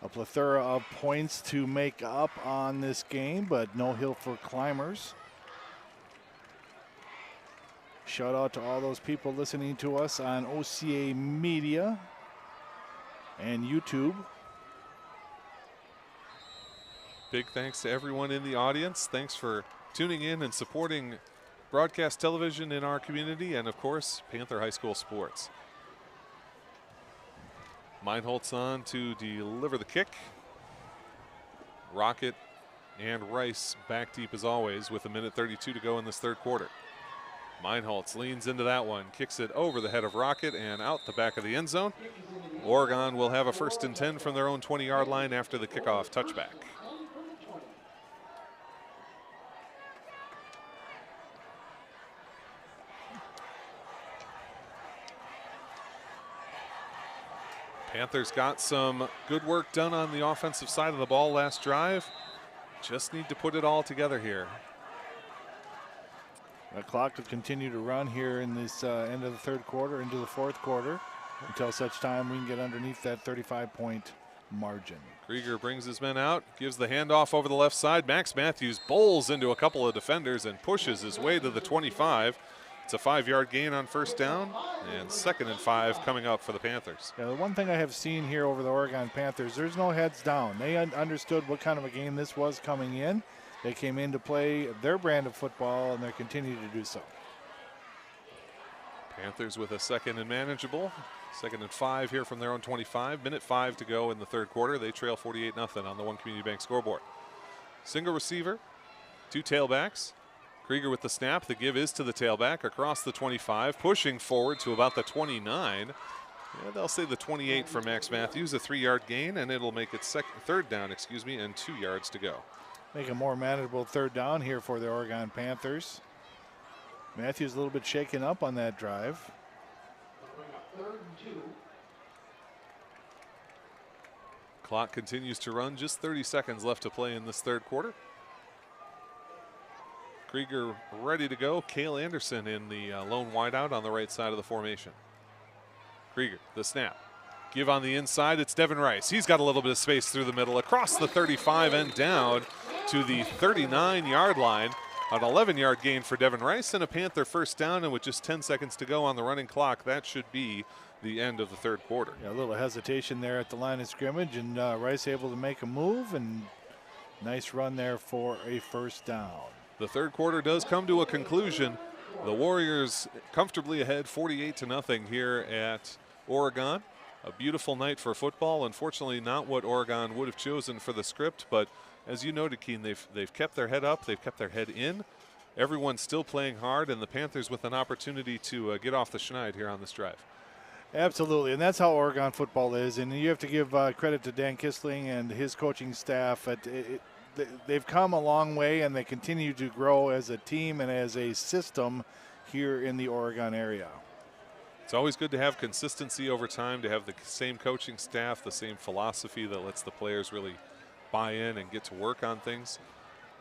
A plethora of points to make up on this game, but no hill for climbers. Shout out to all those people listening to us on OCA Media and YouTube. Big thanks to everyone in the audience. Thanks for tuning in and supporting broadcast television in our community, and of course, Panther High School sports. Meinholtz on to deliver the kick. Rocket and Rice back deep as always with 1:32 to go in this 3rd quarter. Meinholtz leans into that one, kicks it over the head of Rocket and out the back of the end zone. Oregon will have a 1st and 10 from their own 20-yard line after the kickoff touchback. Panthers got some good work done on the offensive side of the ball last drive. Just need to put it all together here. The clock will continue to run here in this end of the 3rd quarter into the 4th quarter until such time we can get underneath that 35-point margin. Krieger brings his men out, gives the handoff over the left side. Max Matthews bowls into a couple of defenders and pushes his way to the 25. It's a 5-yard gain on 1st down, and 2nd and 5 coming up for the Panthers. Yeah, the one thing I have seen here over the Oregon Panthers, there's no heads down. They understood what kind of a game this was coming in. They came in to play their brand of football, and they continue to do so. Panthers with a second and manageable. 2nd and 5 here from their own 25. Minute 5 to go in the third quarter. They trail 48-0 on the One Community Bank scoreboard. Single receiver, 2 tailbacks. Krieger with the snap. The give is to the tailback across the 25, pushing forward to about the 29. Yeah, they'll say the 28 for Max Matthews, a 3-yard gain, and it'll make it third down, and 2 yards to go. Make a more manageable third down here for the Oregon Panthers. Matthews a little bit shaken up on that drive. Clock continues to run, just 30 seconds left to play in this third quarter. Krieger ready to go. Cale Anderson in the lone wideout on the right side of the formation. Krieger, the snap. Give on the inside, it's Devin Rice. He's got a little bit of space through the middle, across the 35 and down to the 39-yard line. An 11-yard gain for Devin Rice and a Panther first down, and with just 10 seconds to go on the running clock, that should be the end of the third quarter. Yeah, a little hesitation there at the line of scrimmage, and Rice able to make a move, and nice run there for a first down. The third quarter does come to a conclusion. The Warriors comfortably ahead 48-0 here at Oregon. A beautiful night for football. Unfortunately, not what Oregon would have chosen for the script, but as you noted, Kean, they've kept their head up, they've kept their head in. Everyone's still playing hard, and the Panthers with an opportunity to get off the schneid here on this drive. Absolutely, and that's how Oregon football is, and you have to give credit to Dan Kissling and his coaching staff. They've come a long way, and they continue to grow as a team and as a system here in the Oregon area. It's always good to have consistency over time, to have the same coaching staff, the same philosophy that lets the players really buy in and get to work on things.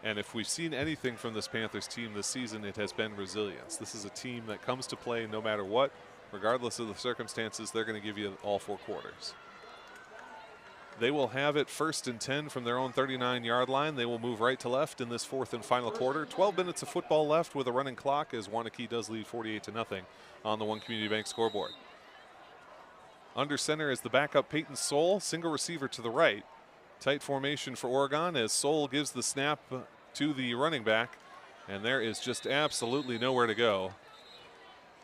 And if we've seen anything from this Panthers team this season, it has been resilience. This is a team that comes to play no matter what, regardless of the circumstances. They're going to give you all 4 quarters. They will have it 1st and 10 from their own 39-yard line. They will move right to left in this 4th and final quarter. 12 minutes of football left with a running clock as Wanakee does lead 48-0 on the One Community Bank scoreboard. Under center is the backup Peyton Soul, single receiver to the right. Tight formation for Oregon as Soul gives the snap to the running back, and there is just absolutely nowhere to go.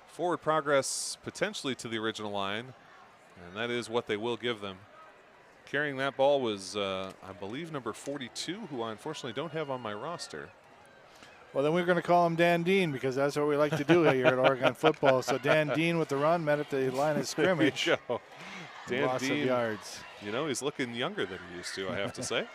Forward progress potentially to the original line, and that is what they will give them. Carrying that ball was, I believe, number 42, who I unfortunately don't have on my roster. Well, then we're going to call him Dan Dean, because that's what we like to do here at Oregon football. So Dan Dean with the run, met at the line of scrimmage. There you go. Dan loss Dean, of yards. You know, he's looking younger than he used to, I have to say.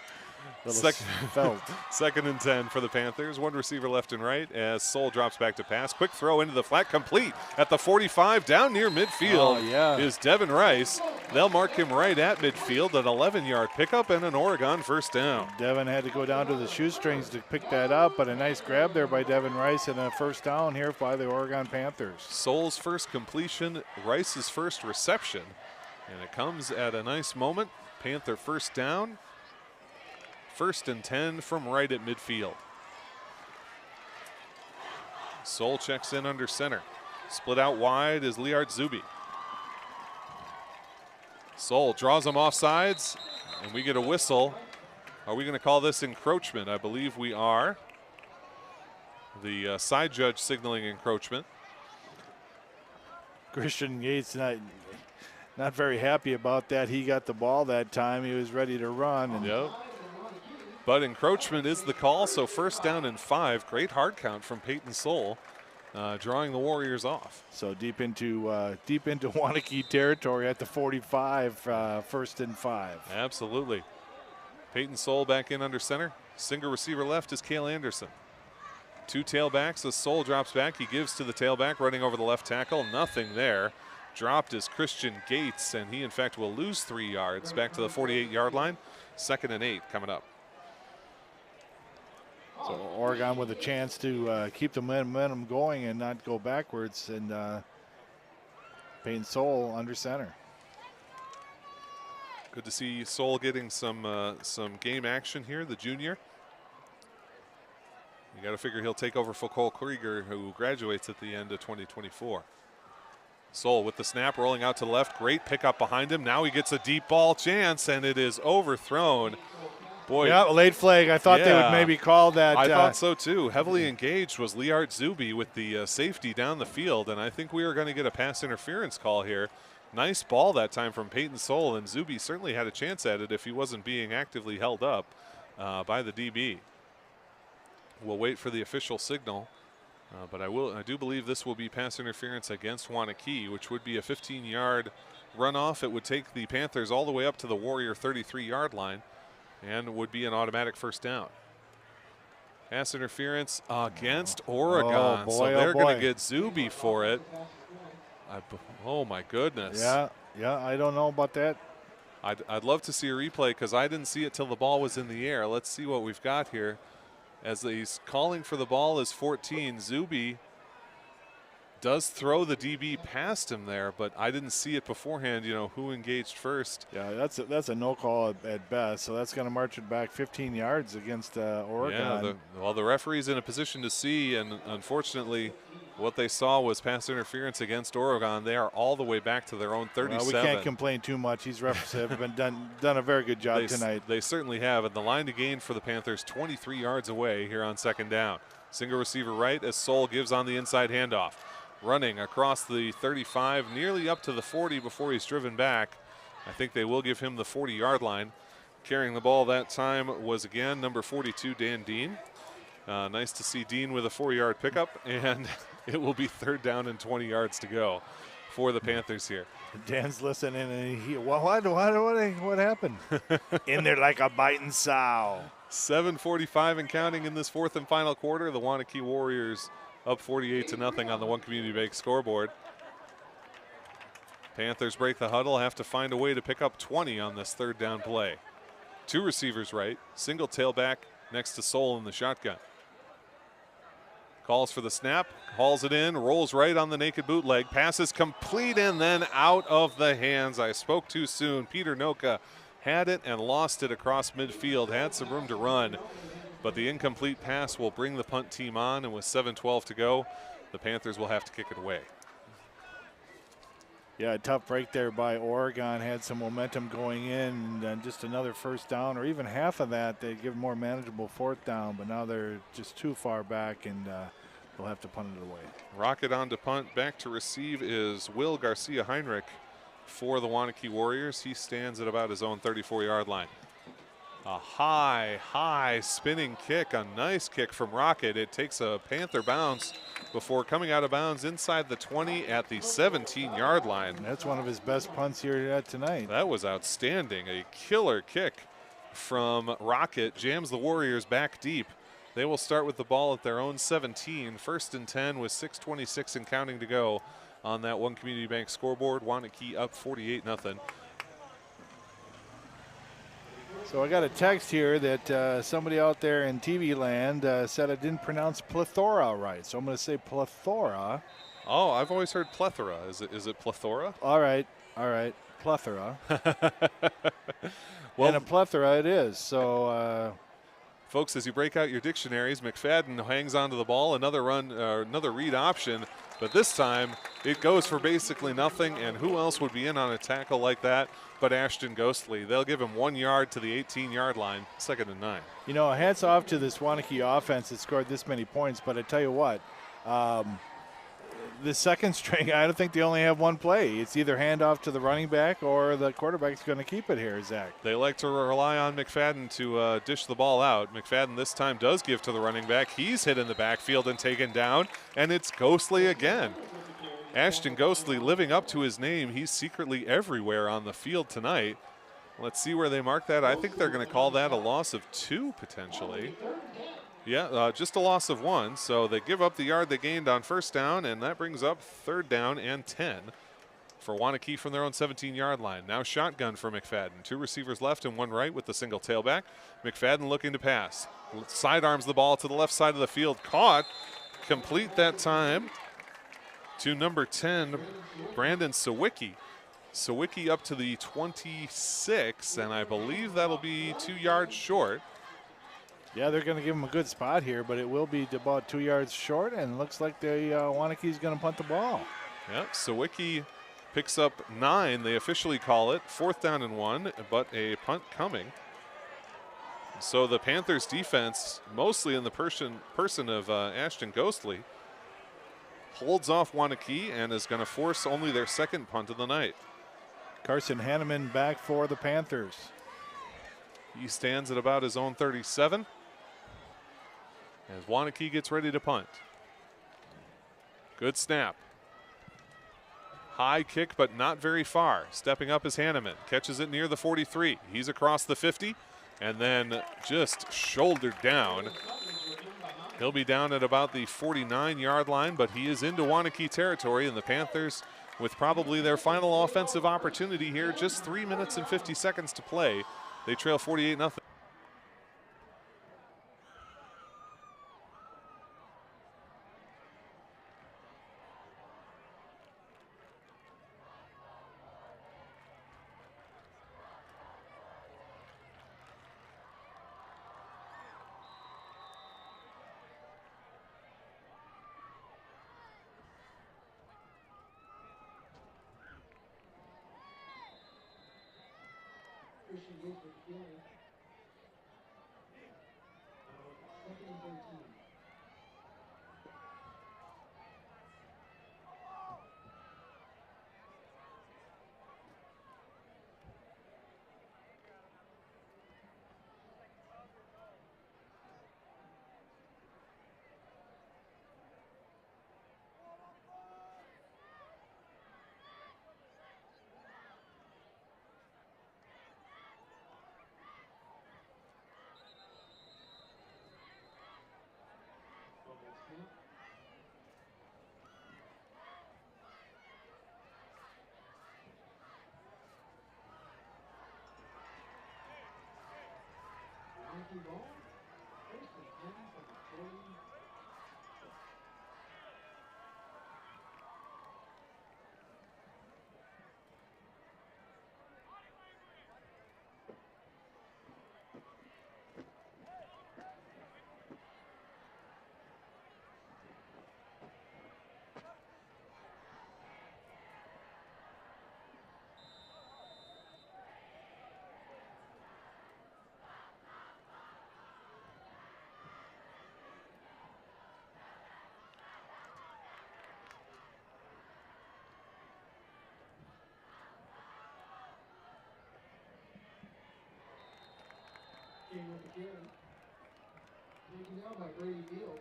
Felt. 2nd and 10 for the Panthers. 1 receiver left and right as Soul drops back to pass. Quick throw into the flat, complete at the 45. Down near midfield is Devin Rice. They'll mark him right at midfield. An 11-yard pickup and an Oregon first down. Devin had to go down to the shoestrings to pick that up, but a nice grab there by Devin Rice and a first down here by the Oregon Panthers. Soul's first completion, Rice's first reception, and it comes at a nice moment. Panther first down. 1st and 10 from right at midfield. Soul checks in under center. Split out wide is Liard Zuby. Soul draws him off sides, and we get a whistle. Are we going to call this encroachment? I believe we are. The side judge signaling encroachment. Christian Yates not very happy about that. He got the ball that time. He was ready to run. And yep. But encroachment is the call, so 1st down and 5. Great hard count from Peyton Soul, drawing the Warriors off. So deep into Wanakee territory at the 45, 1st and 5. Absolutely. Peyton Soul back in under center. Single receiver left is Cale Anderson. 2 tailbacks as Soul drops back. He gives to the tailback, running over the left tackle. Nothing there. Dropped is Christian Gates, and he in fact will lose 3 yards back to the 48-yard line. 2nd and 8 coming up. So Oregon with a chance to keep the momentum going and not go backwards, and Peyton Soul under center. Good to see Soul getting some game action here, the junior. You got to figure he'll take over for Cole Krieger, who graduates at the end of 2024. Soul with the snap, rolling out to the left. Great pickup behind him. Now he gets a deep ball chance, and it is overthrown. Boy. Yeah, late flag. I thought they would maybe call that. I thought so too. Heavily engaged was Liart Zuby with the safety down the field, and I think we are going to get a pass interference call here. Nice ball that time from Peyton Soul, and Zuby certainly had a chance at it if he wasn't being actively held up by the DB. We'll wait for the official signal, but I do believe this will be pass interference against Wanakee, which would be a 15-yard runoff. It would take the Panthers all the way up to the Warrior 33-yard line, and would be an automatic first down. Pass interference against Oregon. Oh, boy, so they're going to get Zuby for it. Oh, my goodness. Yeah, I don't know about that. I'd love to see a replay because I didn't see it till the ball was in the air. Let's see what we've got here. As he's calling for the ball is 14. Zuby does throw the DB past him there, but I didn't see it beforehand, you know, who engaged first. Yeah, that's a no call at best, so that's going to march it back 15 yards against Oregon. Yeah, the referee's in a position to see, and unfortunately what they saw was pass interference against Oregon. They are all the way back to their own 37. Well, we can't complain too much. These refs have been done a very good job tonight. They certainly have, and the line to gain for the Panthers 23 yards away here on second down. Single receiver right as Soul gives on the inside handoff. Running across the 35, nearly up to the 40 before he's driven back. I think they will give him the 40-yard line. Carrying the ball that time was, again, number 42, Dan Dean. Nice to see Dean with a 4-yard pickup, and it will be third down and 20 yards to go for the Panthers here. Dan's listening, and what happened? In there like a biting sow. 7:45 and counting in this fourth and final quarter. The Waunakee Warriors up 48-0 on the One Community Bank scoreboard. Panthers break the huddle, have to find a way to pick up 20 on this third down play. Two receivers right, single tailback next to Soul in the shotgun. Calls for the snap, hauls it in, rolls right on the naked bootleg, passes complete and then out of the hands. I spoke too soon. Peter Noka had it and lost it across midfield, had some room to run. But the incomplete pass will bring the punt team on, and with 7:12 to go, the Panthers will have to kick it away. Yeah, a tough break there by Oregon. Had some momentum going in, and just another first down, or even half of that, they'd give more manageable fourth down, but now they're just too far back, and they'll have to punt it away. Rocket on to punt. Back to receive is Will Garcia-Heinrich for the Waunakee Warriors. He stands at about his own 34-yard line. A high spinning kick, a nice kick from Rocket. It takes a Panther bounce before coming out of bounds inside the 20 at the 17-yard line. That's one of his best punts here tonight. That was outstanding. A killer kick from Rocket jams the Warriors back deep. They will start with the ball at their own 17. First and 10 with 6:26 and counting to go on that One Community Bank scoreboard. Wanakee up 48-0. So I got a text here that somebody out there in TV land said I didn't pronounce plethora right. So I'm going to say plethora. Oh, I've always heard plethora. Is it plethora? All right. Plethora. Well, and a plethora it is. So, folks, as you break out your dictionaries, McFadden hangs onto the ball. Another run, another read option. But this time, it goes for basically nothing, and who else would be in on a tackle like that but Ashton Ghostly? They'll give him 1 yard to the 18-yard line, 2nd and 9. You know, hats off to this Waunakee offense that scored this many points, but I tell you what, the second string, I don't think they only have one play. It's either handoff to the running back or the quarterback's going to keep it here, Zach. They like to rely on McFadden to dish the ball out. McFadden this time does give to the running back. He's hit in the backfield and taken down, and it's Ghostly again. Ashton Ghostly living up to his name. He's secretly everywhere on the field tonight. Let's see where they mark that. I think they're going to call that a loss of 2 potentially. Yeah, just a loss of 1. So they give up the yard they gained on first down, and that brings up 3rd down and 10 for Wanakee from their own 17-yard line. Now shotgun for McFadden. 2 receivers left and 1 right with the single tailback. McFadden looking to pass. Sidearms the ball to the left side of the field. Caught. Complete that time to number 10, Brandon Sawicki. Sawicki up to the 26, and I believe that'll be 2 yards short. Yeah, they're going to give him a good spot here, but it will be about 2 yards short, and it looks like Wanakee's going to punt the ball. Yep, Sawicki picks up 9. They officially call it 4th down and 1, but a punt coming. So the Panthers defense, mostly in the person of Ashton Ghostly, holds off Wanakee and is going to force only their second punt of the night. Carson Hanneman back for the Panthers. He stands at about his own 37 as Wanakee gets ready to punt. Good snap. High kick, but not very far. Stepping up is Hanneman. Catches it near the 43. He's across the 50 and then just shouldered down. He'll be down at about the 49-yard line, but he is into Wanakee territory, and the Panthers, with probably their final offensive opportunity here, just 3 minutes and 50 seconds to play. They trail 48-0. With the carry. Taken down by Brady Field.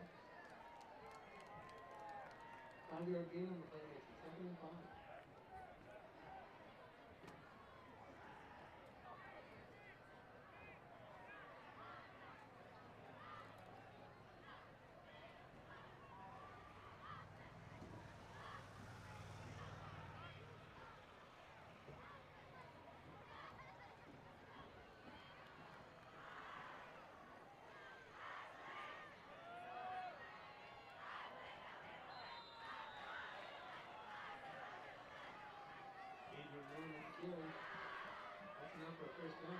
5-yard gain on the play makes it 2nd and 5. That's enough for a first down.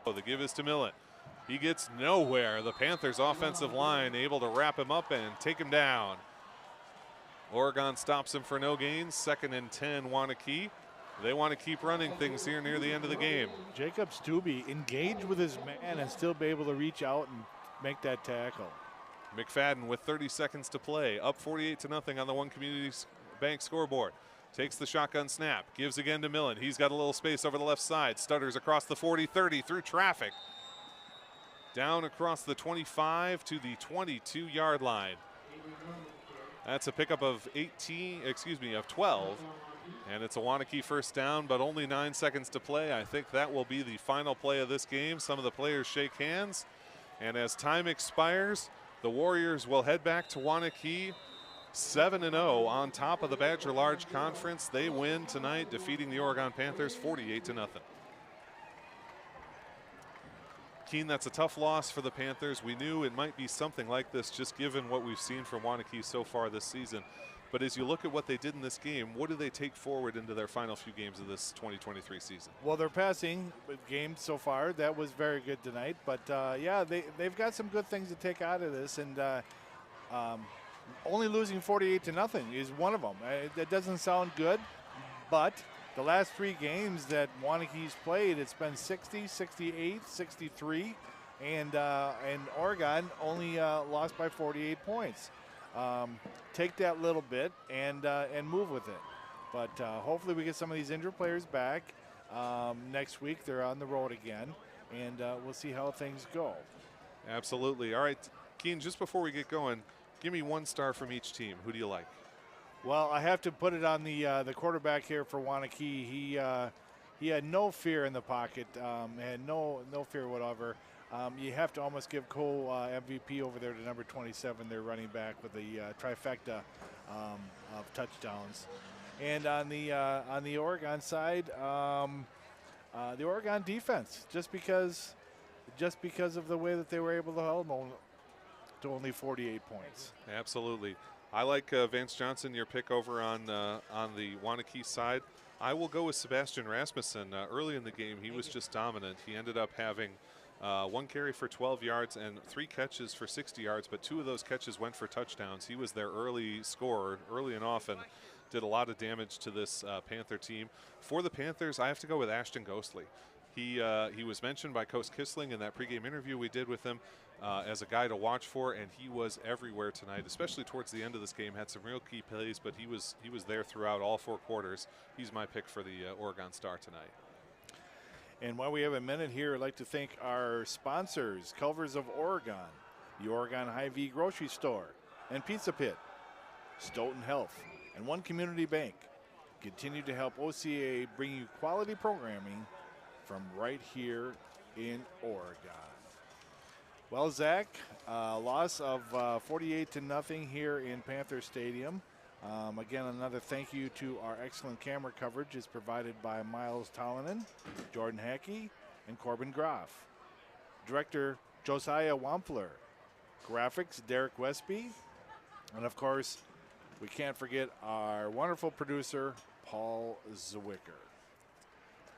Oh, the give is to Millet. He gets nowhere. The Panthers offensive line able to wrap him up and take him down. Oregon stops him for no gains. 2nd and 10 Wanakee. They want to keep running things here near the end of the game. Jacob Stubbe engaged with his man and still be able to reach out and make that tackle. McFadden with 30 seconds to play, up 48-0 on the One Community Bank scoreboard. Takes the shotgun snap, gives again to Millen. He's got a little space over the left side. Stutters across the 40-30 through traffic. Down across the 25 to the 22-yard line. That's a pickup of 12. And it's a Wanakee first down, but only 9 seconds to play. I think that will be the final play of this game. Some of the players shake hands. And as time expires, the Warriors will head back to Wanakee 7-0 on top of the Badger Large Conference. They win tonight, defeating the Oregon Panthers 48-0. Kean, that's a tough loss for the Panthers. We knew it might be something like this just given what we've seen from Wanakee so far this season. But as you look at what they did in this game, what do they take forward into their final few games of this 2023 season? Well, their passing game so far, that was very good tonight. But, yeah, they've got some good things to take out of this. And only losing 48-0 is one of them. That doesn't sound good, but the last 3 games that Wanakee's played, it's been 60, 68, 63, and Oregon only lost by 48 points. Take that little bit and move with it. But hopefully we get some of these injured players back. Next week they're on the road again, and we'll see how things go. Absolutely. All right, Kean, just before we get going, give me 1 star from each team. Who do you like? Well, I have to put it on the quarterback here for Wanakee. He had no fear in the pocket, had no fear whatever. You have to almost give Cole MVP over there to number 27, their running back, with the trifecta of touchdowns. And on the Oregon side, the Oregon defense, just because of the way that they were able to hold them to only 48 points. Absolutely. I like Vance Johnson, your pick over on the Wanakee side. I will go with Sebastian Rasmussen. Early in the game, he was just dominant. He ended up having 1 carry for 12 yards and 3 catches for 60 yards, but 2 of those catches went for touchdowns. He was their early scorer, early and often. Did a lot of damage to this Panther team. For the Panthers, I have to go with Ashton Ghostly. He was mentioned by Coach Kissling in that pregame interview we did with him as a guy to watch for, and he was everywhere tonight, especially towards the end of this game. Had some real key plays, but he was there throughout all 4 quarters. He's my pick for the Oregon Star tonight. And while we have a minute here, I'd like to thank our sponsors, Culver's of Oregon, the Oregon Hy-Vee Grocery Store, and Pizza Pit, Stoughton Health, and One Community Bank. Continue to help OCA bring you quality programming from right here in Oregon. Well, Zach, loss of 48-0 here in Panther Stadium. Again, another thank you to our excellent camera coverage is provided by Miles Tollenan, Jordan Hackey, and Corbin Groff. Director Josiah Wampler. Graphics Derek Westby. And of course, we can't forget our wonderful producer, Paul Zwicker.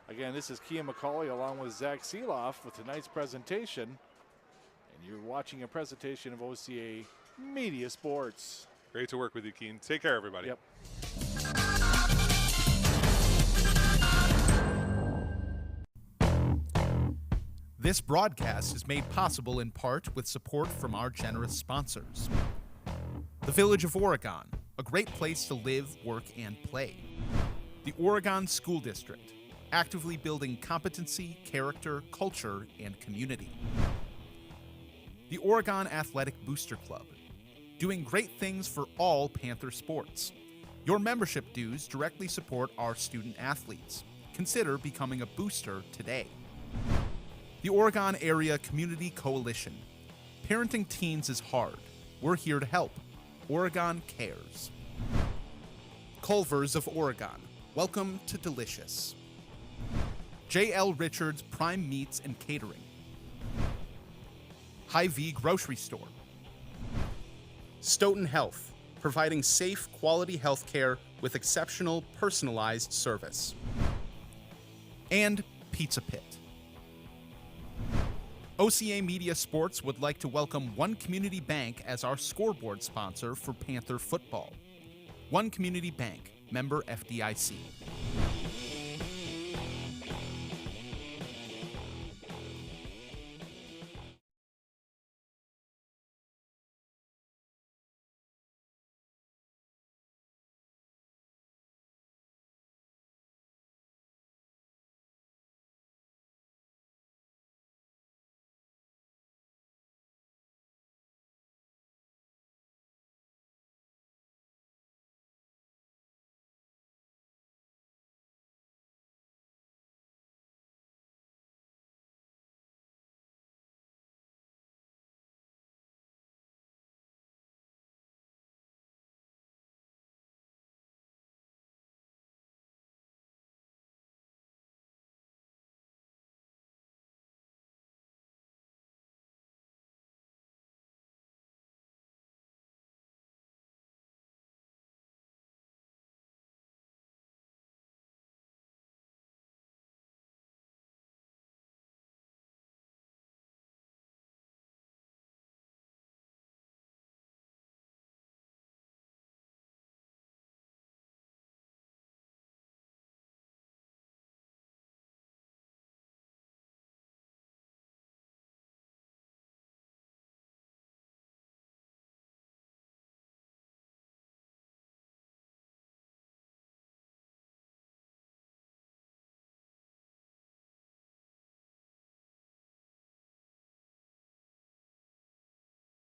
Again, this is Kean Macaulay along with Zach Seeloff with tonight's presentation. And you're watching a presentation of OCA Media Sports. Great to work with you, Kean. Take care, everybody. Yep. This broadcast is made possible in part with support from our generous sponsors. The Village of Oregon, a great place to live, work, and play. The Oregon School District, actively building competency, character, culture, and community. The Oregon Athletic Booster Club, doing great things for all Panther sports. Your membership dues directly support our student athletes. Consider becoming a booster today. The Oregon Area Community Coalition. Parenting teens is hard. We're here to help. Oregon cares. Culver's of Oregon. Welcome to Delicious. J.L. Richards Prime Meats and Catering. Hy-Vee Grocery Store. Stoughton Health, providing safe, quality health care with exceptional, personalized service. And Pizza Pit. OCA Media Sports would like to welcome One Community Bank as our scoreboard sponsor for Panther football. One Community Bank, member FDIC.